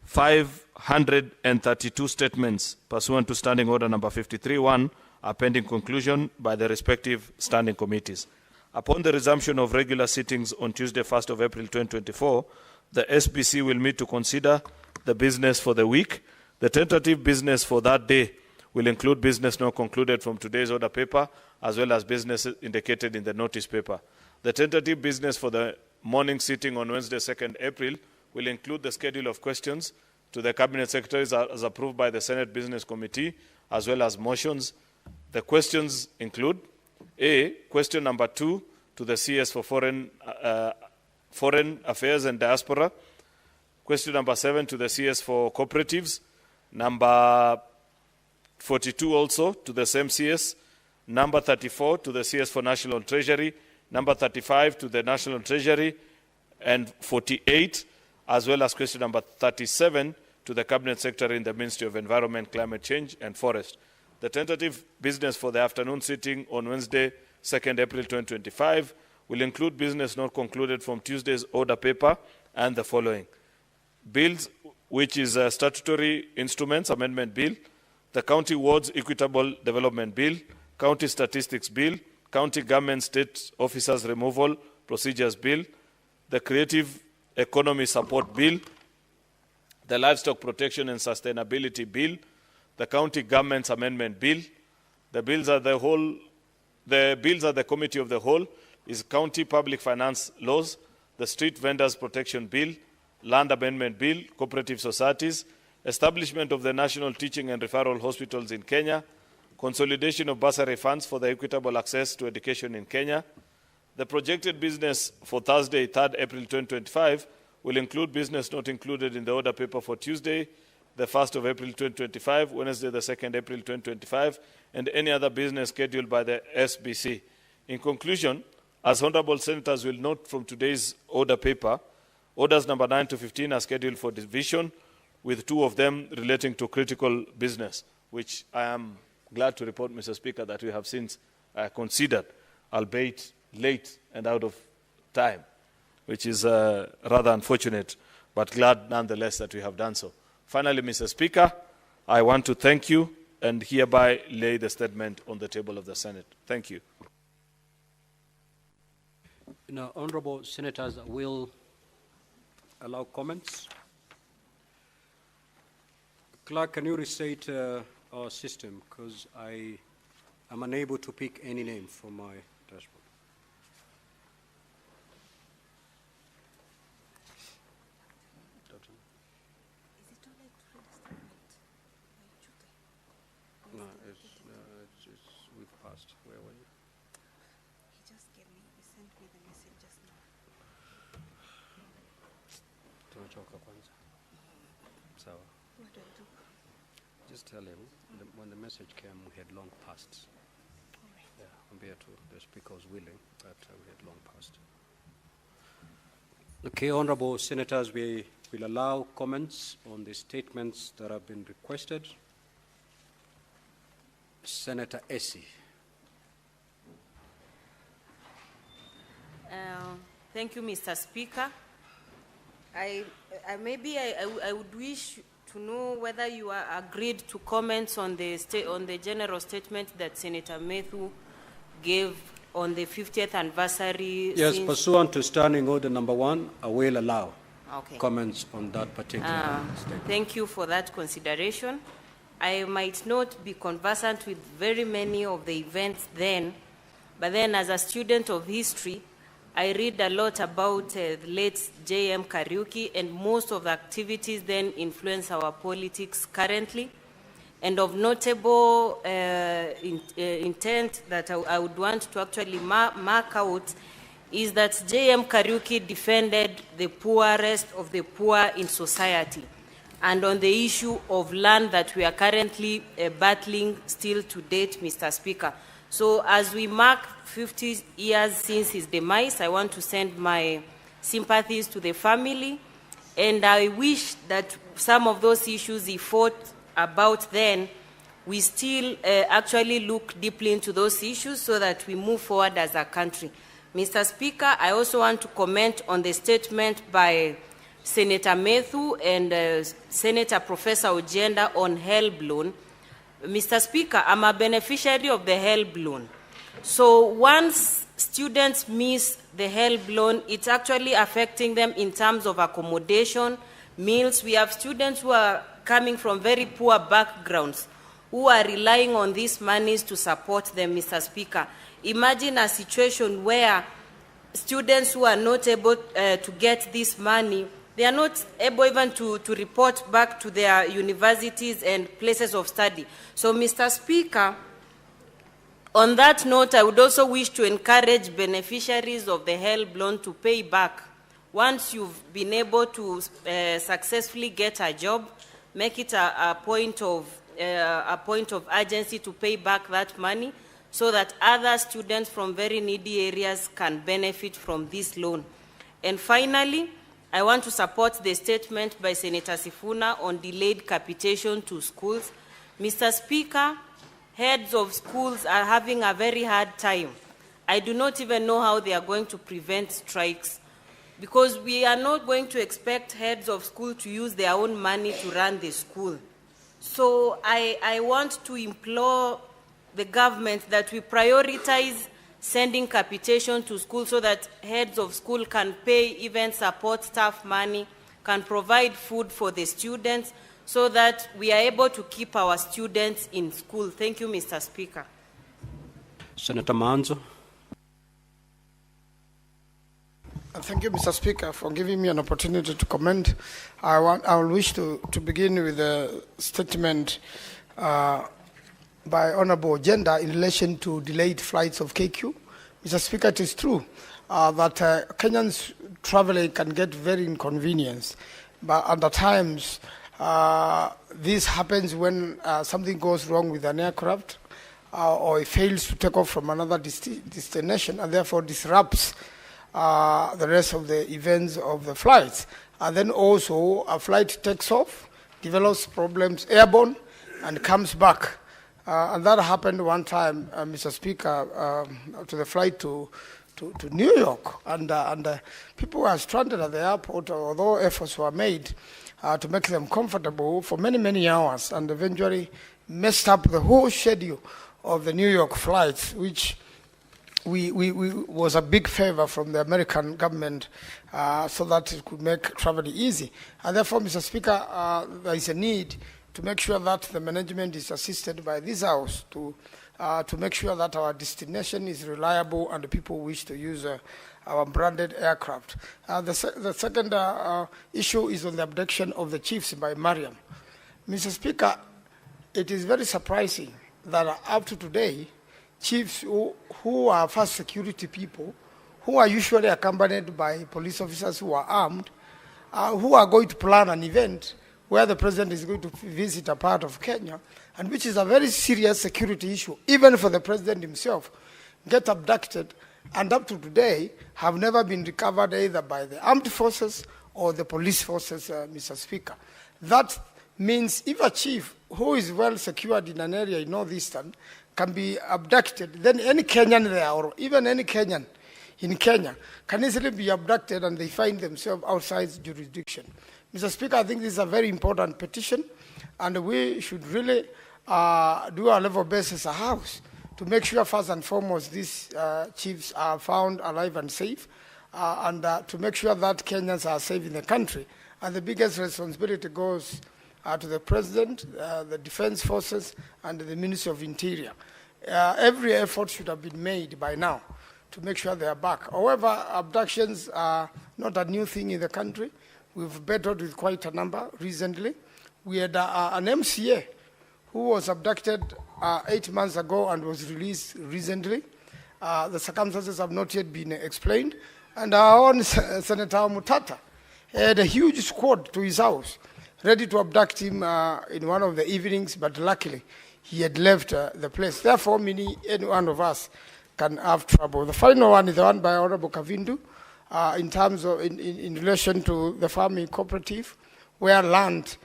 532 statements pursuant to Standing Order number 53-1 are pending conclusion by the respective standing committees. Upon the resumption of regular sittings on Tuesday, 1st of April 2024, the SBC will meet to consider the business for the week. The tentative business for that day will include business not concluded from today's order paper, as well as business indicated in the notice paper. The tentative business for the morning sitting on Wednesday, 2nd April, will include the schedule of questions to the Cabinet Secretaries as approved by the Senate Business Committee, as well as motions. The questions include A, question number 2 to the CS for Foreign Affairs and Diaspora, question number 7 to the CS for Cooperatives, number 42 also to the same CS, number 34 to the CS for National Treasury, number 35 to the National Treasury, and 48, as well as question number 37 to the Cabinet Secretary in the Ministry of Environment, Climate Change and Forest. The tentative business for the afternoon sitting on Wednesday, 2nd April 2025, will include business not concluded from Tuesday's order paper and the following. Bills, which is a Statutory Instruments Amendment Bill, the County Wards Equitable Development Bill, County Statistics Bill, County Government State Officers Removal Procedures Bill, the Creative Economy Support Bill, the Livestock Protection and Sustainability Bill, the County Governments Amendment Bill. The bills are the Committee of the Whole is County Public Finance Laws, the Street Vendors Protection Bill, Land Amendment Bill, Cooperative Societies, Establishment of the National Teaching and Referral Hospitals in Kenya, Consolidation of Bursary Funds for the Equitable Access to Education in Kenya. The projected business for Thursday, 3rd April 2025, will include business not included in the order paper for Tuesday, the 1st of April 2025, Wednesday, the 2nd April 2025, and any other business scheduled by the SBC. In conclusion, as honorable senators will note from today's order paper, orders number 9 to 15 are scheduled for division, with 2 of them relating to critical business, which I am glad to report, Mr. Speaker, that we have since considered, albeit late and out of time, which is rather unfortunate, but glad nonetheless that we have done so. Finally, Mr. Speaker, I want to thank you and hereby lay the statement on the table of the Senate. Thank you. Now, honorable senators will allow comments. Clerk, can you restate our system, because I am unable to pick any name from my dashboard. No, we've passed. Where were you? He just sent me the message just now. Tunachoka kwanza. Just tell him when the message came, we had long passed. Yeah, compared to the speaker was willing, but we had long passed. Okay, honorable senators, we will allow comments on the statements that have been requested. Senator Essie. Thank you, Mr. Speaker. I would wish to know whether you are agreed to comments on the general statement that Senator Methu gave on the 50th anniversary. Yes, pursuant to Standing Order number 1, I will allow comments on that particular statement. Thank you for that consideration. I might not be conversant with very many of the events then, but then as a student of history, I read a lot about the late JM Kariuki, and most of the activities then influence our politics currently. And of notable intent that I would want to actually mark out is that JM Kariuki defended the poorest of the poor in society, and on the issue of land that we are currently battling still to date, Mr. Speaker. So as we mark 50 years since his demise, I want to send my sympathies to the family, and I wish that some of those issues he fought about then, we still actually look deeply into those issues so that we move forward as a country. Mr. Speaker, I also want to comment on the statement by Senator Methu and Senator Professor Ojenda on HELB loan. Mr. Speaker, I'm a beneficiary of the HELB loan. So once students miss the HELB loan, it's actually affecting them in terms of accommodation, meals. We have students who are coming from very poor backgrounds who are relying on these monies to support them, Mr. Speaker. Imagine a situation where students who are not able to get this money, they are not able even to report back to their universities and places of study. So, Mr. Speaker, on that note, I would also wish to encourage beneficiaries of the HELB loan to pay back. Once you've been able to successfully get a job, make it a point of urgency to pay back that money so that other students from very needy areas can benefit from this loan. And finally, I want to support the statement by Senator Sifuna on delayed capitation to schools. Mr. Speaker, heads of schools are having a very hard time. I do not even know how they are going to prevent strikes, because we are not going to expect heads of school to use their own money to run the school. So I want to implore the government that we prioritize sending capitation to school so that heads of school can pay even support staff money, can provide food for the students so that we are able to keep our students in school. Thank you, Mr. Speaker. Senator Manzo. Thank you, Mr. Speaker, for giving me an opportunity to comment. I will wish to begin with a statement by Honorable Ojenda in relation to delayed flights of KQ. Mr. Speaker, it is true that Kenyans traveling can get very inconvenienced, but at times this happens when something goes wrong with an aircraft or it fails to take off from another destination and therefore disrupts the rest of the events of the flights. And then also a flight takes off, develops problems airborne, and comes back. And that happened one time, Mr. Speaker, to the flight to New York. And people were stranded at the airport, although efforts were made to make them comfortable for many, many hours, and eventually messed up the whole schedule of the New York flights, which we was a big favor from the American government so that it could make travel easy. And therefore, Mr. Speaker, there is a need to make sure that the management is assisted by this House to make sure that our destination is reliable and the people wish to use our branded aircraft. The second issue is on the abduction of the chiefs by Mariam. Mr. Speaker, it is very surprising that up to today, chiefs who are first security people, who are usually accompanied by police officers who are armed, who are going to plan an event, where the president is going to visit a part of Kenya, and which is a very serious security issue, even for the president himself, get abducted, and up to today have never been recovered either by the armed forces or the police forces, Mr. Speaker. That means if a chief who is well secured in an area in northeastern can be abducted, then any Kenyan there, or even any Kenyan in Kenya, can easily be abducted and they find themselves outside jurisdiction. Mr. Speaker, I think this is a very important petition, and we should really do our level best as a House to make sure, first and foremost, these chiefs are found alive and safe, and to make sure that Kenyans are safe in the country. And the biggest responsibility goes to the President, the Defense Forces, and the Ministry of Interior. Every effort should have been made by now to make sure they are back. However, abductions are not a new thing in the country. We've battled with quite a number recently. We had an MCA who was abducted 8 months ago and was released recently. The circumstances have not yet been explained. And our own Senator Mutata had a huge squad to his house, ready to abduct him in one of the evenings, but luckily he had left the place. Therefore, any one of us can have trouble. The final one is the one by Honorable Kavindu, in terms of, in relation to the farming cooperative, where land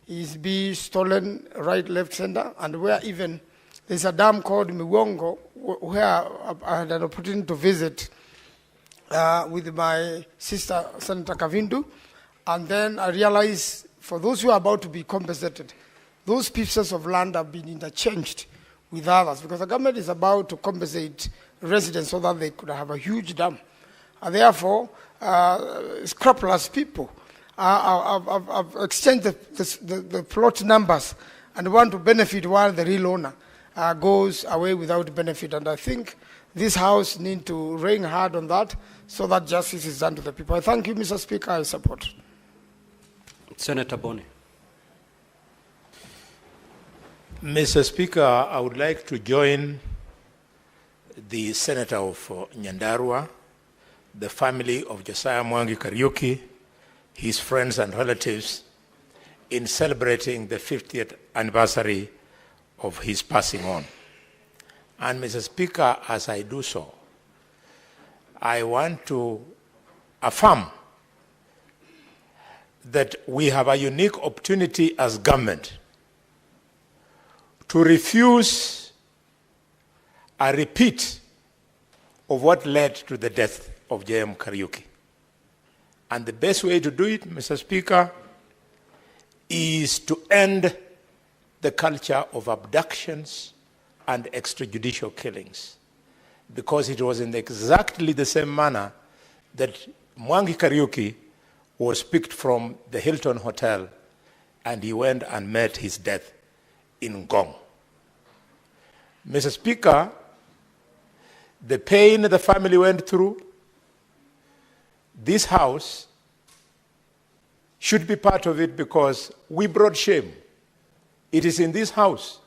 is being stolen right, left, center, and where even there's a dam called Miwongo, where I had an opportunity to visit with my sister, Senator Kavindu, and then I realized for those who are about to be compensated, those pieces of land have been interchanged with others, because the government is about to compensate residents so that they could have a huge dam. And therefore, scrupulous people have exchanged the plot numbers and want to benefit while the real owner goes away without benefit. And I think this House needs to rein hard on that so that justice is done to the people. I thank you, Mr. Speaker. I support. Senator Boni. Mr. Speaker, I would like to join the Senator of Nyandarua, the family of Josiah Mwangi Kariuki, his friends and relatives, in celebrating the 50th anniversary of his passing on. And Mr. Speaker, as I do so, I want to affirm that we have a unique opportunity as government to refuse a repeat of what led to the death of JM Kariuki. And the best way to do it, Mr. Speaker, is to end the culture of abductions and extrajudicial killings, because it was in exactly the same manner that Mwangi Kariuki was picked from the Hilton Hotel and he went and met his death in Ngong. Mr. Speaker, the pain the family went through, this House should be part of it, because we brought shame. It is in this House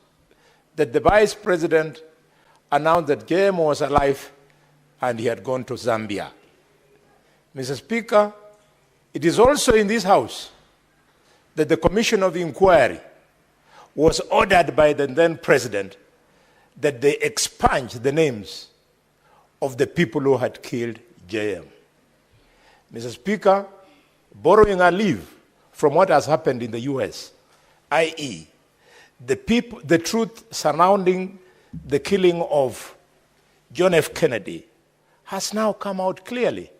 that the Vice President announced that JM was alive and he had gone to Zambia. Mr. Speaker, it is also in this House that the Commission of Inquiry was ordered by the then President that they expunge the names of the people who had killed JM. Mr. Speaker, borrowing a leaf from what has happened in the US, i.e., the truth surrounding the killing of John F. Kennedy has now come out clearly.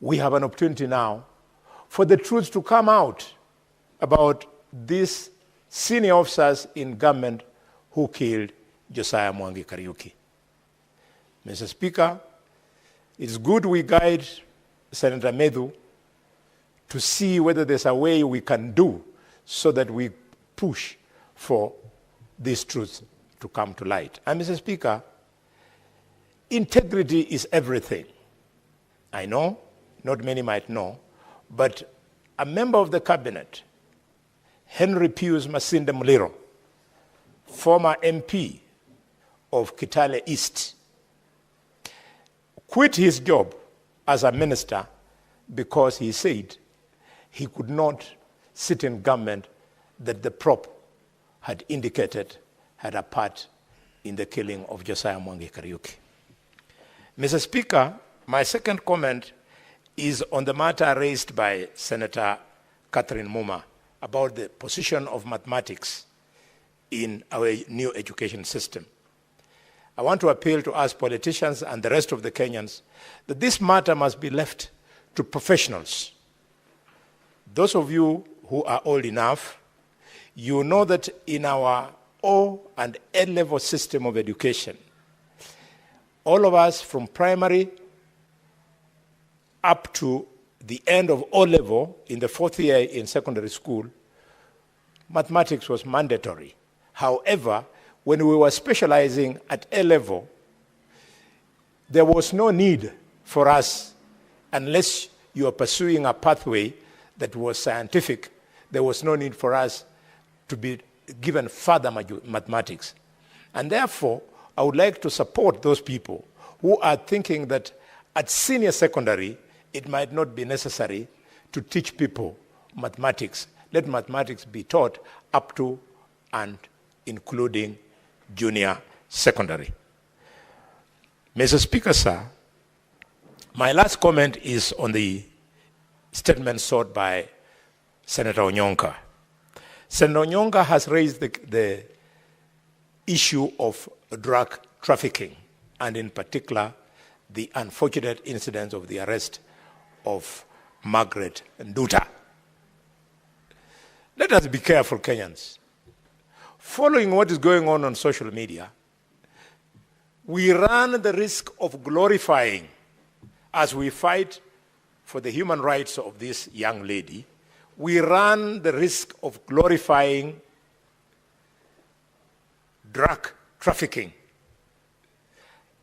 We have an opportunity now for the truth to come out about these senior officers in government who killed Josiah Mwangi Kariuki. Mr. Speaker, it's good we guide Senator Medhu to see whether there's a way we can do so that we push for this truth to come to light. And Mr. Speaker, integrity is everything. I know, not many might know, but a member of the cabinet, Henry Pius Masinde Muliro, former MP of Kitale East, quit his job as a minister because he said he could not sitting government that the prop had indicated had a part in the killing of JM Kariuki. Mr. Speaker, my second comment is on the matter raised by Senator Catherine Muma about the position of mathematics in our new education system. I want to appeal to us politicians and the rest of the Kenyans that this matter must be left to professionals. Those of you who are old enough, you know that in our O and A-level system of education, all of us from primary up to the end of O-level in the 4th year in secondary school, mathematics was mandatory. However, when we were specializing at A-level, there was no need for us, unless you are pursuing a pathway that was scientific, there was no need for us to be given further mathematics. And therefore, I would like to support those people who are thinking that at senior secondary, it might not be necessary to teach people mathematics. Let mathematics be taught up to and including junior secondary. Mr. Speaker, sir, my last comment is on the statement sought by Senator Onyonka. Senator Onyonka has raised the issue of drug trafficking, and in particular, the unfortunate incident of the arrest of Margaret Nduta. Let us be careful, Kenyans. Following what is going on social media, we run the risk of glorifying, as we fight for the human rights of this young lady, we run the risk of glorifying drug trafficking.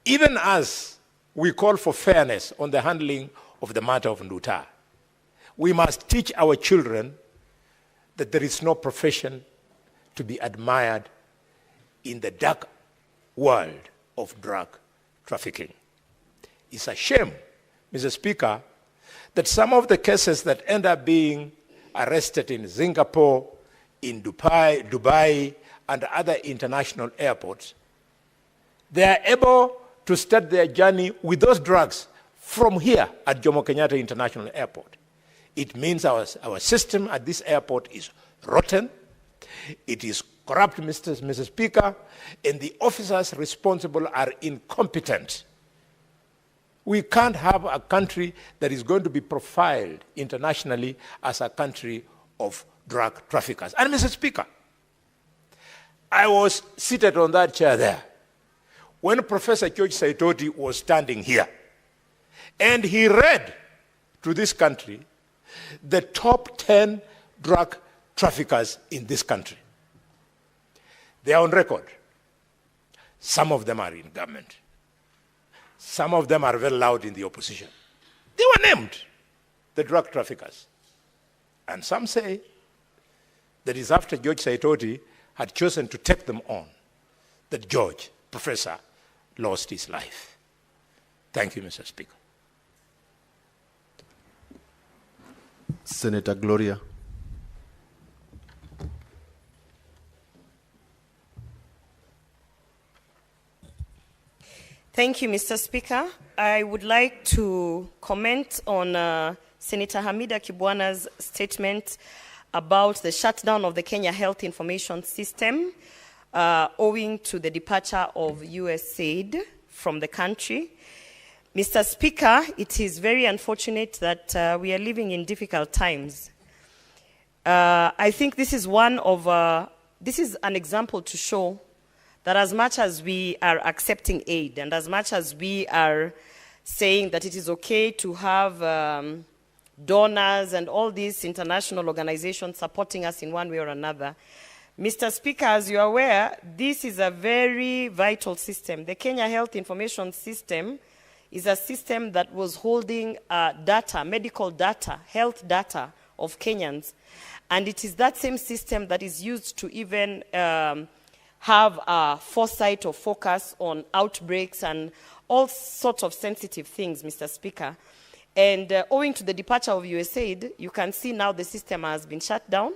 Even as we call for fairness on the handling of the matter of Nduta, we must teach our children that there is no profession to be admired in the dark world of drug trafficking. It's a shame, Mr. Speaker, that some of the cases that end up being arrested in Singapore, in Dubai, and other international airports, they are able to start their journey with those drugs from here at Jomo Kenyatta International Airport. It means our system at this airport is rotten, it is corrupt, Mr. Speaker, and the officers responsible are incompetent. We can't have a country that is going to be profiled internationally as a country of drug traffickers. And Mr. Speaker, I was seated on that chair there when Professor George Saitoti was standing here, and he read to this country the top 10 drug traffickers in this country. They are on record. Some of them are in government. Some of them are very loud in the opposition. They were named, the drug traffickers. And some say that it's after George Saitoti had chosen to take them on that George, Professor, lost his life. Thank you, Mr. Speaker. Senator Gloria. Thank you, Mr. Speaker. I would like to comment on Senator Hamida Kibwana's statement about the shutdown of the Kenya Health Information System owing to the departure of USAID from the country. Mr. Speaker, it is very unfortunate that we are living in difficult times. I think this is this is an example to show that as much as we are accepting aid and as much as we are saying that it is okay to have donors and all these international organizations supporting us in one way or another, Mr. Speaker, as you are aware, this is a very vital system. The Kenya Health Information System is a system that was holding data, medical data, health data of Kenyans. And it is that same system that is used to even have a foresight or focus on outbreaks and all sorts of sensitive things, Mr. Speaker. And owing to the departure of USAID, you can see now the system has been shut down.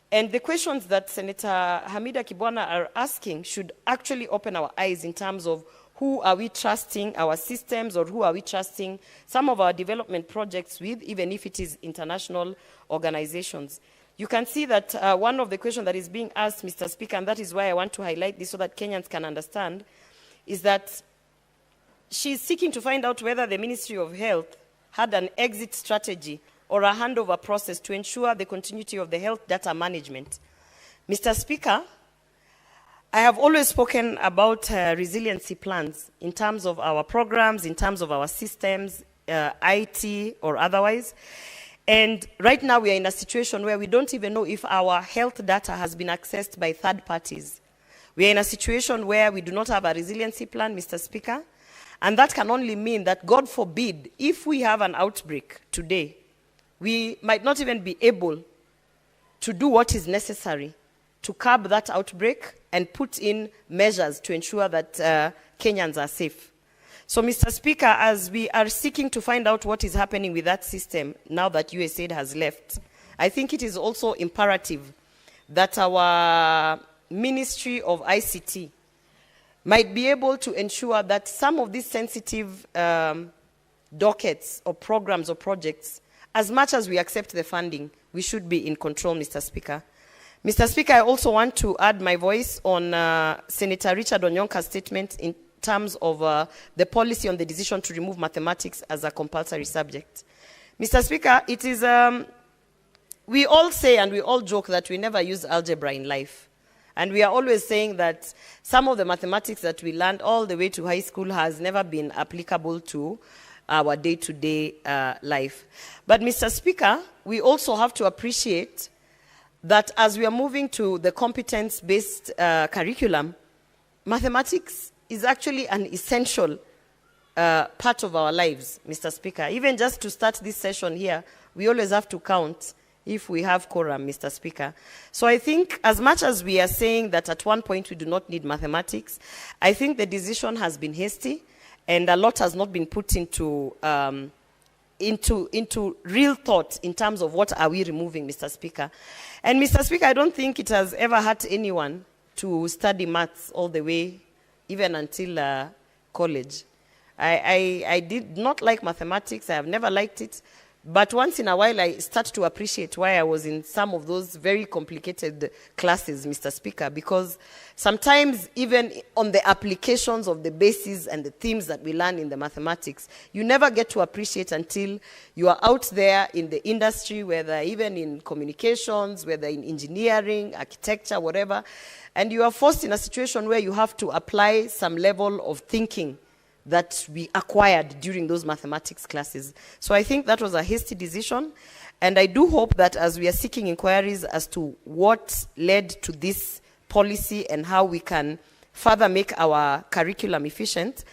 And the questions that Senator Hamida Kibwana are asking should actually open our eyes in terms of who are we trusting our systems, or who are we trusting some of our development projects with, even if it is international organizations. You can see that one of the questions that is being asked, Mr. Speaker, and that is why I want to highlight this so that Kenyans can understand, is that she's seeking to find out whether the Ministry of Health had an exit strategy or a handover process to ensure the continuity of the health data management. Mr. Speaker, I have always spoken about resiliency plans in terms of our programs, in terms of our systems, IT or otherwise. And right now we are in a situation where we don't even know if our health data has been accessed by third parties. We are in a situation where we do not have a resiliency plan, Mr. Speaker, and that can only mean that, God forbid, if we have an outbreak today, we might not even be able to do what is necessary to curb that outbreak and put in measures to ensure that Kenyans are safe. So, Mr. Speaker, as we are seeking to find out what is happening with that system now that USAID has left, I think it is also imperative that our Ministry of ICT might be able to ensure that some of these sensitive dockets or programs or projects, as much as we accept the funding, we should be in control, Mr. Speaker. Mr. Speaker, I also want to add my voice on Senator Richard Onyonka's statement in terms of the policy on the decision to remove mathematics as a compulsory subject. Mr. Speaker, it is, we all say and we all joke that we never use algebra in life. And we are always saying that some of the mathematics that we learned all the way to high school has never been applicable to our day-to-day life. But, Mr. Speaker, we also have to appreciate that as we are moving to the competence-based curriculum, mathematics is actually an essential part of our lives, Mr. Speaker. Even just to start this session here, we always have to count if we have quorum, Mr. Speaker. So I think as much as we are saying that at one point we do not need mathematics, I think the decision has been hasty and a lot has not been put into real thought in terms of what are we removing, Mr. Speaker. And Mr. Speaker, I don't think it has ever hurt anyone to study maths all the way, even until college. I did not like mathematics. I have never liked it. But once in a while, I start to appreciate why I was in some of those very complicated classes, Mr. Speaker, because sometimes even on the applications of the bases and the themes that we learn in the mathematics, you never get to appreciate until you are out there in the industry, whether even in communications, whether in engineering, architecture, whatever, and you are forced in a situation where you have to apply some level of thinking that we acquired during those mathematics classes. So I think that was a hasty decision, and I do hope that as we are seeking inquiries as to what led to this policy and how we can further make our curriculum efficient,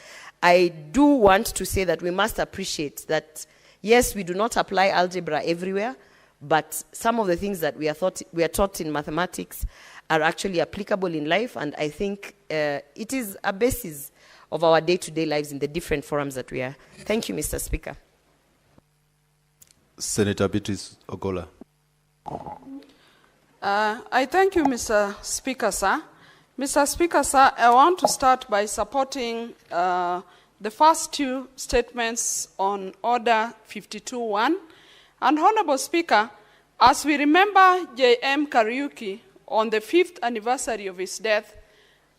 I do want to say that we must appreciate that, yes, we do not apply algebra everywhere, but some of the things that we are taught in mathematics are actually applicable in life, and I think it is a basis of our day-to-day lives in the different forums that we are. Thank you, Mr. Speaker. Senator Beatrice Ogola. I thank you, Mr. Speaker, sir. Mr. Speaker, sir, I want to start by supporting the first two statements on Order 52.1. And Honorable Speaker, as we remember JM Kariuki on the 5th anniversary of his death,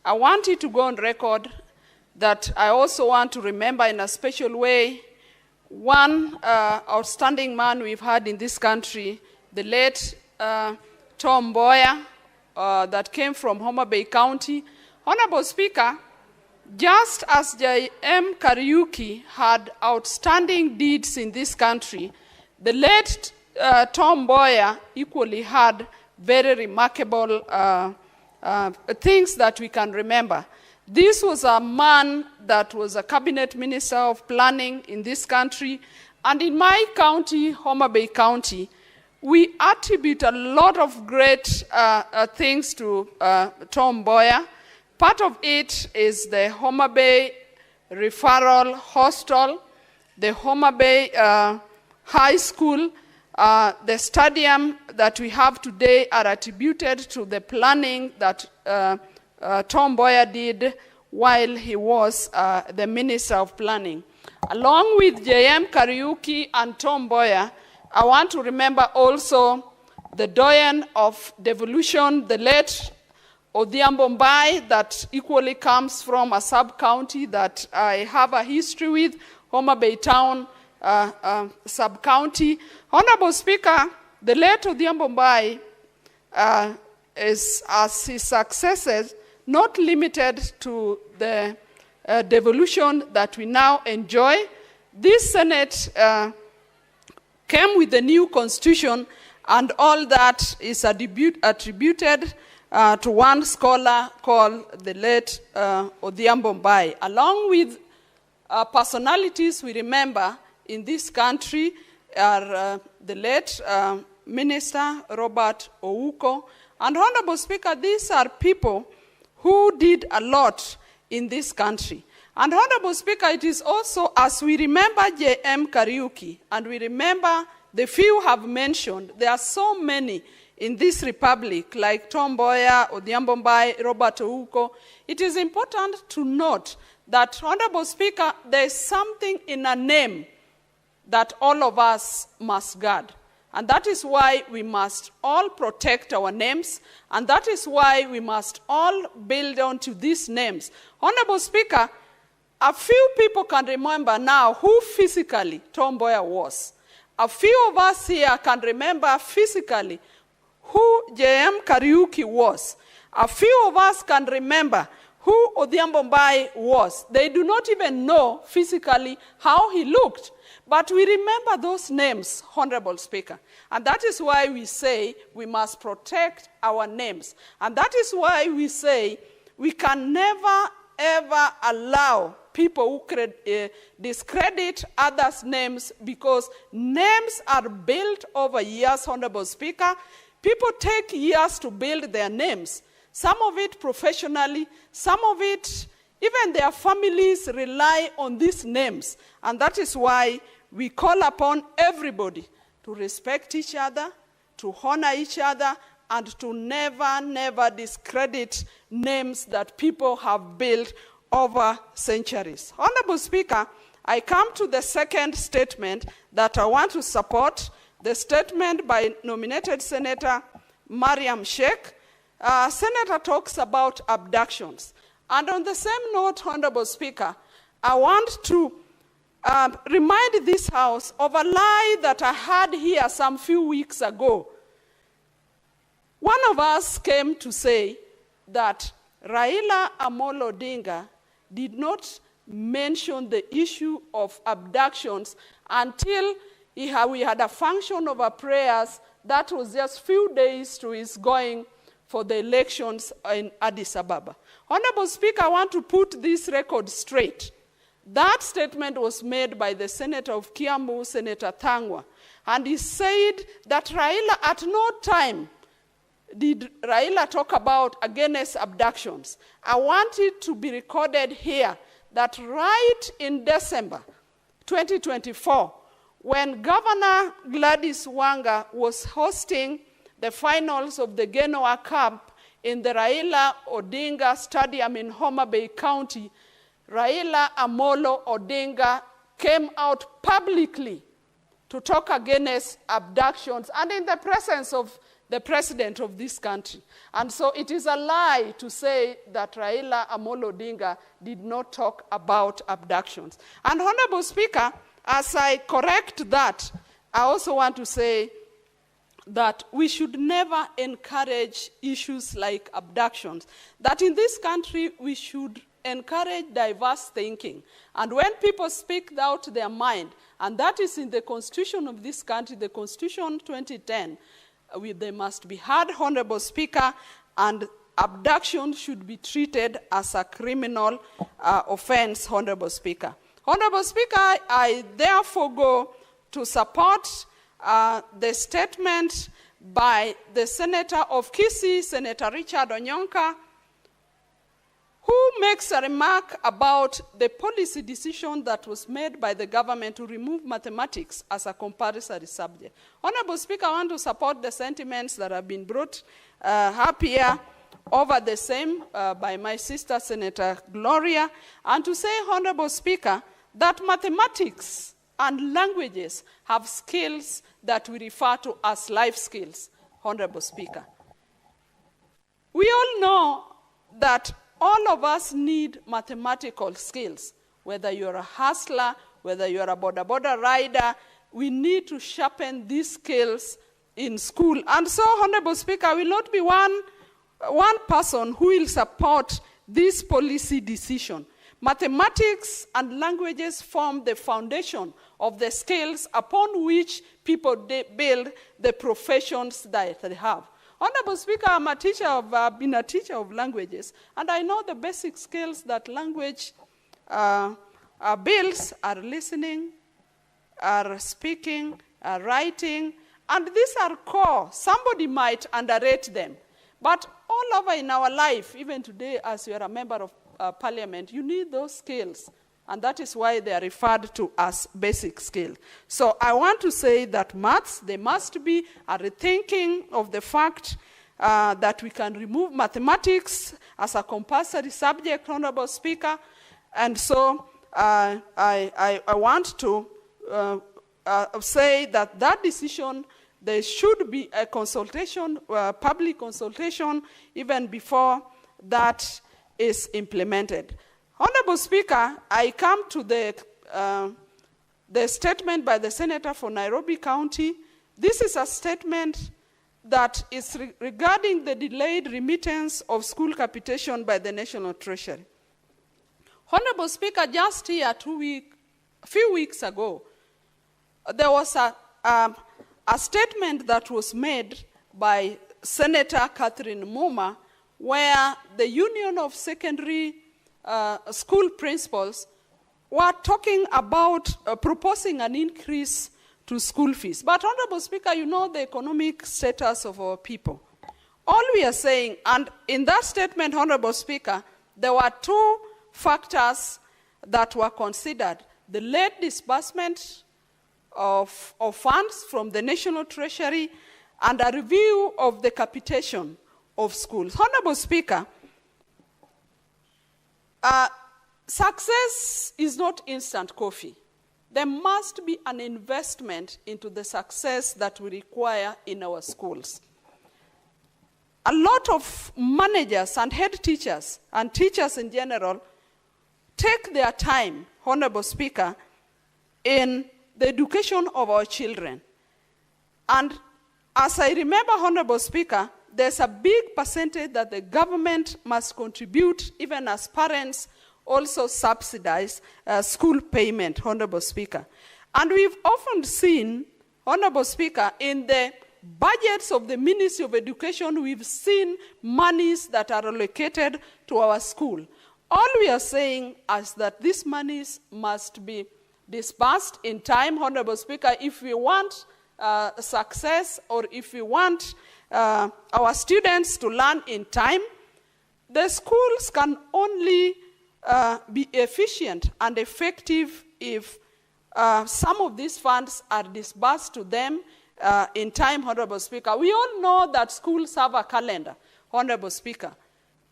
I want it to go on record that I also want to remember in a special way one outstanding man we've had in this country, the late Tom Mboya, that came from Homa Bay County. Honorable Speaker, just as JM Kariuki had outstanding deeds in this country, the late Tom Mboya equally had very remarkable things that we can remember. This was a man that was a cabinet minister of planning in this country. And in my county, Homa Bay County, we attribute a lot of great things to Tom Mboya. Part of it is the Homa Bay Referral Hostel. the Homa Bay High School, the stadium that we have today are attributed to the planning that Tom Mboya did while he was the Minister of Planning. Along with JM Kariuki and Tom Mboya, I want to remember also the doyen of devolution, the late Odhiambo Mbai, that equally comes from a sub-county that I have a history with, Homa Bay Town sub-county. Honorable Speaker, the late Odhiambo Mbai is, as his successors, not limited to the devolution that we now enjoy. This Senate came with the new constitution, and all that is attributed to one scholar called the late Odhiambo Mbai. Along with personalities we remember in this country are the late Minister Robert Ouko. And Honorable Speaker, these are people who did a lot in this country. And Honorable Speaker, it is also, as we remember JM Kariuki, and we remember the few have mentioned, there are so many in this republic, like Tom Mboya, Odhiambo Mbai, Robert Ouko. It is important to note that, Honorable Speaker, there is something in a name that all of us must guard. And that is why we must all protect our names, and that is why we must all build on to these names. Honorable Speaker, a few people can remember now who physically Tom Mboya was. A few of us here can remember physically who JM Kariuki was. A few of us can remember who Odhiambo Mbai was. They do not even know physically how he looked. But we remember those names, Honorable Speaker. And that is why we say we must protect our names. And that is why we say we can never, ever allow people who discredit others' names, because names are built over years, Honorable Speaker. People take years to build their names. Some of it professionally, some of it, even their families rely on these names. And that is why we call upon everybody to respect each other, to honor each other, and to never, never discredit names that people have built over centuries. Honorable Speaker, I come to the second statement that I want to support, the statement by nominated Senator Mariam Sheikh. Senator talks about abductions. And on the same note, Honorable Speaker, I want to remind this House of a lie that I had here some few weeks ago. One of us came to say that Raila Amolo Odinga did not mention the issue of abductions until we had a function of our prayers that was just few days to his going for the elections in Addis Ababa. Honorable Speaker, I want to put this record straight. That statement was made by the Senator of Kiambu, Senator Thangwa, and he said that Raila at no time did Raila talk about against abductions. I want it to be recorded here that right in December 2024, when Governor Gladys Wanga was hosting the finals of the Genoa Cup in the Raila Odinga Stadium in Homa Bay County, Raila Amolo Odinga came out publicly to talk against abductions and in the presence of the president of this country. And so it is a lie to say that Raila Amolo Odinga did not talk about abductions. And Honorable Speaker, as I correct that, I also want to say that we should never encourage issues like abductions. That in this country, we should encourage diverse thinking. And when people speak out their mind, and that is in the constitution of this country, the Constitution 2010, they must be heard, Honorable Speaker, and abduction should be treated as a criminal offense, Honorable Speaker. Honorable Speaker, I therefore go to support the statement by the Senator of Kisii, Senator Richard Onyonka, who makes a remark about the policy decision that was made by the government to remove mathematics as a compulsory subject. Honorable Speaker, I want to support the sentiments that have been brought up here over the same by my sister, Senator Gloria, and to say, Honorable Speaker, that mathematics and languages have skills that we refer to as life skills, Honorable Speaker. We all know that all of us need mathematical skills, whether you're a hustler, whether you're a border rider, we need to sharpen these skills in school. And so, Honorable Speaker, I will not be one person who will support this policy decision. Mathematics and languages form the foundation of the skills upon which people build the professions that they have. Honorable Speaker, I've been a teacher of languages, and I know the basic skills that language builds are listening, are speaking, are writing, and these are core. Somebody might underrate them. But all over in our life, even today as you are a member of parliament, you need those skills. And that is why they are referred to as basic skills. So I want to say that maths, there must be a rethinking of the fact that we can remove mathematics as a compulsory subject, Honorable Speaker. And so I want to say that that decision, there should be a consultation, public consultation, even before that is implemented. Honorable Speaker, I come to the statement by the Senator for Nairobi County. This is a statement that is regarding the delayed remittance of school capitation by the National Treasury. Honorable Speaker, just here a few weeks ago, there was a statement that was made by Senator Catherine Muma, where the Union of Secondary School Principals were talking about proposing an increase to school fees. But, Honorable Speaker, you know the economic status of our people. All we are saying, and in that statement, Honorable Speaker, there were two factors that were considered: the late disbursement of funds from the National Treasury and a review of the capitation of schools. Honorable Speaker, success is not instant coffee. There must be an investment into the success that we require in our schools. A lot of managers and head teachers and teachers in general take their time, Honorable Speaker, in the education of our children. And as I remember, Honorable Speaker, there's a big percentage that the government must contribute, even as parents also subsidize school payment, Honorable Speaker. And we've often seen, Honorable Speaker, in the budgets of the Ministry of Education, we've seen monies that are allocated to our school. All we are saying is that these monies must be disbursed in time, Honorable Speaker, if we want success, or if we want our students to learn in time. The schools can only be efficient and effective if some of these funds are disbursed to them in time, Honorable Speaker. We all know that schools have a calendar, Honorable Speaker.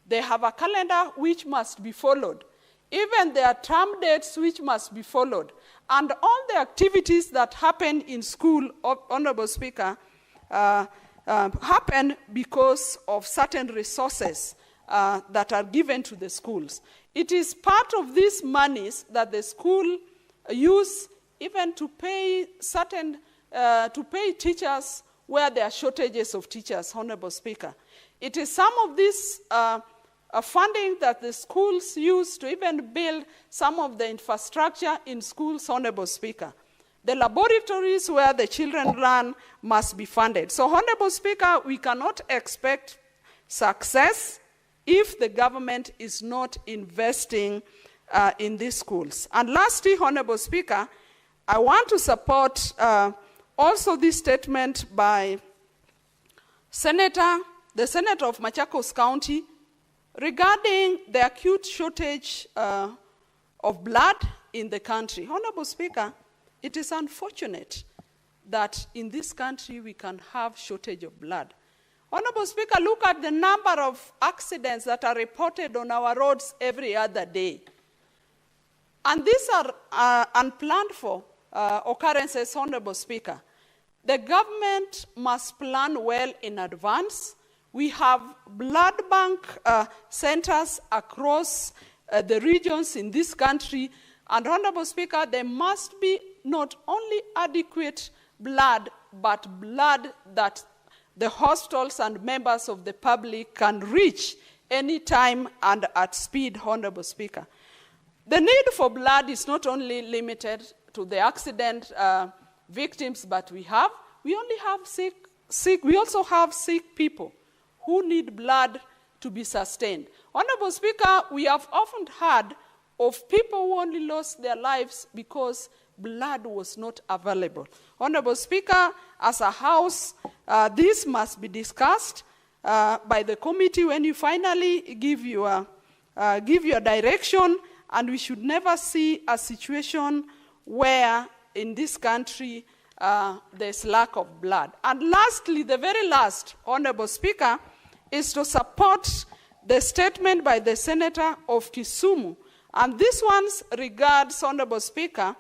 They have a calendar which must be followed. Even there are term dates which must be followed. And all the activities that happen in school, Honorable Speaker, happen because of certain resources that are given to the schools. It is part of these monies that the school use even to pay teachers where there are shortages of teachers, Honorable Speaker. It is some of this funding that the schools use to even build some of the infrastructure in schools, Honorable Speaker. The laboratories where the children learn must be funded. So, Honorable Speaker, we cannot expect success if the government is not investing in these schools. And lastly, Honorable Speaker, I want to support also this statement by the Senator of Machakos County, regarding the acute shortage of blood in the country. Honorable Speaker, it is unfortunate that in this country we can have shortage of blood. Honorable Speaker, look at the number of accidents that are reported on our roads every other day. And these are unplanned for occurrences, Honorable Speaker. The government must plan well in advance. We have blood bank centers across the regions in this country. And Honorable Speaker, there must be not only adequate blood, but blood that the hospitals and members of the public can reach anytime and at speed, Honorable Speaker. The need for blood is not only limited to the accident victims, but we also have sick people who need blood to be sustained. Honorable Speaker, we have often heard of people who only lost their lives because blood was not available. Honorable Speaker, as a House, this must be discussed by the committee when you finally give your direction, and we should never see a situation where in this country there's lack of blood. And lastly, the very last, Honorable Speaker, is to support the statement by the Senator of Kisumu. And this one regards, Honorable Speaker,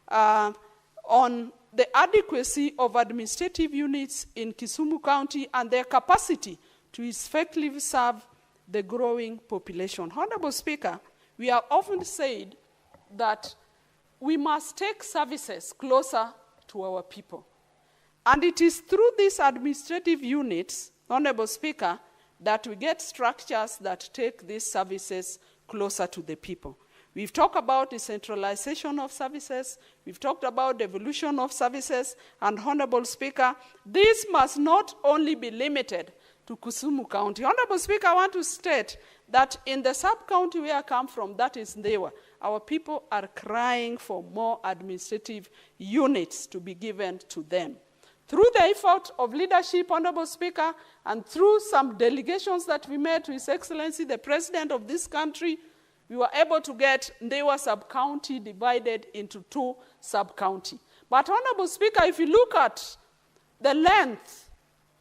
on the adequacy of administrative units in Kisumu County and their capacity to effectively serve the growing population. Honorable Speaker, we have often said that we must take services closer to our people. And it is through these administrative units, Honorable Speaker, that we get structures that take these services closer to the people. We've talked about decentralization of services. We've talked about devolution of services. And Honorable Speaker, this must not only be limited to Kisumu County. Honorable Speaker, I want to state that in the sub-county where I come from, that is Ndewa, our people are crying for more administrative units to be given to them. Through the effort of leadership, Honorable Speaker, and through some delegations that we made to His Excellency, the President of this country, we were able to get Ndewa sub-county divided into 2 sub-county. But Honorable Speaker, if you look at the length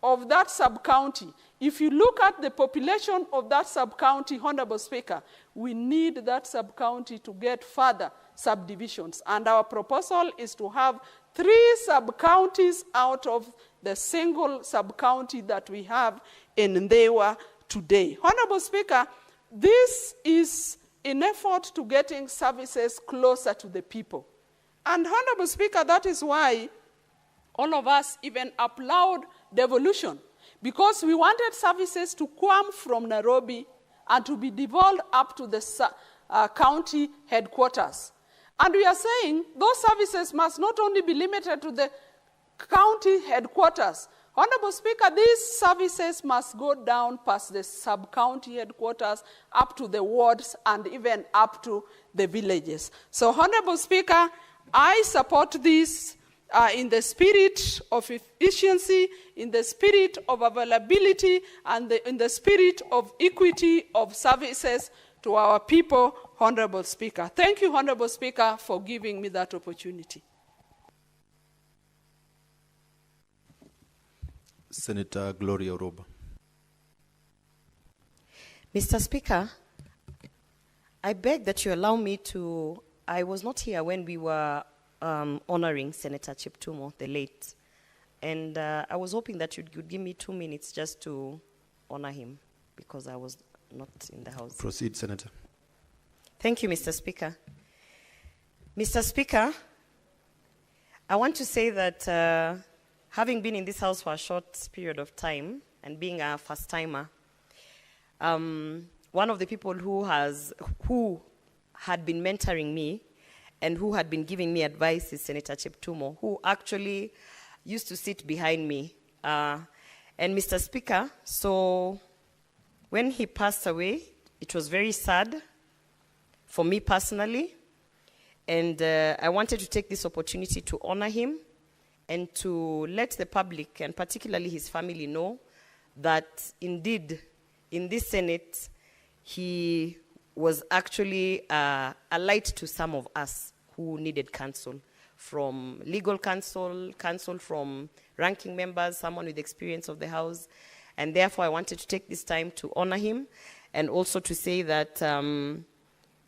of that sub-county, if you look at the population of that sub-county, Honorable Speaker, we need that sub-county to get further subdivisions. And our proposal is to have 3 sub-counties out of the single sub-county that we have in Ndewa today. Honorable Speaker, this is in effort to getting services closer to the people. And Honorable Speaker, that is why all of us even applaud devolution, because we wanted services to come from Nairobi and to be devolved up to the county headquarters. And we are saying those services must not only be limited to the county headquarters. Honorable Speaker, these services must go down past the sub-county headquarters, up to the wards, and even up to the villages. So, Honorable Speaker, I support this in the spirit of efficiency, in the spirit of availability, and in the spirit of equity of services to our people, Honorable Speaker. Thank you, Honorable Speaker, for giving me that opportunity. Senator Gloria Robba. Mr. Speaker, I beg that you allow me to, I was not here when we were honoring Senator Cheptumo, the late, and I was hoping that you could give me 2 minutes just to honor him, because I was not in the house. Proceed, Senator. Thank you, Mr. Speaker. Mr. Speaker, I want to say that having been in this house for a short period of time and being a first-timer, one of the people who had been mentoring me and who had been giving me advice is Senator Cheptumo, who actually used to sit behind me. And Mr. Speaker, so when he passed away, it was very sad for me personally, and I wanted to take this opportunity to honor him and to let the public, and particularly his family, know that indeed, in this Senate, he was actually a light to some of us who needed counsel, from legal counsel, counsel from ranking members, someone with experience of the House. And therefore, I wanted to take this time to honor him and also to say that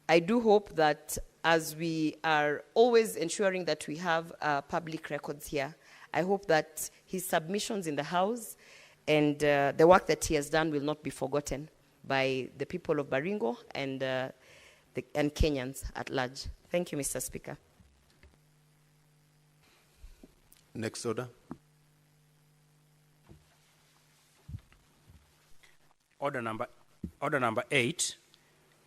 I do hope that as we are always ensuring that we have public records here, I hope that his submissions in the House and the work that he has done will not be forgotten by the people of Baringo and Kenyans at large. Thank you, Mr. Speaker. Next order. Order number 8,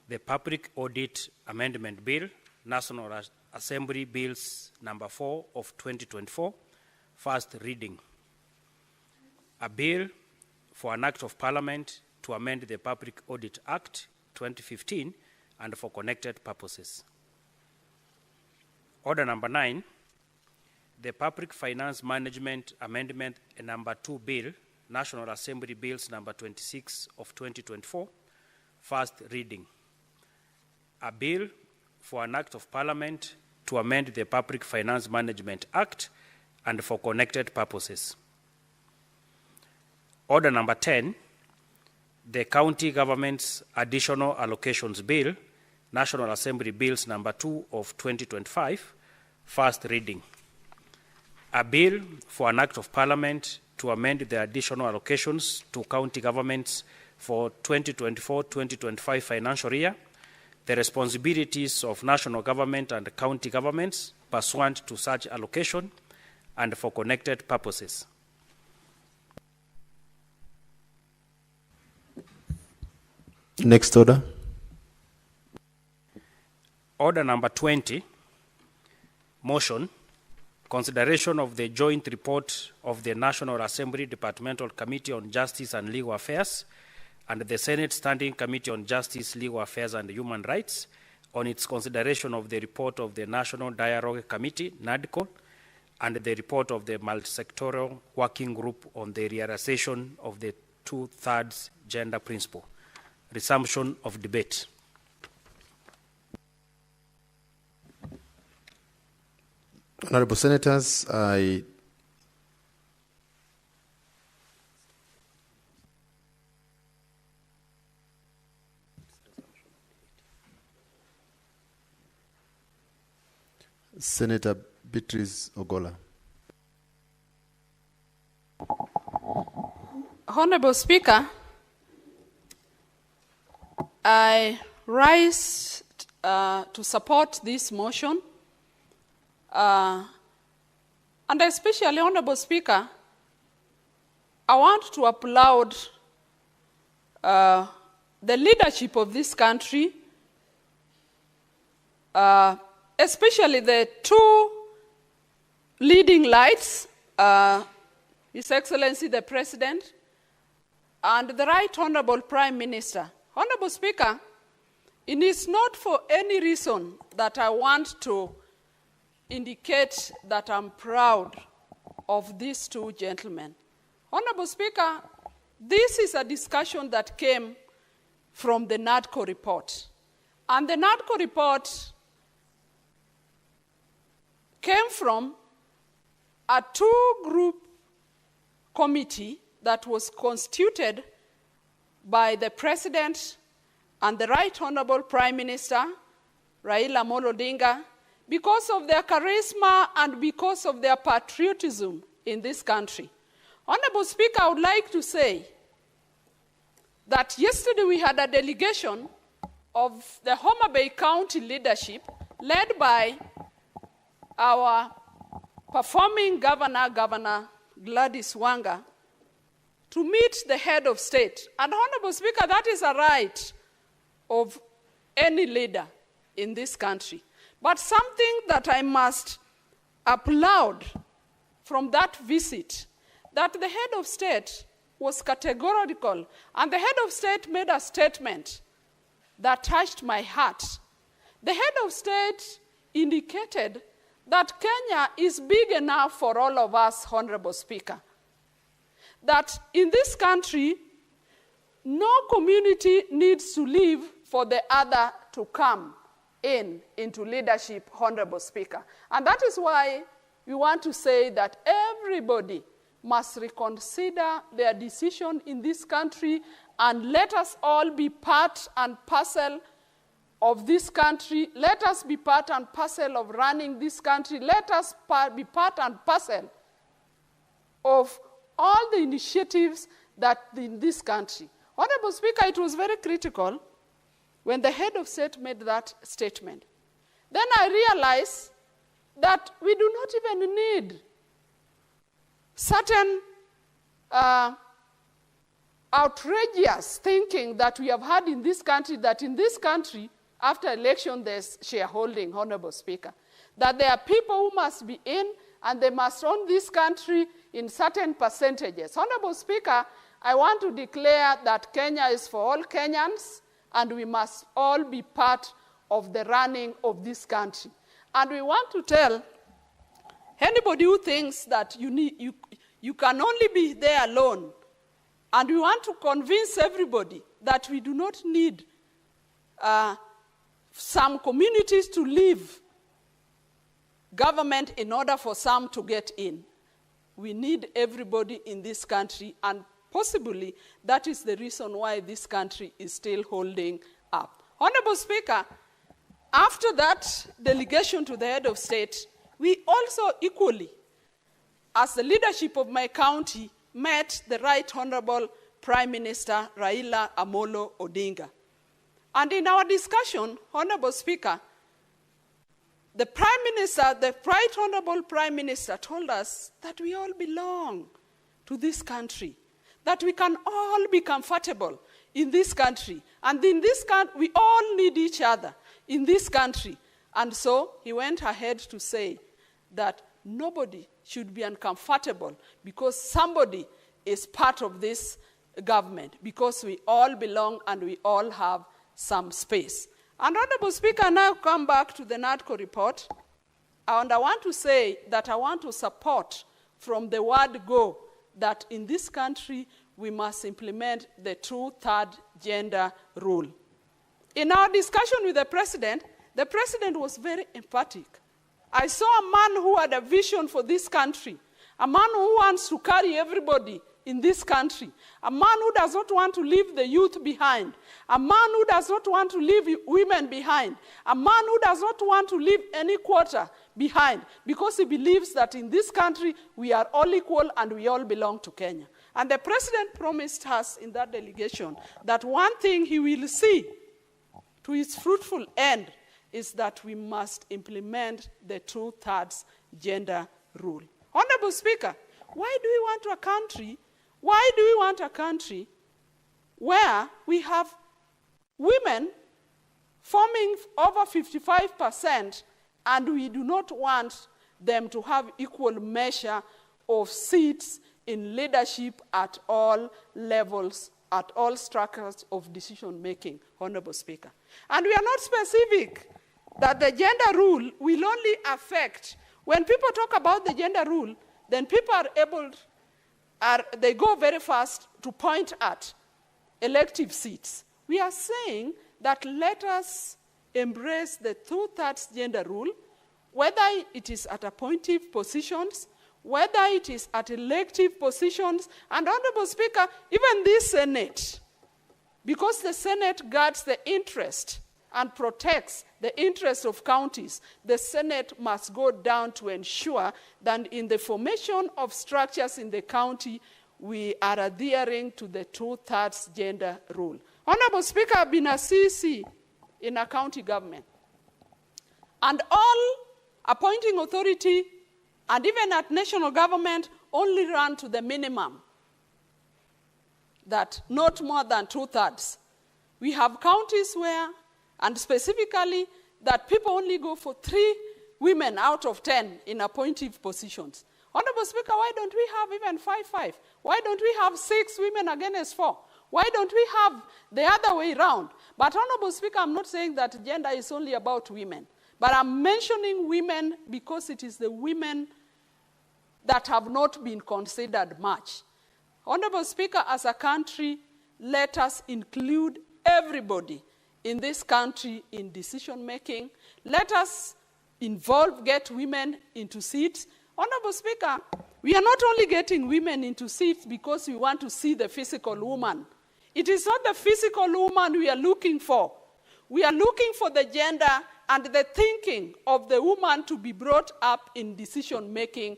the Public Audit Amendment Bill, National Assembly Bills number 4 of 2024, first reading. A bill for an act of Parliament to amend the Public Audit Act 2015 and for connected purposes. Order number 9, the Public Finance Management Amendment number 2 Bill, National Assembly Bills number 26 of 2024, first reading. A bill for an act of Parliament to amend the Public Finance Management Act and for connected purposes. Order number 10, the County Government's Additional Allocations Bill, National Assembly Bills number 2 of 2025, first reading. A bill for an act of Parliament to amend the additional allocations to county governments for 2024-2025 financial year, the responsibilities of national government and county governments pursuant to such allocation, and for connected purposes. Next order. Order number 20, motion, consideration of the joint report of the National Assembly Departmental Committee on Justice and Legal Affairs and the Senate Standing Committee on Justice, Legal Affairs and Human Rights on its consideration of the report of the National Dialogue Committee, NADCO, and the report of the Multisectoral Working Group on the realization of the 2/3 gender principle. Resumption of debate. Honorable Senators, I Senator Beatrice Ogola. Honorable Speaker, I rise to support this motion. And especially, Honorable Speaker, I want to applaud the leadership of this country, especially the two leading lights, His Excellency the President and the Right Honorable Prime Minister. Honorable Speaker, it is not for any reason that I want to indicate that I'm proud of these two gentlemen. Honorable Speaker, this is a discussion that came from the NADCO report. And the NADCO report came from a two-group committee that was constituted by the President and the Right Honorable Prime Minister, Raila Amolo Odinga, because of their charisma and because of their patriotism in this country. Honorable Speaker, I would like to say that yesterday we had a delegation of the Homa Bay County leadership led by our performing governor, Governor Gladys Wanga, to meet the head of state. And Honorable Speaker, that is a right of any leader in this country. But something that I must applaud from that visit, that the head of state was categorical, and the head of state made a statement that touched my heart. The head of state indicated that Kenya is big enough for all of us, Honorable Speaker. That in this country, no community needs to leave for the other to come into leadership, Honorable Speaker. And that is why we want to say that everybody must reconsider their decision in this country, and let us all be part and parcel of this country. Let us be part and parcel of running this country. Let us be part and parcel of all the initiatives that in this country. Honorable Speaker, it was very critical when the head of state made that statement. Then I realized that we do not even need certain outrageous thinking that we have had in this country, that in this country, after election, there's shareholding, Honorable Speaker. That there are people who must be in, and they must own this country in certain percentages. Honorable Speaker, I want to declare that Kenya is for all Kenyans, and we must all be part of the running of this country. And we want to tell anybody who thinks that you can only be there alone, and we want to convince everybody that we do not need some communities to leave government in order for some to get in. We need everybody in this country, and possibly that is the reason why this country is still holding up. Honorable Speaker, after that delegation to the head of state, we also equally, as the leadership of my county, met the Right Honorable Prime Minister Raila Amolo Odinga. And in our discussion, Honorable Speaker, the Prime Minister, the Right Honorable Prime Minister told us that we all belong to this country, that we can all be comfortable in this country. And in this country, we all need each other in this country. And so he went ahead to say that nobody should be uncomfortable because somebody is part of this government, because we all belong and we all have some space. And Honorable Speaker, now come back to the NADCO report. And I want to say that I want to support from the word go that in this country we must implement the 2/3 gender rule. In our discussion with the president was very emphatic. I saw a man who had a vision for this country, a man who wants to carry everybody in this country, a man who does not want to leave the youth behind, a man who does not want to leave women behind, a man who does not want to leave any quarter behind, because he believes that in this country we are all equal and we all belong to Kenya. And the president promised us in that delegation that one thing he will see to its fruitful end is that we must implement the 2/3 gender rule. Honorable Speaker, why do we want a country where we have women forming over 55% and we do not want them to have equal measure of seats in leadership at all levels, at all structures of decision-making, Honorable Speaker? And we are not specific that the gender rule will only affect, when people talk about the gender rule, then people they go very fast to point at elective seats. We are saying that let us embrace the 2/3 gender rule, whether it is at appointive positions, whether it is at elective positions, and Honorable Speaker, even this Senate, because the Senate guards the interest and protects the interest of counties, the Senate must go down to ensure that in the formation of structures in the county, we are adhering to the 2/3 gender rule. Honorable Speaker, I've been a CC in a county government, and all appointing authority and even at national government only run to the minimum, that not more than 2/3. We have counties where, and specifically, that people only go for 3 women out of 10 in appointive positions. Honorable Speaker, why don't we have even 5-5? Why don't we have 6 women against 4? Why don't we have the other way around? But Honorable Speaker, I'm not saying that gender is only about women, but I'm mentioning women because it is the women that have not been considered much. Honorable Speaker, as a country, let us include everybody in this country in decision making. Let us get women into seats. Honorable Speaker, we are not only getting women into seats because we want to see the physical woman. It is not the physical woman we are looking for. We are looking for the gender and the thinking of the woman to be brought up in decision-making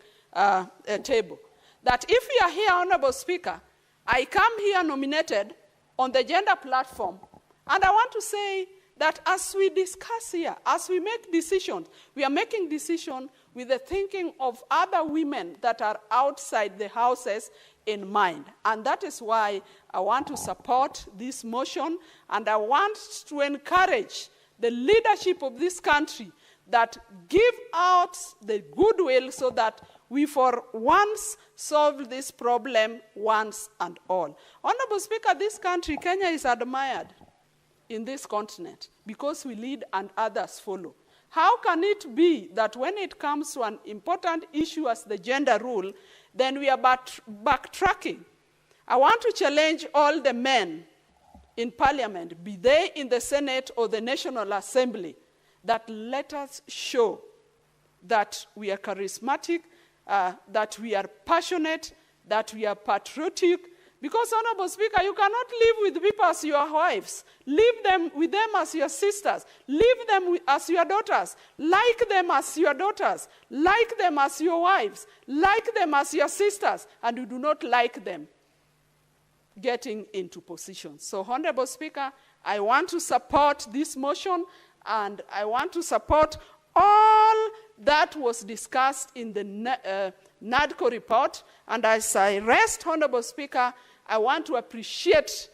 table. That if we are here, Honorable Speaker, I come here nominated on the gender platform, and I want to say that as we discuss here, as we make decisions, we are making decisions with the thinking of other women that are outside the houses in mind. And that is why I want to support this motion, and I want to encourage the leadership of this country that give out the goodwill so that we for once solve this problem once and all. Honorable Speaker, this country, Kenya, is admired in this continent because we lead and others follow. How can it be that when it comes to an important issue as the gender rule, then we are backtracking? I want to challenge all the men in Parliament, be they in the Senate or the National Assembly, that let us show that we are charismatic, that we are passionate, that we are patriotic. Because, Honorable Speaker, you cannot live with people as your wives. Live with them as your sisters. Live them as your daughters. Like them as your daughters. Like them as your wives. Like them as your sisters. And you do not like them getting into positions. So, Honorable Speaker, I want to support this motion, and I want to support all that was discussed in the NADCO report. And as I rest, Honorable Speaker, I want to appreciate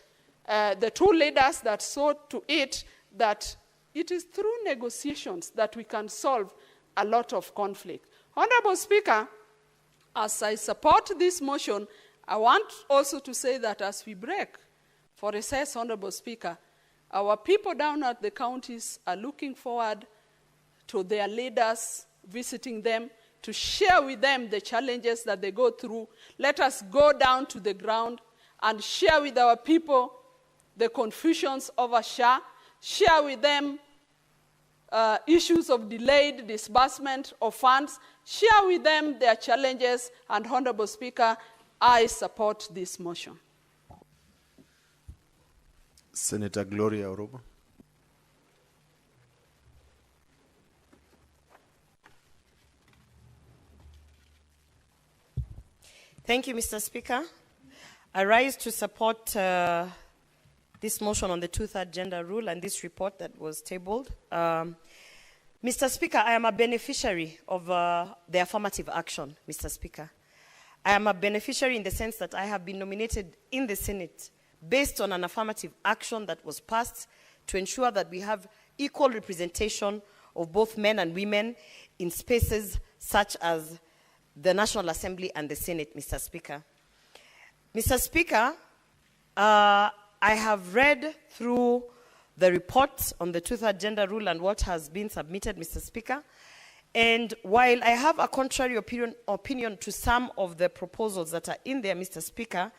the two leaders that saw to it that it is through negotiations that we can solve a lot of conflict. Honorable Speaker, as I support this motion, I want also to say that as we break for recess, Honorable Speaker, our people down at the counties are looking forward to their leaders visiting them, to share with them the challenges that they go through. Let us go down to the ground and share with our people the confusions over SHA, share with them issues of delayed disbursement of funds, share with them their challenges, and Honorable Speaker, I support this motion. Senator Gloria Robba. Thank you, Mr. Speaker. I rise to support this motion on the two-third gender rule and this report that was tabled. Mr. Speaker, I am a beneficiary of the affirmative action, Mr. Speaker. I am a beneficiary in the sense that I have been nominated in the Senate based on an affirmative action that was passed to ensure that we have equal representation of both men and women in spaces such as the National Assembly and the Senate, Mr. Speaker. Mr. Speaker, I have read through the report on the two-third gender rule and what has been submitted, Mr. Speaker. And while I have a contrary opinion to some of the proposals that are in there, Mr. Speaker,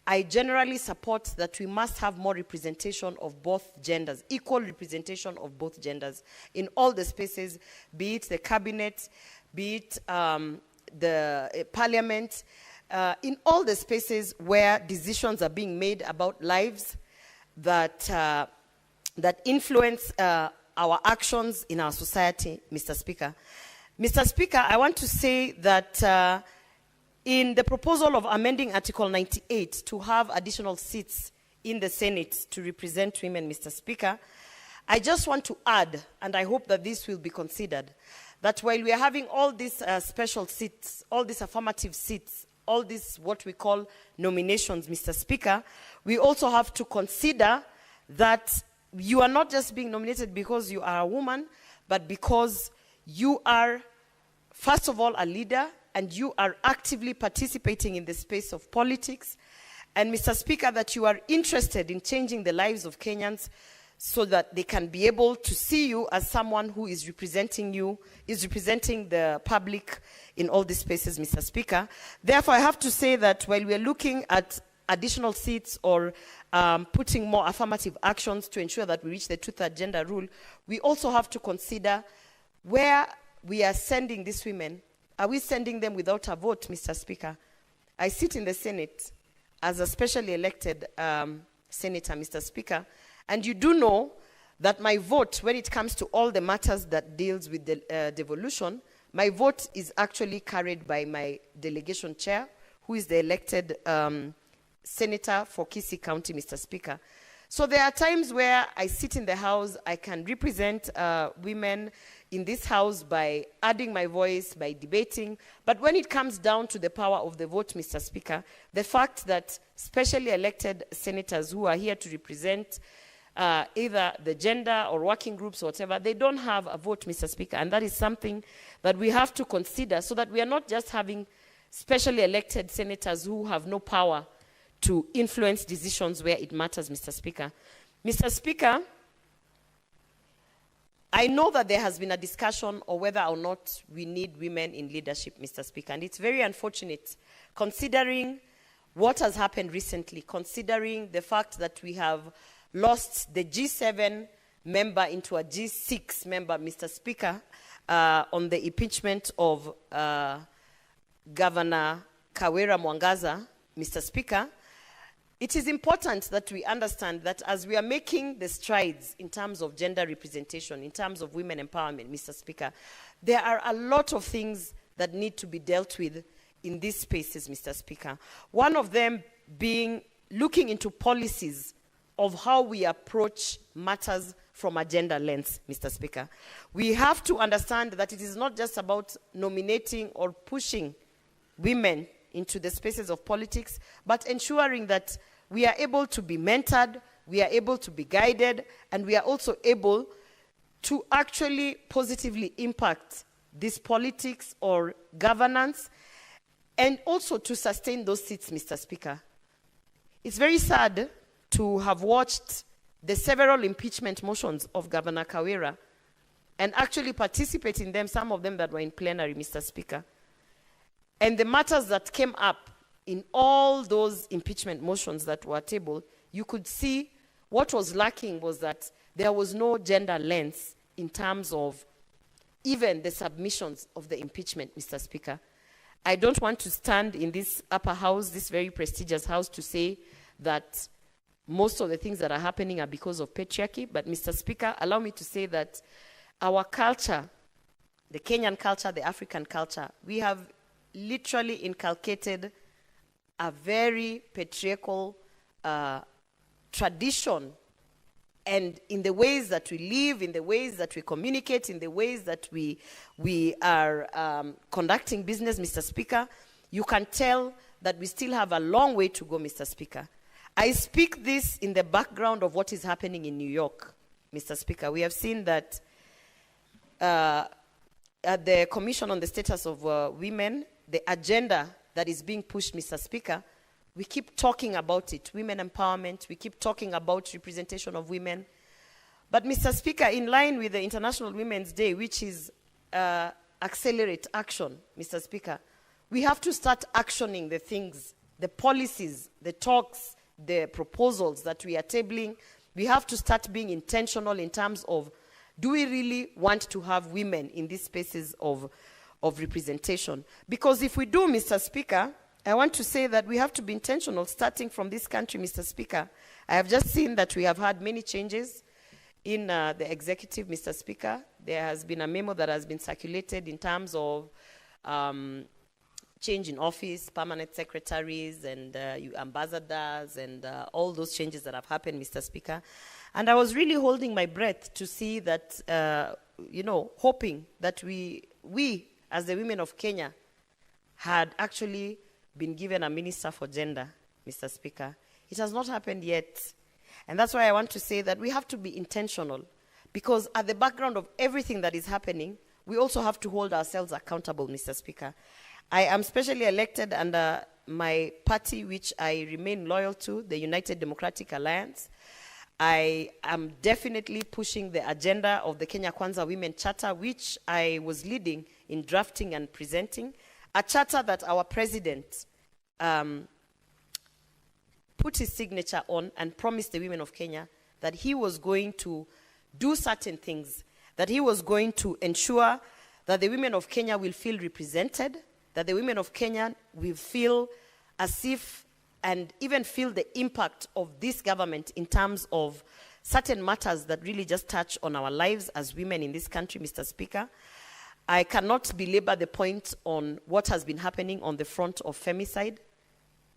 I generally support that we must have more representation of both genders, equal representation of both genders in all the spaces, be it the cabinet, be it the parliament, in all the spaces where decisions are being made about lives that, that influence our actions in our society, Mr. Speaker. Mr. Speaker, I want to say that in the proposal of amending Article 98 to have additional seats in the Senate to represent women, Mr. Speaker, I just want to add, and I hope that this will be considered, that while we are having all these special seats, all these affirmative seats, all these what we call nominations, Mr. Speaker, we also have to consider that you are not just being nominated because you are a woman, but because you are, first of all, a leader, and you are actively participating in the space of politics. And Mr. Speaker, that you are interested in changing the lives of Kenyans so that they can be able to see you as someone who is representing you, is representing the public in all these spaces, Mr. Speaker. Therefore, I have to say that while we are looking at additional seats or putting more affirmative actions to ensure that we reach the two-third gender rule, we also have to consider where we are sending these women. Are we sending them without a vote, Mr. Speaker? I sit in the Senate as a specially elected senator, Mr. Speaker, and you do know that my vote, when it comes to all the matters that deals with the devolution, my vote is actually carried by my delegation chair, who is the elected senator for Kisii County, Mr. Speaker. So there are times where I sit in the House, I can represent women in this House by adding my voice, by debating. But when it comes down to the power of the vote, Mr. Speaker, the fact that specially elected senators who are here to represent either the gender or working groups or whatever, they don't have a vote, Mr. Speaker. And that is something that we have to consider so that we are not just having specially elected senators who have no power to influence decisions where it matters, Mr. Speaker. Mr. Speaker, I know that there has been a discussion on whether or not we need women in leadership, Mr. Speaker, and it's very unfortunate considering what has happened recently, considering the fact that we have lost the G7 member into a G6 member, Mr. Speaker, on the impeachment of Governor Kawira Mwangaza, Mr. Speaker. It is important that we understand that as we are making the strides in terms of gender representation, in terms of women empowerment, Mr. Speaker, there are a lot of things that need to be dealt with in these spaces, Mr. Speaker. One of them being looking into policies of how we approach matters from a gender lens, Mr. Speaker. We have to understand that it is not just about nominating or pushing women into the spaces of politics, but ensuring that we are able to be mentored, we are able to be guided, and we are also able to actually positively impact this politics or governance, and also to sustain those seats, Mr. Speaker. It's very sad to have watched the several impeachment motions of Governor Kawira and actually participate in them, some of them that were in plenary, Mr. Speaker. And the matters that came up in all those impeachment motions that were tabled, you could see what was lacking was that there was no gender lens in terms of even the submissions of the impeachment, Mr. Speaker. I don't want to stand in this upper house, this very prestigious house, to say that most of the things that are happening are because of patriarchy, but Mr. Speaker, allow me to say that our culture, the Kenyan culture, the African culture, we have literally inculcated a very patriarchal tradition, and in the ways that we live, in the ways that we communicate, in the ways that we are conducting business, Mr. Speaker, you can tell that we still have a long way to go, Mr. Speaker. I speak this in the background of what is happening in New York, Mr. Speaker. We have seen that at the Commission on the Status of Women, the agenda that is being pushed, Mr. Speaker, we keep talking about it, women empowerment, we keep talking about representation of women. But Mr. Speaker, in line with the International Women's Day, which is accelerate action, Mr. Speaker, we have to start actioning the things, the policies, the talks, the proposals that we are tabling. We have to start being intentional in terms of, do we really want to have women in these spaces of representation? Because if we do, Mr. Speaker, I want to say that we have to be intentional starting from this country, Mr. Speaker. I have just seen that we have had many changes in the executive, Mr. Speaker. There has been a memo that has been circulated in terms of change in office, permanent secretaries, and ambassadors, and all those changes that have happened, Mr. Speaker. And I was really holding my breath to see that, hoping that we, as the women of Kenya, had actually been given a minister for gender, Mr. Speaker. It has not happened yet. And that's why I want to say that we have to be intentional, because at the background of everything that is happening, we also have to hold ourselves accountable, Mr. Speaker. I am specially elected under my party, which I remain loyal to, the United Democratic Alliance. I am definitely pushing the agenda of the Kenya Kwanza Women Charter, which I was leading in drafting and presenting, a charter that our president put his signature on and promised the women of Kenya that he was going to do certain things, that he was going to ensure that the women of Kenya will feel represented, that the women of Kenya will feel as if and even feel the impact of this government in terms of certain matters that really just touch on our lives as women in this country, Mr. Speaker. I cannot belabor the point on what has been happening on the front of femicide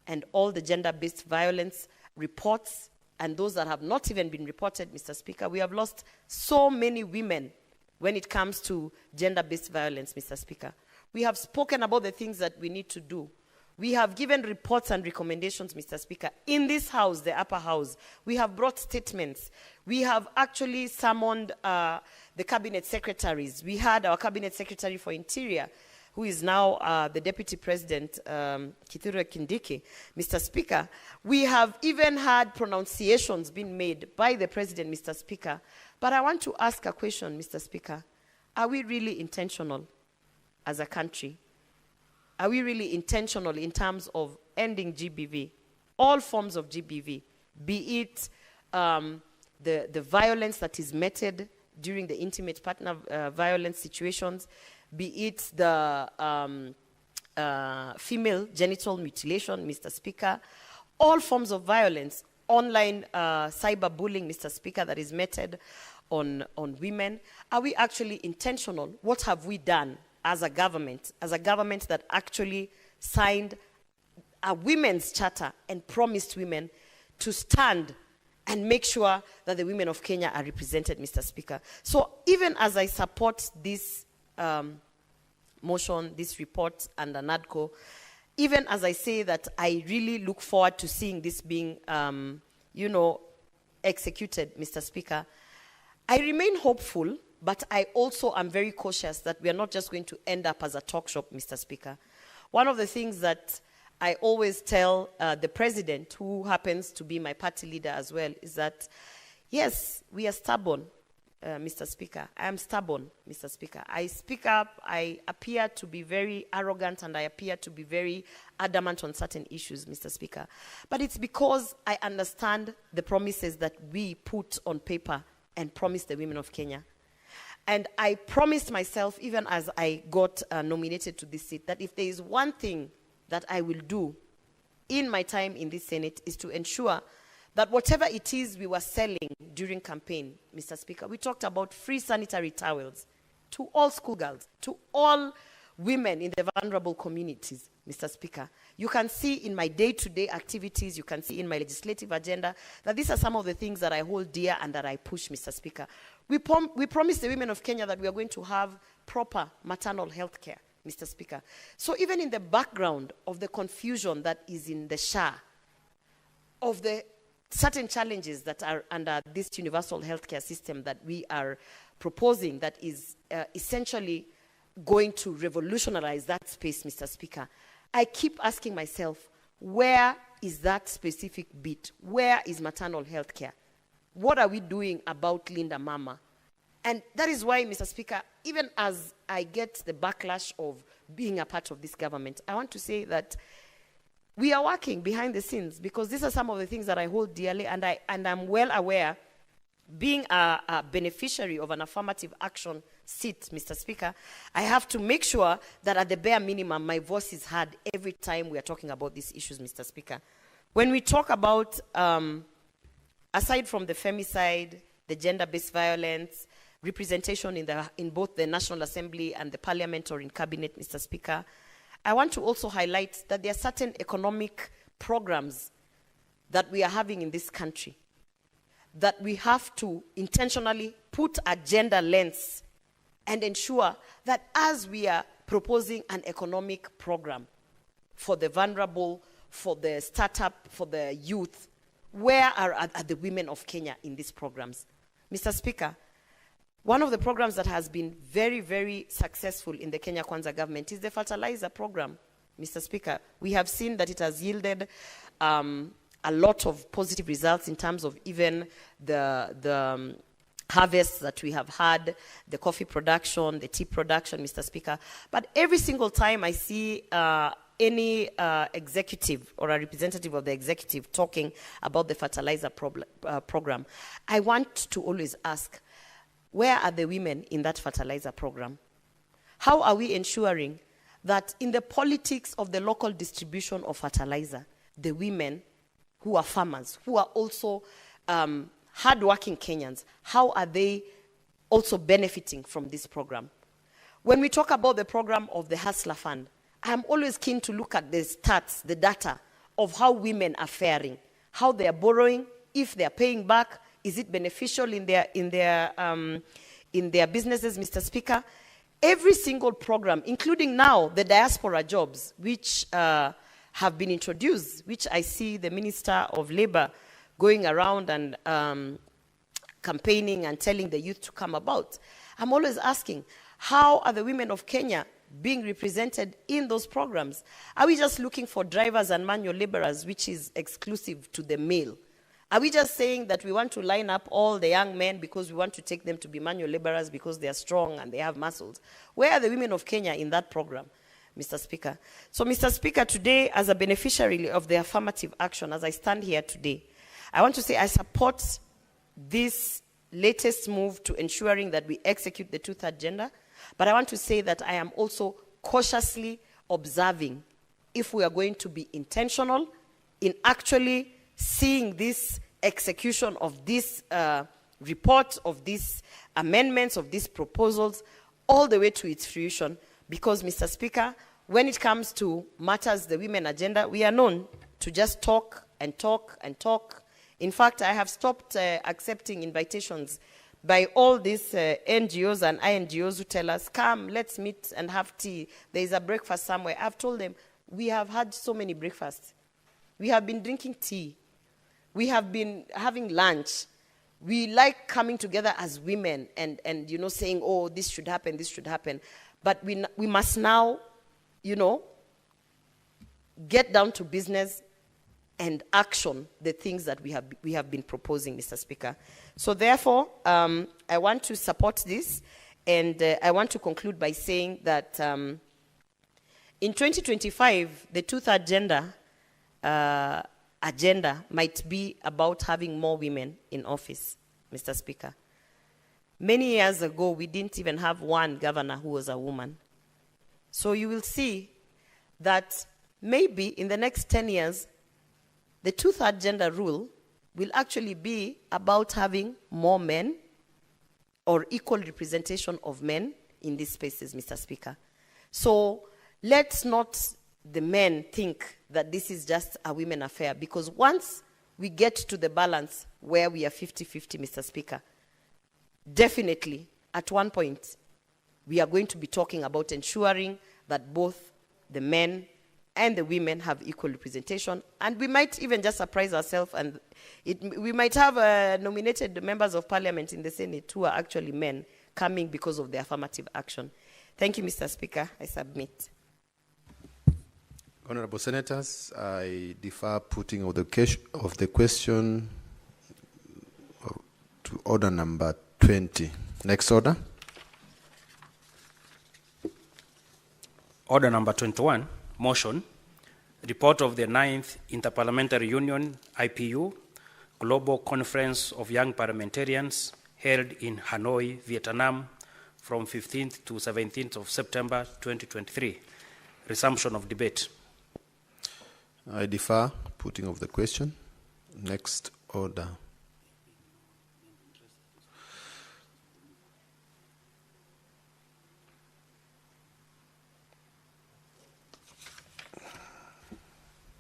and all the gender-based violence reports and those that have not even been reported, Mr. Speaker. We have lost so many women when it comes to gender-based violence, Mr. Speaker. We have spoken about the things that we need to do. We have given reports and recommendations, Mr. Speaker. In this house, the upper house, we have brought statements. We have actually summoned the cabinet secretaries. We had our cabinet secretary for Interior, who is now the Deputy President, Kithure Kindiki. Mr. Speaker, we have even had pronunciations being made by the President, Mr. Speaker. But I want to ask a question, Mr. Speaker. Are we really intentional as a country? Are we really intentional in terms of ending GBV, all forms of GBV, be it the violence that is meted during the intimate partner violence situations, be it the female genital mutilation, Mr. Speaker, all forms of violence, online cyberbullying, Mr. Speaker, that is meted on women. Are we actually intentional? What have we done as a government that actually signed a women's charter and promised women to stand and make sure that the women of Kenya are represented, Mr. Speaker? So even as I support this motion, this report under NADCO, even as I say that I really look forward to seeing this being, executed, Mr. Speaker, I remain hopeful, but I also am very cautious that we are not just going to end up as a talk shop, Mr. Speaker. One of the things that I always tell the President, who happens to be my party leader as well, is that, yes, we are stubborn, Mr. Speaker. I am stubborn, Mr. Speaker. I speak up, I appear to be very arrogant, and I appear to be very adamant on certain issues, Mr. Speaker. But it's because I understand the promises that we put on paper and promised the women of Kenya. And I promised myself, even as I got nominated to this seat, that if there is one thing that I will do in my time in this Senate is to ensure that whatever it is we were selling during campaign, Mr. Speaker, we talked about free sanitary towels to all schoolgirls, to all women in the vulnerable communities, Mr. Speaker. You can see in my day-to-day activities, you can see in my legislative agenda, that these are some of the things that I hold dear and that I push, Mr. Speaker. We promised the women of Kenya that we are going to have proper maternal health care, Mr. Speaker. So even in the background of the confusion that is in the SHA, of the certain challenges that are under this universal healthcare system that we are proposing, that is essentially going to revolutionize that space, Mr. Speaker, I keep asking myself, where is that specific bit? Where is maternal health care? What are we doing about Linda Mama? And that is why, Mr. Speaker, even as I get the backlash of being a part of this government, I want to say that we are working behind the scenes, because these are some of the things that I hold dearly, and I'm well aware, being a beneficiary of an affirmative action seat, Mr. Speaker, I have to make sure that at the bare minimum, my voice is heard every time we are talking about these issues, Mr. Speaker. When we talk about, aside from the femicide, the gender-based violence, representation in both the National Assembly and the Parliament or in Cabinet, Mr. Speaker, I want to also highlight that there are certain economic programs that we are having in this country that we have to intentionally put a gender lens and ensure that as we are proposing an economic program for the vulnerable, for the startup, for the youth, where are the women of Kenya in these programs? Mr. Speaker, one of the programs that has been very, very successful in the Kenya Kwanza government is the fertilizer program, Mr. Speaker. We have seen that it has yielded a lot of positive results in terms of even the harvests that we have had, the coffee production, the tea production, Mr. Speaker. But every single time I see any executive or a representative of the executive talking about the fertilizer program, I want to always ask, where are the women in that fertilizer program? How are we ensuring that in the politics of the local distribution of fertilizer, the women who are farmers, who are also hardworking Kenyans, how are they also benefiting from this program? When we talk about the program of the Hustler Fund, I'm always keen to look at the stats, the data of how women are faring, how they are borrowing, if they are paying back, is it beneficial in their businesses, Mr. Speaker? Every single program, including now the diaspora jobs, which have been introduced, which I see the Minister of Labor going around and campaigning and telling the youth to come about. I'm always asking, how are the women of Kenya being represented in those programs? Are we just looking for drivers and manual laborers, which is exclusive to the male? Are we just saying that we want to line up all the young men because we want to take them to be manual laborers because they are strong and they have muscles? Where are the women of Kenya in that program, Mr. Speaker? So, Mr. Speaker, today, as a beneficiary of the affirmative action, as I stand here today, I want to say I support this latest move to ensuring that we execute the Truth Agenda, but I want to say that I am also cautiously observing if we are going to be intentional in actually seeing this execution of this report, of these amendments, of these proposals, all the way to its fruition. Because, Mr. Speaker, when it comes to matters, the women agenda, we are known to just talk and talk and talk. In fact, I have stopped accepting invitations by all these NGOs and INGOs who tell us, come, let's meet and have tea. There is a breakfast somewhere. I've told them, we have had so many breakfasts. We have been drinking tea. We have been having lunch. We like coming together as women and you know, saying, oh, this should happen, this should happen. But we must now, you know, get down to business and action the things that we have been proposing, Mr. Speaker. So therefore, I want to support this, and I want to conclude by saying that in 2025, the Truth Agenda might be about having more women in office, Mr. Speaker. Many years ago, we didn't even have one governor who was a woman. So you will see that maybe in the next 10 years, the Truth Agenda rule will actually be about having more men or equal representation of men in these spaces, Mr. Speaker. So let's not, the men, think that this is just a women affair, because once we get to the balance where we are 50-50, Mr. Speaker, definitely at one point we are going to be talking about ensuring that both the men and the women have equal representation, and we might even just surprise ourselves, and we might have nominated members of parliament in the Senate who are actually men coming because of the affirmative action. Thank you, Mr. Speaker. I submit. Honorable Senators, I defer putting of the question to order number 20. Next order. Order number 21, motion, report of the 9th Interparliamentary Union, IPU, Global Conference of Young Parliamentarians held in Hanoi, Vietnam, from 15th to 17th of September 2023. Resumption of debate. I defer putting of the question. Next order.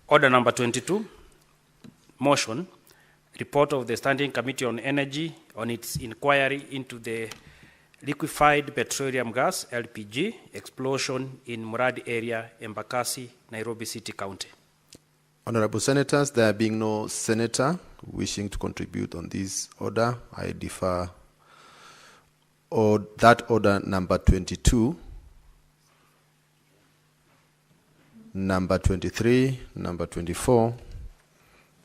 Order number 22, motion, report of the Standing Committee on Energy on its inquiry into the liquefied petroleum gas, LPG, explosion in Murad area, Embakasi, Nairobi City County. Honorable Senators, there being no senator wishing to contribute on this order, I defer that order number 22, number 23, number 24,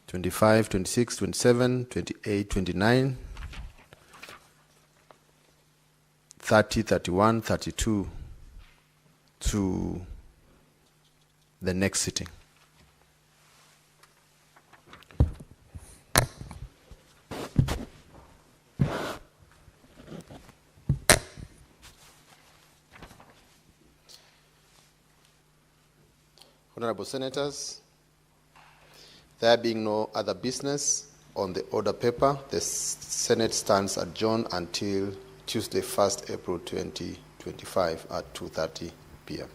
25, 26, 27, 28, 29, 30, 31, 32 to the next sitting. Honorable Senators, there being no other business on the order paper, the Senate stands adjourned until Tuesday, 1st April 2025 at 2:30 p.m.